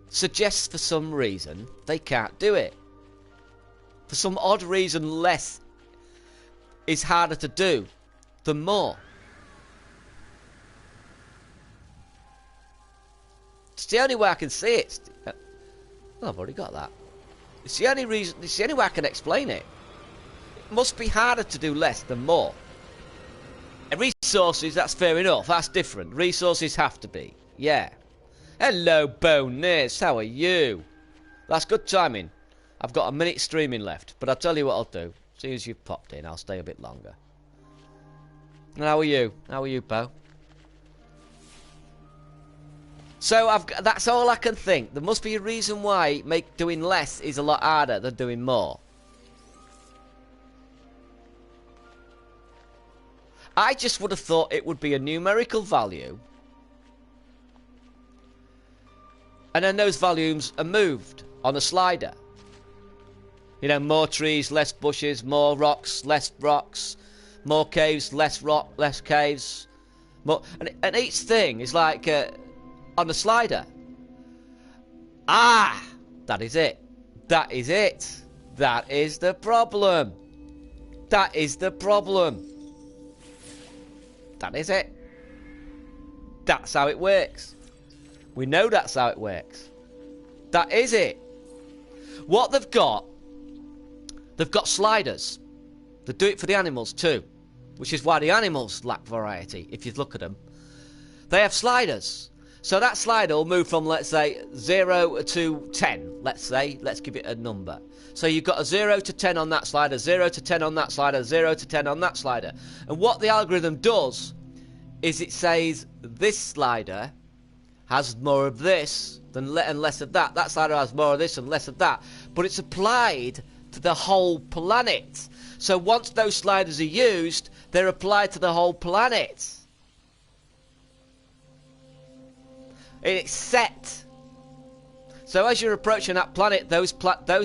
suggests for some reason they can't do it. For some odd reason, less is harder to do than more. It's the only way I can see it. Well, I've already got that. It's the only reason. It's the only way I can explain it. It must be harder to do less than more. Resources, that's fair enough. That's different. Resources have to be. Yeah. Hello, Bonus. How are you? That's good timing. I've got a minute streaming left, but I'll tell you what I'll do. As soon as you've popped in, I'll stay a bit longer. And how are you? How are you, Bo? So that's all I can think. There must be a reason why doing less is a lot harder than doing more. I just would have thought it would be a numerical value. And then those values are moved on a slider. You know, more trees, less bushes, more rocks, less rocks, more caves, less caves, And each thing is like on a slider. Ah, that is it. That is it. That is the problem. That is the problem. That is it. That's how it works. We know that's how it works. That is it. What they've got sliders. They do it for the animals too, which is why the animals lack variety, if you look at them. They have sliders. So that slider will move from, let's say, 0 to 10, let's say. Let's give it a number. So you've got a 0 to 10 on that slider, 0 to 10 on that slider, 0 to 10 on that slider. And what the algorithm does is it says this slider has more of this and less of that. That slider has more of this and less of that. But it's applied to the whole planet. So once those sliders are used, they're applied to the whole planet. And it's set. So as you're approaching that planet, those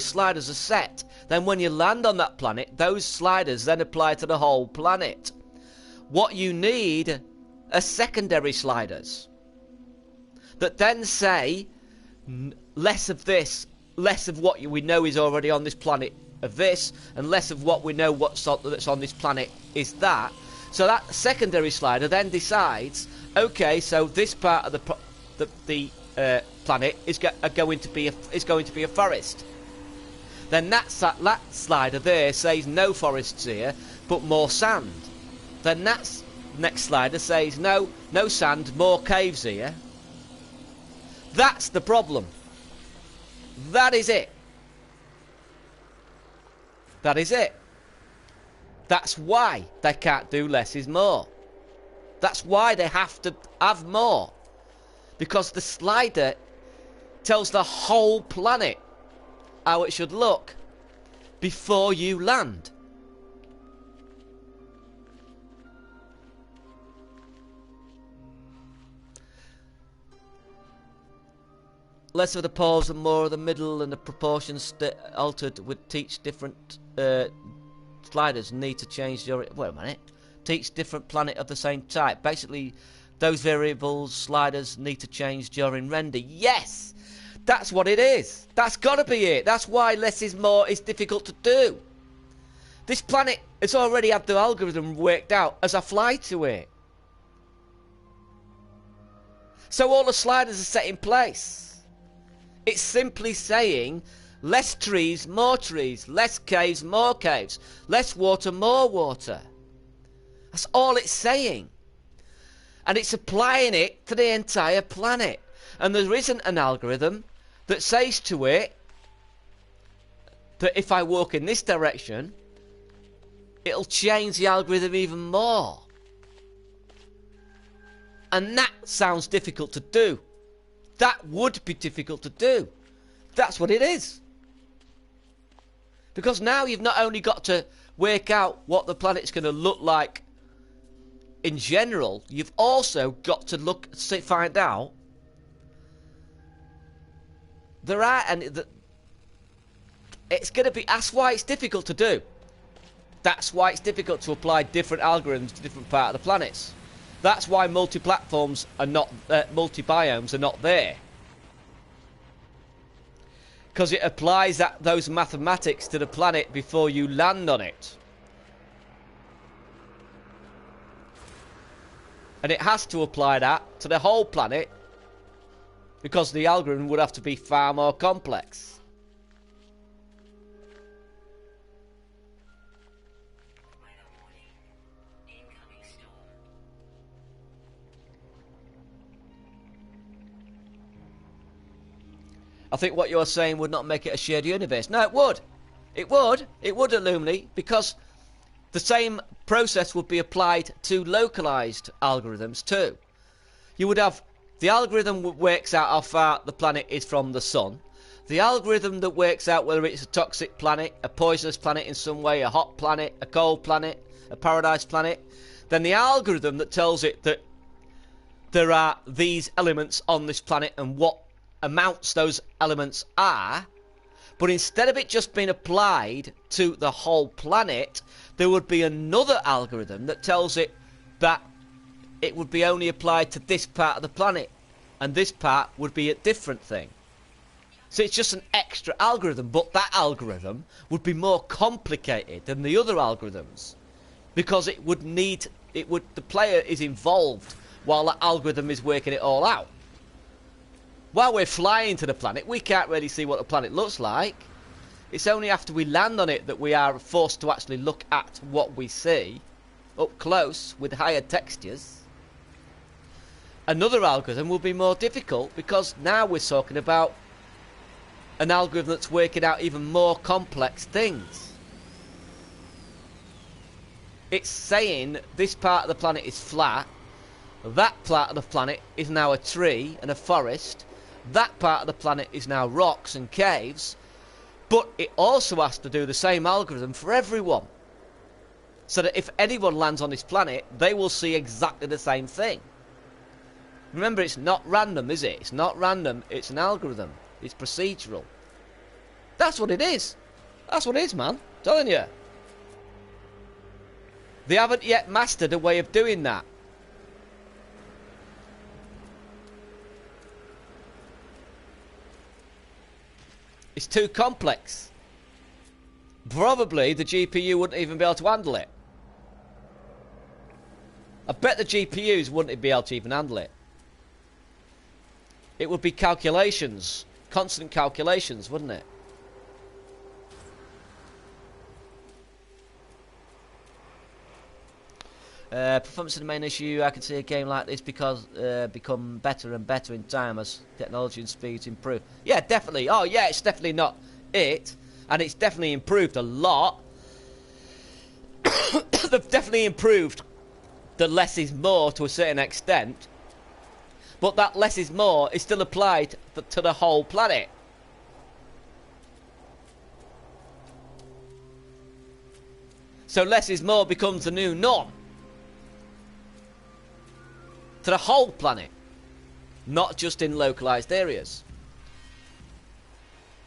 sliders are set. Then when you land on that planet, those sliders then apply to the whole planet. What you need are secondary sliders that then say less of this, less of what we know is already on this planet of this, and less of what we know that's on this planet is that. So that secondary slider then decides, okay, so this part of the planet is going to be a forest. Then that slider there says no forests here, but more sand. Then that next slider says no sand, more caves here. That's the problem. That is it. That is it. That's why they can't do less is more. That's why they have to have more. Because the slider tells the whole planet how it should look before you land. Less of the pause and more of the middle, and the proportions altered would teach different sliders need to change your... Wait a minute. Teach different planet of the same type. Basically, those variables sliders need to change during render. Yes! That's what it is. That's got to be it. That's why less is more is difficult to do. This planet has already had the algorithm worked out as I fly to it. So all the sliders are set in place. It's simply saying less trees, more trees, less caves, more caves, less water, more water. That's all it's saying. And it's applying it to the entire planet. And there isn't an algorithm that says to it that if I walk in this direction, it'll change the algorithm even more. And that sounds difficult to do. That would be difficult to do. That's what it is. Because now you've not only got to work out what the planet's going to look like in general, you've also got to find out there are, and it's going to be, that's why it's difficult to do. That's why it's difficult to apply different algorithms to different parts of the planets. That's why multi-platforms are not, multi-biomes are not there. Because it applies those mathematics to the planet before you land on it. And it has to apply that to the whole planet, because the algorithm would have to be far more complex. I think what you're saying would not make it a shared universe. No, it would. It would. It would, Illumini, because the same process would be applied to localized algorithms too. You would have the algorithm that works out how far the planet is from the sun, the algorithm that works out whether it's a toxic planet, a poisonous planet in some way, a hot planet, a cold planet, a paradise planet, then the algorithm that tells it that there are these elements on this planet and what amounts those elements are. But instead of it just being applied to the whole planet, there would be another algorithm that tells it that it would be only applied to this part of the planet, and this part would be a different thing. So it's just an extra algorithm, but that algorithm would be more complicated than the other algorithms, because the player is involved while that algorithm is working it all out. While we're flying to the planet, we can't really see what the planet looks like. It's only after we land on it that we are forced to actually look at what we see up close with higher textures. Another algorithm will be more difficult, because now we're talking about an algorithm that's working out even more complex things. It's saying this part of the planet is flat, that part of the planet is now a tree and a forest, that part of the planet is now rocks and caves, but it also has to do the same algorithm for everyone. So that if anyone lands on this planet, they will see exactly the same thing. Remember, it's not random, is it? It's not random, it's an algorithm. It's procedural. That's what it is. That's what it is, man. I'm telling you. They haven't yet mastered a way of doing that. It's too complex. Probably the GPU wouldn't even be able to handle it. I bet the GPUs wouldn't be able to even handle it. It would be calculations. Constant calculations, wouldn't it? Performance is the main issue. I can see a game like this become better and better in time as technology and speeds improve. Yeah, definitely. Oh, yeah, it's definitely not it. And it's definitely improved a lot. They've definitely improved the less is more to a certain extent. But that less is more is still applied to the whole planet. So less is more becomes the new norm. To the whole planet. Not just in localised areas.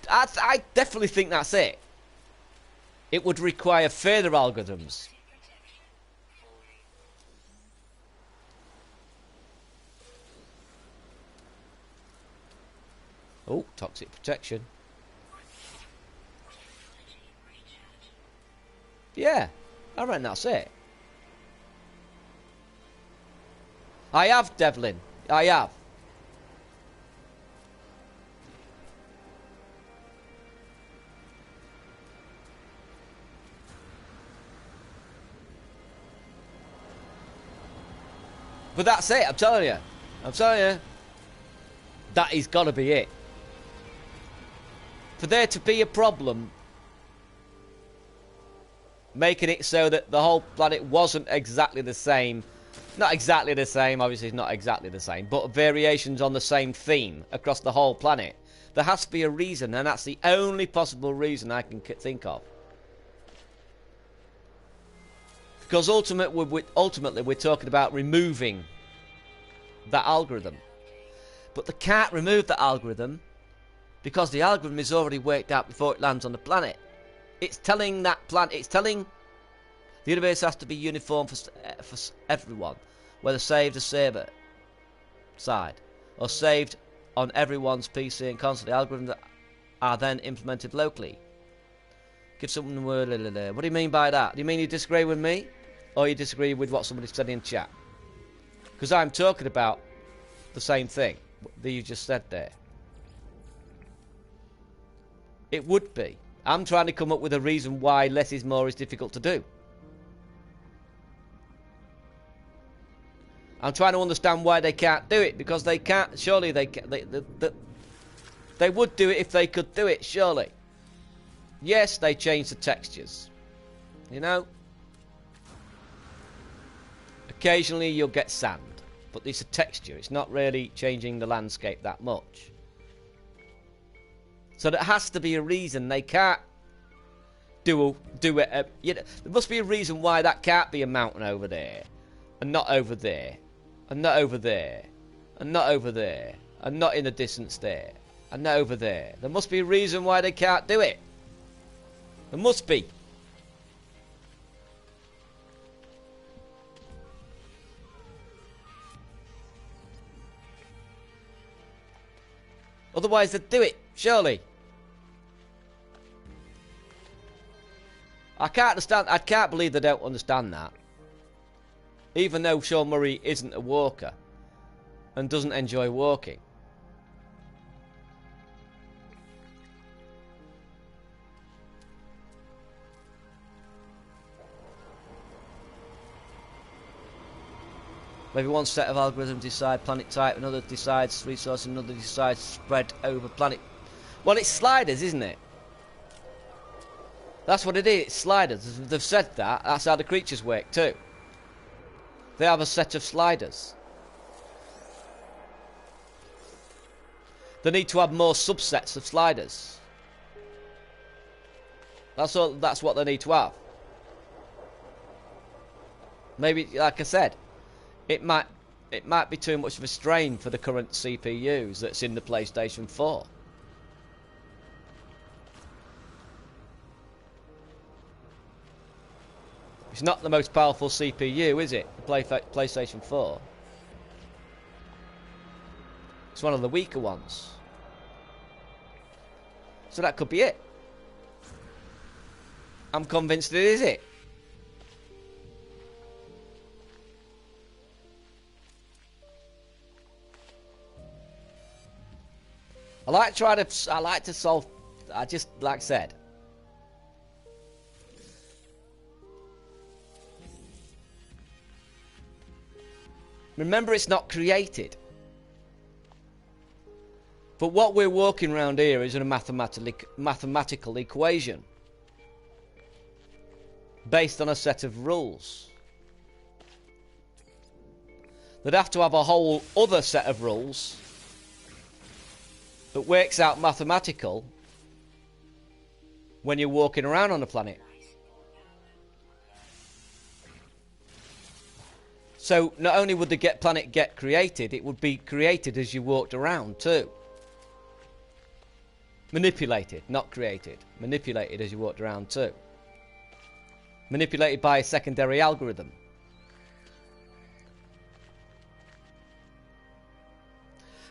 I definitely think that's it. It would require further algorithms. Oh, toxic protection. Yeah, I reckon that's it. I have, Devlin. I have. But that's it, I'm telling you. I'm telling you. That is got to be it. For there to be a problem, making it so that the whole planet wasn't exactly the same. Not exactly the same, obviously it's not exactly the same, but variations on the same theme across the whole planet. There has to be a reason, and that's the only possible reason I can think of. Because ultimately we're talking about removing that algorithm. But they can't remove the algorithm because the algorithm is already worked out before it lands on the planet. It's telling that planet, it's telling the universe has to be uniform for everyone, whether saved or server side, or saved on everyone's PC and console. The algorithms are then implemented locally. Give someone the word. What do you mean by that? Do you mean you disagree with me, or you disagree with what somebody said in chat? Because I'm talking about the same thing that you just said there. It would be. I'm trying to come up with a reason why less is more is difficult to do. I'm trying to understand why they can't do it, because they can't. Surely they can, they would do it if they could do it. Surely. Yes, they change the textures. You know. Occasionally you'll get sand, but it's a texture. It's not really changing the landscape that much. So there has to be a reason they can't do it. You know, there must be a reason why that can't be a mountain over there, and not over there, and not over there, and not over there, and not in the distance there, and not over there. There must be a reason why they can't do it. There must be. Otherwise they'd do it, surely. I can't understand. I can't believe they don't understand that. Even though Sean Murray isn't a walker and doesn't enjoy walking. Maybe one set of algorithms decide planet type, another decides resource, another decides spread over planet. Well, it's sliders, isn't it? That's what it is, it's sliders. They've said that. That's how the creatures work too. They have a set of sliders. They need to have more subsets of sliders. That's all. That's what they need to have. Maybe, like I said, it might be too much of a strain for the current CPUs that's in the PlayStation 4. It's not the most powerful CPU, is it? The PlayStation 4. It's one of the weaker ones. So that could be it. I'm convinced it is it. I like to solve. I just, like I said. Remember, it's not created. But what we're working around here is in a mathematical equation based on a set of rules. They'd have to have a whole other set of rules that works out mathematical when you're walking around on the planet. So not only would the planet get created, it would be created as you walked around too. Manipulated, not created. Manipulated as you walked around too. Manipulated by a secondary algorithm.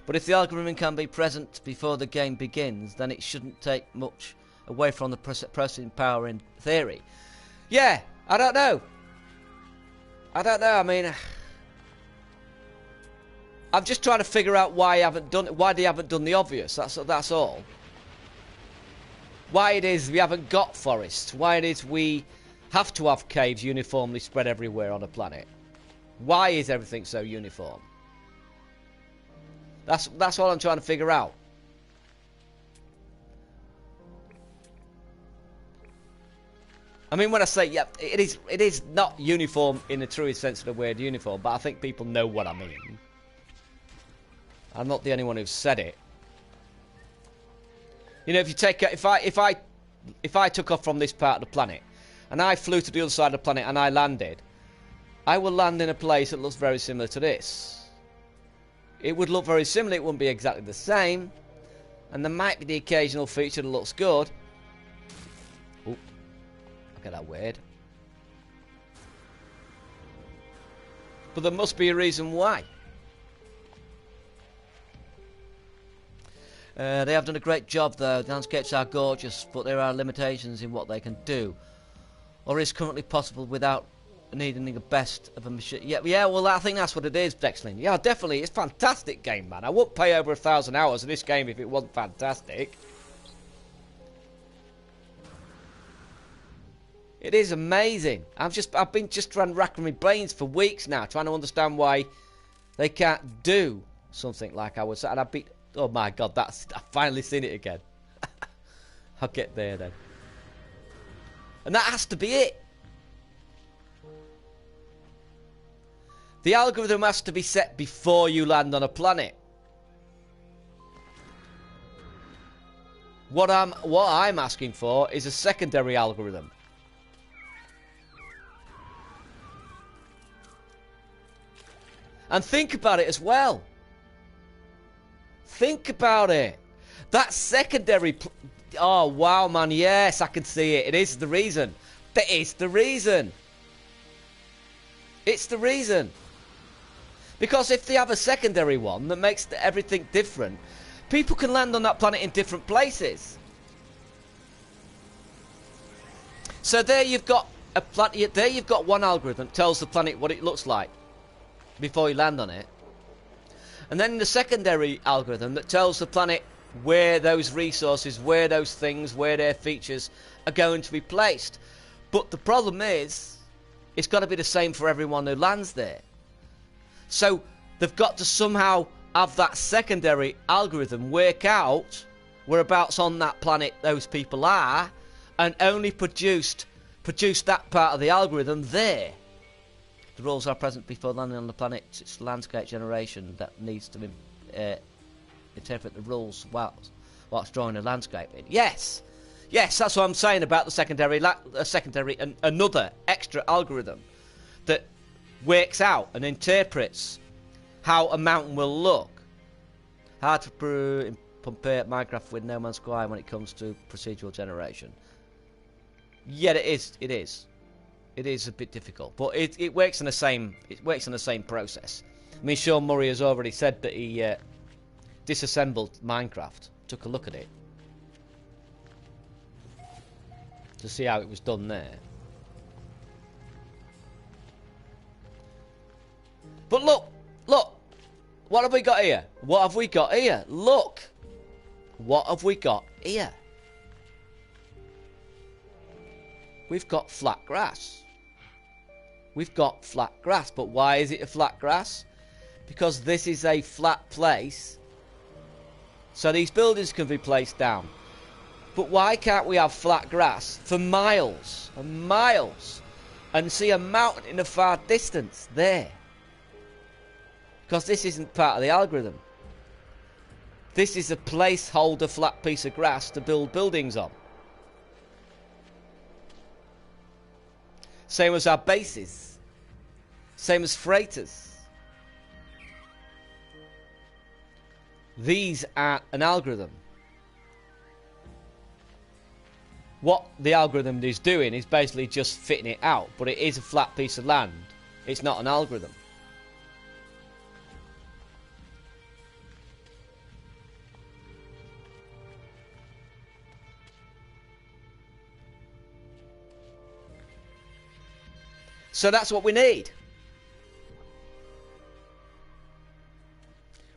But if the algorithm can be present before the game begins, then it shouldn't take much away from the processing power in theory. Yeah, I don't know. I mean, I'm just trying to figure out why they haven't done the obvious. That's all. Why it is we haven't got forests. Why it is we have to have caves uniformly spread everywhere on a planet. Why is everything so uniform? That's all I'm trying to figure out. I mean, when I say, yeah, it is not uniform in the truest sense of the word uniform, but I think people know what I mean. I'm not the only one who's said it. You know, if you take if I took off from this part of the planet and I flew to the other side of the planet and I landed, I will land in a place that looks very similar to this. It would look very similar, it wouldn't be exactly the same, and there might be the occasional feature that looks good. Oh, look at that word. But there must be a reason why. They have done a great job though. The landscapes are gorgeous, but there are limitations in what they can do, or is currently possible without needing the best of a machine. Yeah, well, I think that's what it is, Dexlin. Yeah, definitely, it's a fantastic game, man. I wouldn't pay over 1,000 hours in this game if it wasn't fantastic. It is amazing. I've been just trying to rack my brains for weeks now, trying to understand why they can't do something like I was. And oh my god, I've finally seen it again. I'll get there then. And that has to be it. The algorithm has to be set before you land on a planet. What I'm asking for is a secondary algorithm. And think about it as well. Think about it. That secondary... Oh, wow, man. Yes, I can see it. It is the reason. That is the reason. It's the reason. Because if they have a secondary one that makes everything different, People can land on that planet in different places. So there you've got a planet. There you've got one algorithm that tells the planet what it looks like before you land on it, and then the secondary algorithm that tells the planet where those resources, where those things, where their features are going to be placed. But the problem is, it's got to be the same for everyone who lands there. So they've got to somehow have that secondary algorithm work out whereabouts on that planet those people are, and only produce that part of the algorithm there. The rules are present before landing on the planet. It's landscape generation that needs to interpret the rules whilst drawing a landscape in. Yes, that's what I'm saying about the secondary and another extra algorithm that works out and interprets how a mountain will look. Hard to compare Minecraft with No Man's Sky when it comes to procedural generation. Yeah, it is. It is a bit difficult, but it works in the same. It works in the same process. I mean, Sean Murray has already said that he disassembled Minecraft, took a look at it to see how it was done there. But look, what have we got here? What have we got here? Look, what have we got here? We've got flat grass. We've got flat grass, but why is it a flat grass? Because this is a flat place, so these buildings can be placed down. But why can't we have flat grass for miles and miles and see a mountain in the far distance there? Because this isn't part of the algorithm. This is a placeholder flat piece of grass to build buildings on. Same as our bases. Same as freighters. These are an algorithm. What the algorithm is doing is basically just fitting it out, but it is a flat piece of land. It's not an algorithm. So that's what we need.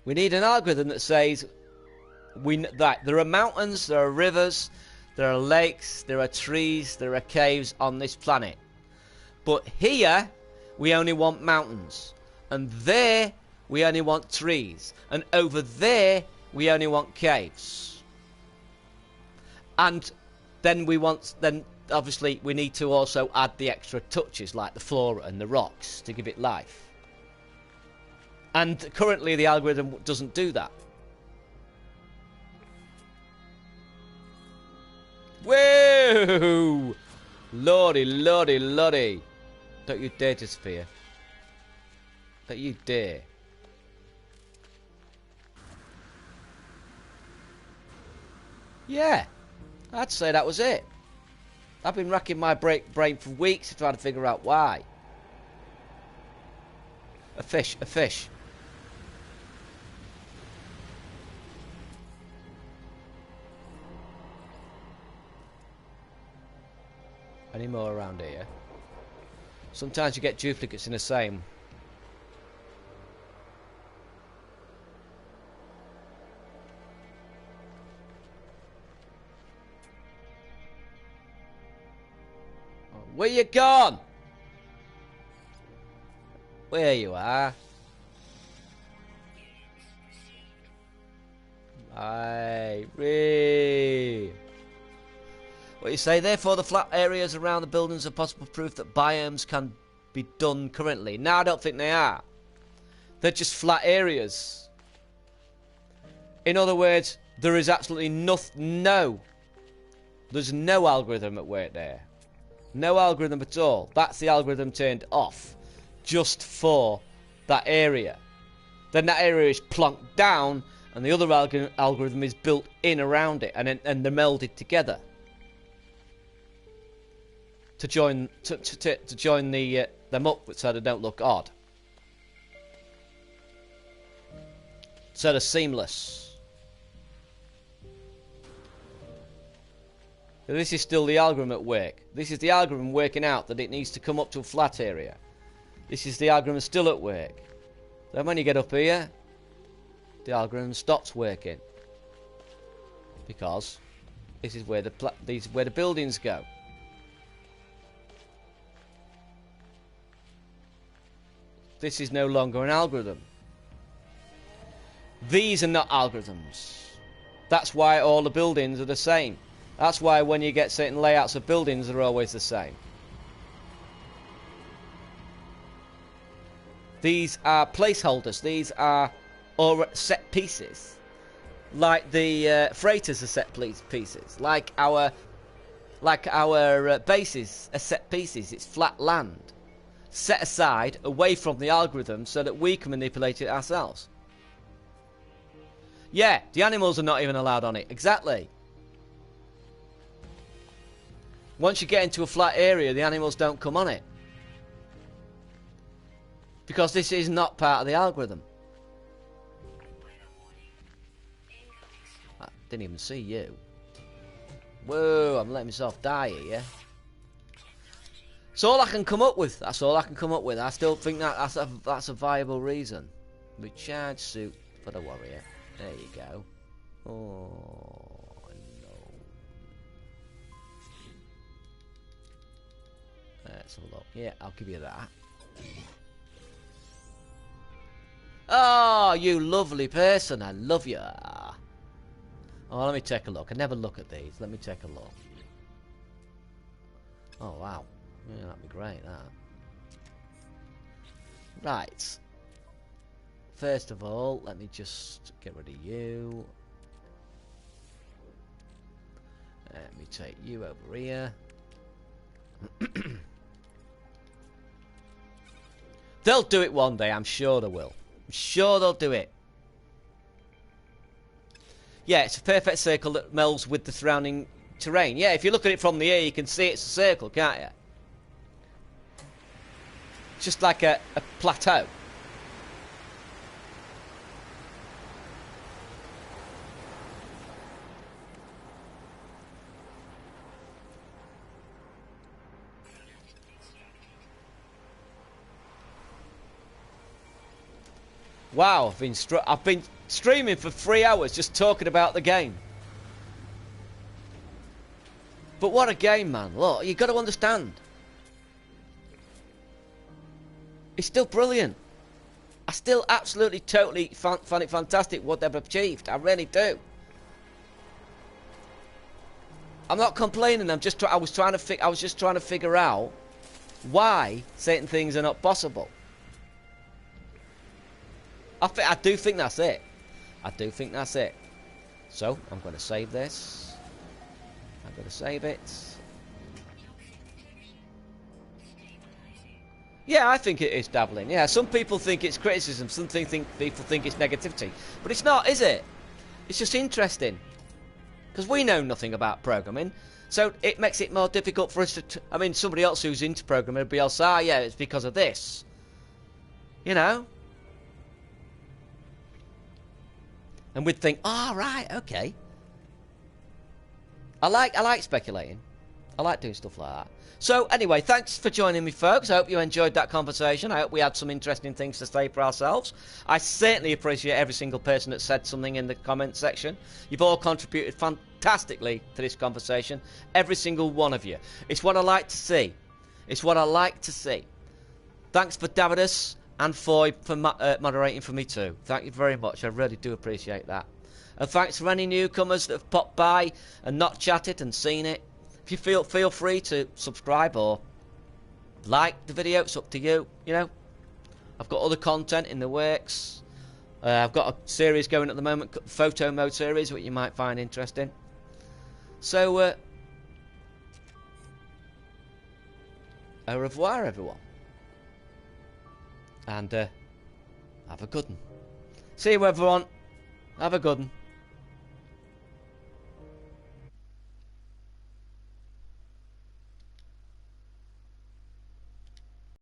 We need an algorithm that says that there are mountains, there are rivers, there are lakes, there are trees, there are caves on this planet. But here, we only want mountains. And there, we only want trees. And over there, we only want caves. And then obviously we need to also add the extra touches like the flora and the rocks to give it life. And currently the algorithm doesn't do that. Whoa! Lordy, lordy, lordy. Don't you dare disappear. Don't you dare. Yeah, I'd say that was it. I've been racking my brain for weeks to try to figure out why. A fish, a fish. Any more around here? Sometimes you get duplicates in the same. Where you gone? Where you are? Aye, what you say? Therefore, the flat areas around the buildings are possible proof that biomes can be done currently. No, I don't think they are. They're just flat areas. In other words, there is absolutely nothing. There's no algorithm at work there. No algorithm at all. That's the algorithm turned off just for that area. Then that area is plonked down and the other algorithm is built in around it, and they're melded together to join them up so they don't look odd. So they're seamless. This is still the algorithm at work. This is the algorithm working out that it needs to come up to a flat area. This is the algorithm still at work. Then when you get up here, the algorithm stops working. Because this is where the buildings go. This is no longer an algorithm. These are not algorithms. That's why all the buildings are the same. That's why when you get certain layouts of buildings, they're always the same. These are placeholders. These are set pieces. Like the freighters are set pieces. Like our bases are set pieces. It's flat land. Set aside away from the algorithm so that we can manipulate it ourselves. Yeah, the animals are not even allowed on it. Exactly. Once you get into a flat area, the animals don't come on it. Because this is not part of the algorithm. I didn't even see you. Whoa, I'm letting myself die here. That's all I can come up with. That's all I can come up with. I still think that's a viable reason. Recharge suit for the warrior. There you go. Oh no. Let's have a look. Yeah, I'll give you that. Oh, you lovely person. I love you. Oh, let me take a look. I never look at these. Let me take a look. Oh, wow. Yeah, that'd be great, that. Right. First of all, let me just get rid of you. Let me take you over here. They'll do it one day, I'm sure they will. I'm sure they'll do it. Yeah, it's a perfect circle that melds with the surrounding terrain. Yeah, if you look at it from the air, you can see it's a circle, can't you? Just like a plateau. Wow, I've been streaming for 3 hours just talking about the game. But what a game, man. Look, you've got to understand. It's still brilliant. I still absolutely, totally find it fantastic what they've achieved. I really do. I'm not complaining. I was just trying to figure out why certain things are not possible. I do think that's it. I do think that's it. So I'm going to save this. I'm going to save it. Yeah, I think it is dabbling. Yeah, some people think it's criticism. Some people think it's negativity. But it's not, is it? It's just interesting. Because we know nothing about programming. So it makes it more difficult for us to... I mean, somebody else who's into programming would be able to say, yeah, it's because of this. You know? And we'd think, oh, right, okay. I like speculating. I like doing stuff like that. So, anyway, thanks for joining me, folks. I hope you enjoyed that conversation. I hope we had some interesting things to say for ourselves. I certainly appreciate every single person that said something in the comment section. You've all contributed fantastically to this conversation. Every single one of you. It's what I like to see. It's what I like to see. Thanks for Davidus and Foy for moderating for me too. Thank you very much. I really do appreciate that. And thanks for any newcomers that have popped by and not chatted and seen it. If you feel free to subscribe or like the video, it's up to you. You know, I've got other content in the works. I've got a series going at the moment, photo mode series, which you might find interesting. So, au revoir, everyone, and have a good one. See you, everyone. Have a good one.